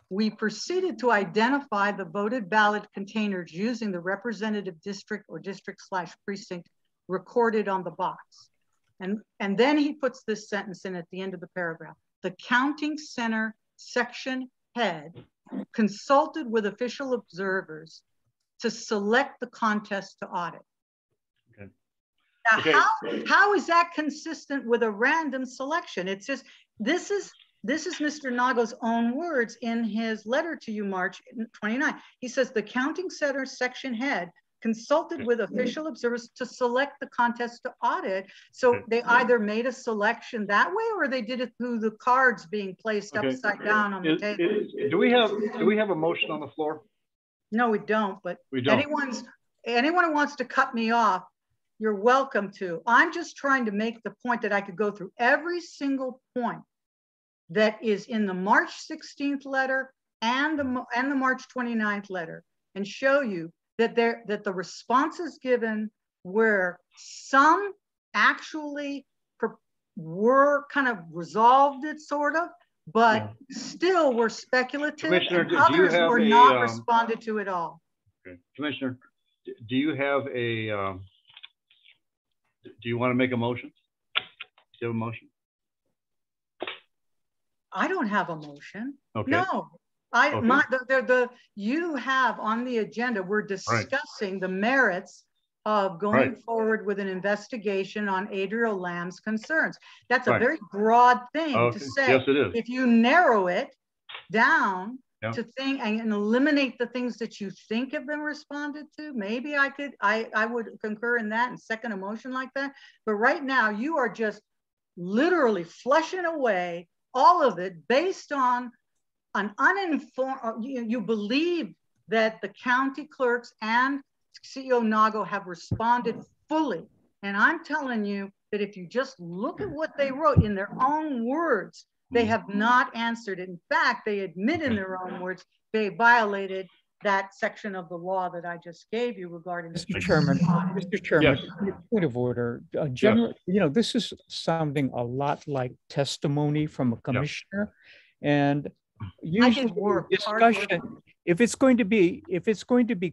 Speaker 4: we proceeded to identify the voted ballot containers using the representative district or district/precinct recorded on the box. And then he puts this sentence in at the end of the paragraph. The counting center section head consulted with official observers to select the contest to audit.
Speaker 1: Okay.
Speaker 4: Now,
Speaker 1: Okay.
Speaker 4: how is that consistent with a random selection? It's just, this is Mr. Nago's own words in his letter to you, March 29. He says the counting center section head consulted with official observers to select the contest to audit. So they either made a selection that way or they did it through the cards being placed upside down on the table.
Speaker 1: Do we have a motion on the floor?
Speaker 4: No, we don't, but
Speaker 1: we don't.
Speaker 4: Anyone who wants to cut me off, you're welcome to. I'm just trying to make the point that I could go through every single point that is in the March 16th letter and the March 29th letter and show you that the responses given were some actually were kind of resolved it sort of, but still were speculative.
Speaker 1: Commissioner,
Speaker 4: and others were not responded to at all.
Speaker 1: Okay. Commissioner, do you have a, do you want to make a motion? Do you have a motion?
Speaker 4: I don't have a motion.
Speaker 1: Okay.
Speaker 4: No. You have on the agenda, we're discussing the merits of going forward with an investigation on Adriel Lamb's concerns. That's a very broad thing to say.
Speaker 1: Yes, it is.
Speaker 4: If you narrow it down to think and eliminate the things that you think have been responded to, maybe I would concur in that and second a motion like that. But right now you are just literally flushing away all of it based on an uninformed, you believe that the county clerks and CEO Nago have responded fully. And I'm telling you that if you just look at what they wrote in their own words, they have not answered. In fact, they admit in their own words, they violated that section of the law that I just gave you regarding.
Speaker 20: Mr. Chairman, yes. Point of order. General, you know, this is sounding a lot like testimony from a commissioner, and usually discussion. If it's going to be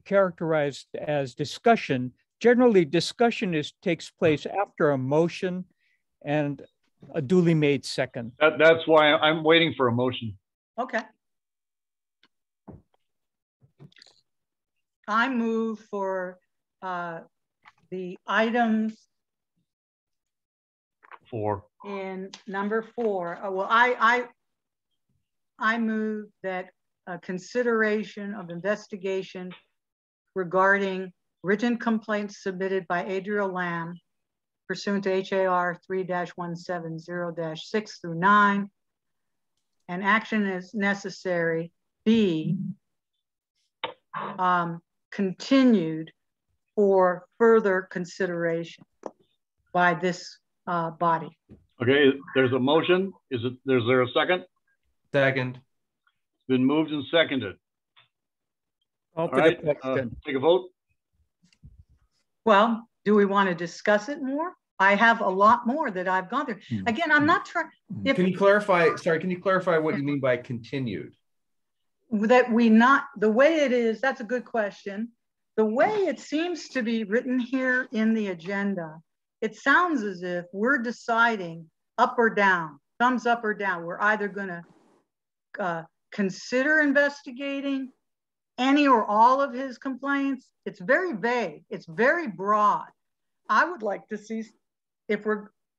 Speaker 20: characterized as discussion, generally discussion takes place after a motion and a duly made second.
Speaker 1: That's why I'm waiting for a motion.
Speaker 4: Okay. I move for the items in number 4. Well, I move that a consideration of investigation regarding written complaints submitted by Adriel Lamb pursuant to HAR 3-170-6 through 9, and action is necessary. B, continued for further consideration by this body.
Speaker 1: Okay, there's a motion. Is there a second?
Speaker 12: Second.
Speaker 1: It's been moved and seconded.
Speaker 20: All
Speaker 1: right, take a vote.
Speaker 4: Well, do we want to discuss it more? I have a lot more that I've gone through. Again, I'm not trying.
Speaker 12: Can you clarify? Sorry, can you clarify what you mean by continued?
Speaker 4: That we not, the way it is, that's a good question. The way it seems to be written here in the agenda, it sounds as if we're deciding up or down, thumbs up or down. We're either going to consider investigating any or all of his complaints. It's very vague. It's very broad. I would like to see if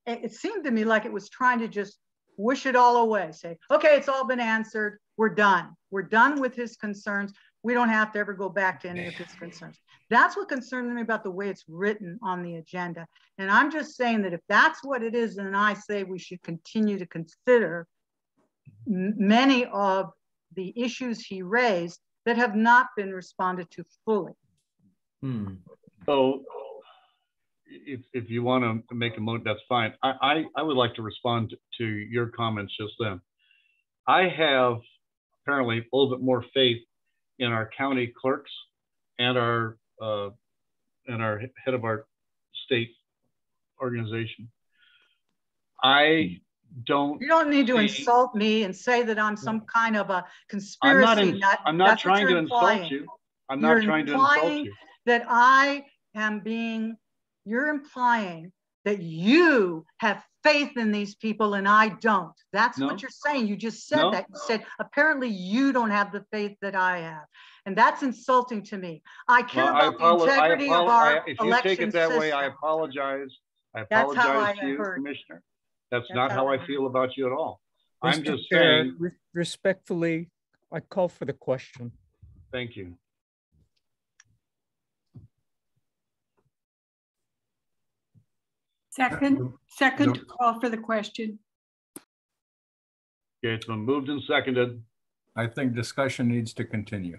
Speaker 4: it seemed to me like it was trying to just wish it all away. Say, okay, it's all been answered. We're done. We're done with his concerns. We don't have to ever go back to any of his concerns. That's what concerns me about the way it's written on the agenda. And I'm just saying that if that's what it is, then I say we should continue to consider many of the issues he raised that have not been responded to fully.
Speaker 1: So if you want to make a motion, that's fine. I would like to respond to your comments just then. I have apparently a little bit more faith in our county clerks and our head of our state organization. You
Speaker 4: don't need to insult me and say that I'm some kind of a conspiracy nut.
Speaker 1: I'm not trying to insult you. I'm not trying to insult you.
Speaker 4: That I am being, you're implying that you have faith in these people and I don't. That's what you're saying. You just said that. You said, apparently you don't have the faith that I have. And that's insulting to me. I care about the integrity of our election system. If you take it that way, I apologize.
Speaker 1: I apologize to you, Commissioner. That's not how I feel about you at all. I'm just saying.
Speaker 20: Respectfully, I call for the question.
Speaker 1: Thank you.
Speaker 5: Second call for the question.
Speaker 1: Okay, it's been moved and seconded.
Speaker 6: I think discussion needs to continue.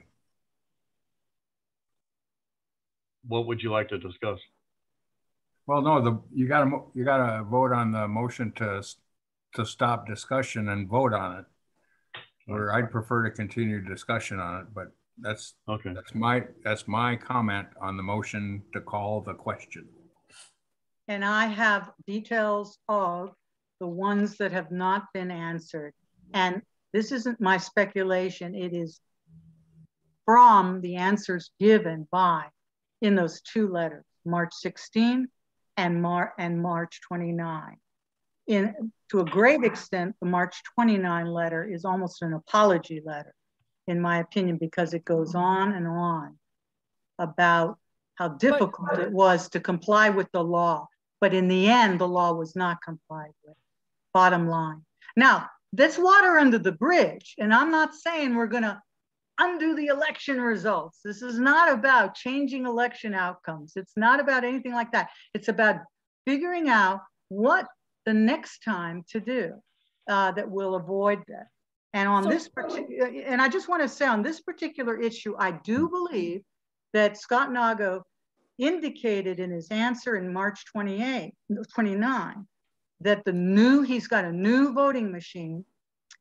Speaker 1: What would you like to discuss?
Speaker 6: Well, no, you gotta vote on the motion to stop discussion and vote on it. Or I'd prefer to continue discussion on it, but that's okay. That's my comment on the motion to call the question.
Speaker 4: And I have details of the ones that have not been answered. And this isn't my speculation. It is from the answers given in those two letters, March 16 and March 29. To a great extent, the March 29 letter is almost an apology letter, in my opinion, because it goes on and on about how difficult it was to comply with the law. But in the end, the law was not complied with, bottom line. Now, that's water under the bridge. And I'm not saying we're gonna undo the election results. This is not about changing election outcomes. It's not about anything like that. It's about figuring out what the next time to do that will avoid that. And on this particular, and I just wanna say on this particular issue, I do believe that Scott Nago indicated in his answer in March 29 that he's got a new voting machine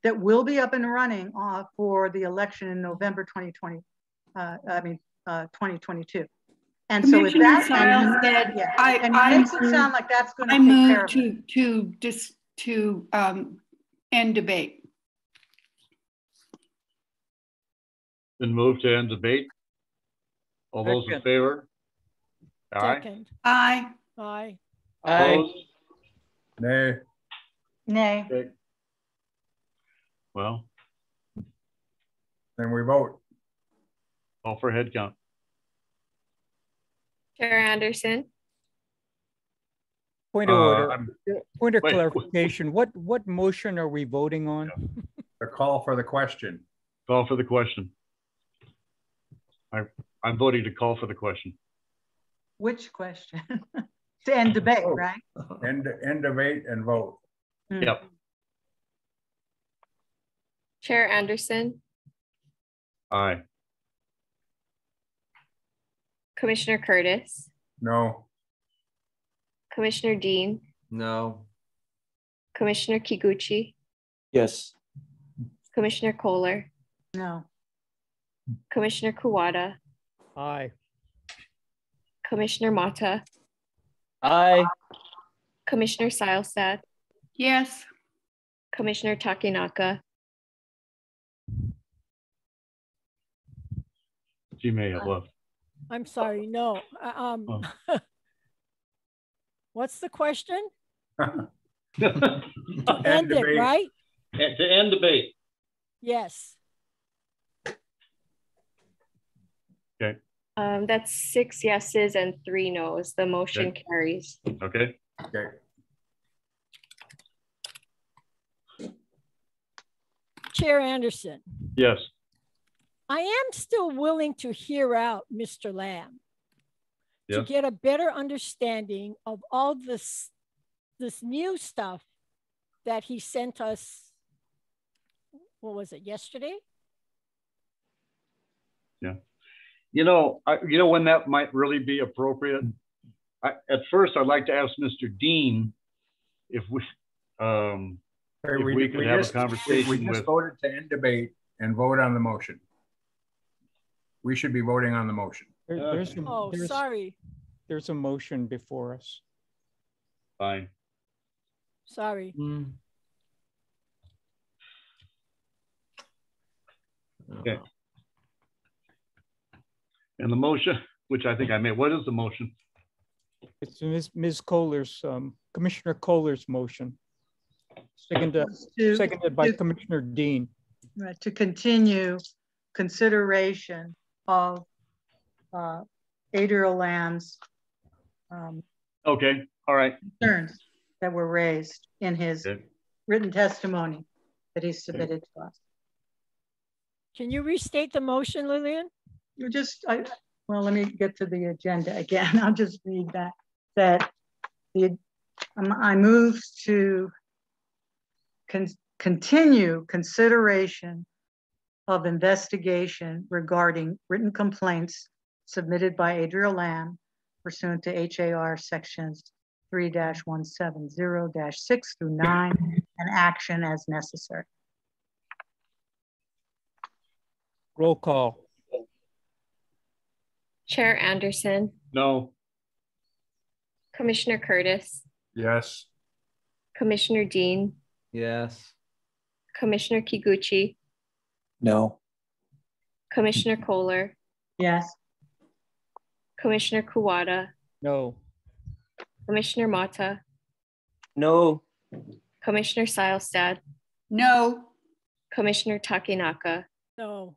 Speaker 4: that will be up and running for the election in November 2022. And so if that makes it sound like that's going to take care of it.
Speaker 5: to end debate.
Speaker 1: Been moved to end debate. All those in favor? Aye.
Speaker 19: Second.
Speaker 5: Aye.
Speaker 19: Aye.
Speaker 1: Opposed?
Speaker 6: Nay.
Speaker 4: Nay.
Speaker 1: Okay. Well.
Speaker 6: Then we vote.
Speaker 1: Call for head count.
Speaker 2: Chair Anderson.
Speaker 20: Point of order. Point of clarification. What motion are we voting on?
Speaker 6: The call for the question.
Speaker 1: Call for the question. I'm voting to call for the question.
Speaker 4: Which question? To end debate,
Speaker 6: Oh.
Speaker 4: right?
Speaker 6: End debate and vote.
Speaker 1: Yep.
Speaker 2: Chair Anderson,
Speaker 1: Aye.
Speaker 2: Commissioner Curtis,
Speaker 6: No.
Speaker 2: Commissioner Dean,
Speaker 12: No.
Speaker 2: Commissioner Kiguchi,
Speaker 3: Yes.
Speaker 2: Commissioner Kohler,
Speaker 4: No.
Speaker 2: Commissioner Kuwata,
Speaker 20: Aye.
Speaker 2: Commissioner Mata,
Speaker 3: Aye.
Speaker 2: Commissioner Seilstad,
Speaker 5: Yes.
Speaker 2: Commissioner Takinaka,
Speaker 1: She may have left.
Speaker 19: I'm sorry, no. What's the question? To end it,
Speaker 1: debate.
Speaker 19: right?
Speaker 1: To end debate.
Speaker 19: Yes.
Speaker 1: Okay.
Speaker 2: That's 6 yeses and 3 noes. The motion
Speaker 1: Okay.
Speaker 2: carries.
Speaker 1: Okay.
Speaker 6: Okay.
Speaker 19: Chair Anderson,
Speaker 1: Yes.
Speaker 19: I am still willing to hear out Mr. Lamb to
Speaker 1: Yes.
Speaker 19: get a better understanding of all this new stuff that he sent us. What was it, yesterday?
Speaker 1: Yeah. When that might really be appropriate. At first, I'd like to ask Mr. Dean if we could have a conversation
Speaker 6: we just voted to end debate and vote on the motion. We should be voting on the motion.
Speaker 19: Sorry.
Speaker 20: There's a motion before us.
Speaker 1: Fine.
Speaker 19: Sorry.
Speaker 1: Okay. And the motion, which I think I made, what is the motion?
Speaker 20: It's Ms. Kohler's, Commissioner Kohler's motion. Seconded by Commissioner Dean.
Speaker 4: Right, to continue consideration of Adriel Lamb's
Speaker 1: Okay, all right.
Speaker 4: concerns that were raised in his written testimony that he submitted to us.
Speaker 19: Can you restate the motion, Lillian?
Speaker 4: Well, let me get to the agenda again. I'll just read that I move to continue consideration of investigation regarding written complaints submitted by Adriel Lamb pursuant to HAR sections 3-170-6 through 9 and action as necessary.
Speaker 20: Roll call.
Speaker 2: Chair Anderson,
Speaker 1: No.
Speaker 2: Commissioner Curtis,
Speaker 6: Yes.
Speaker 2: Commissioner Dean,
Speaker 12: Yes.
Speaker 2: Commissioner Kiguchi,
Speaker 3: No.
Speaker 2: Commissioner Kohler,
Speaker 4: Yes.
Speaker 2: Commissioner Kuwata,
Speaker 20: No.
Speaker 2: Commissioner Mata,
Speaker 3: No.
Speaker 2: Commissioner Seilstad,
Speaker 5: No.
Speaker 2: Commissioner Takinaka.
Speaker 19: No.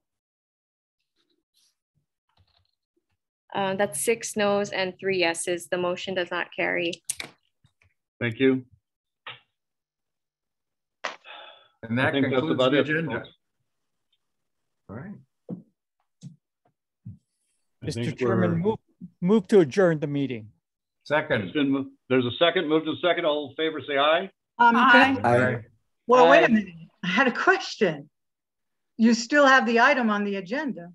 Speaker 2: That's 6 noes and 3 yeses. The motion does not carry.
Speaker 1: Thank you.
Speaker 6: And that concludes the agenda.
Speaker 12: All right.
Speaker 20: Mr. Chairman, move to adjourn the meeting.
Speaker 6: Second.
Speaker 1: There's a second. Move to the second. All in favor, say aye.
Speaker 4: Aye. Well, wait a minute. I had a question. You still have the item on the agenda.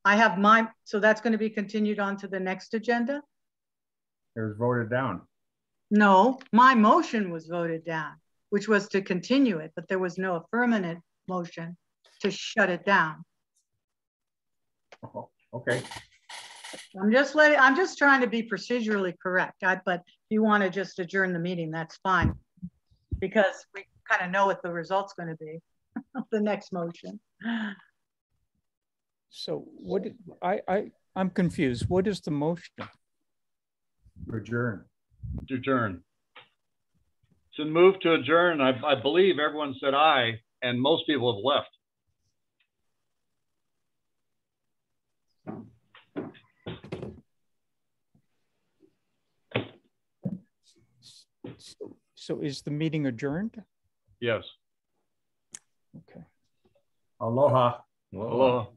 Speaker 4: I have mine, so that's going to be continued on to the next agenda?
Speaker 6: It was voted down.
Speaker 4: No, my motion was voted down, which was to continue it, but there was no affirmative motion to shut it down.
Speaker 6: Oh, okay.
Speaker 4: I'm just trying to be procedurally correct. But if you want to just adjourn the meeting, that's fine, because we kind of know what the result's going to be. The next motion.
Speaker 20: So what I'm confused. What is the motion?
Speaker 6: Adjourn.
Speaker 1: To adjourn. So move to adjourn. I believe everyone said aye, and most people have left.
Speaker 20: So is the meeting adjourned?
Speaker 1: Yes.
Speaker 20: Okay.
Speaker 6: Aloha.
Speaker 1: Aloha.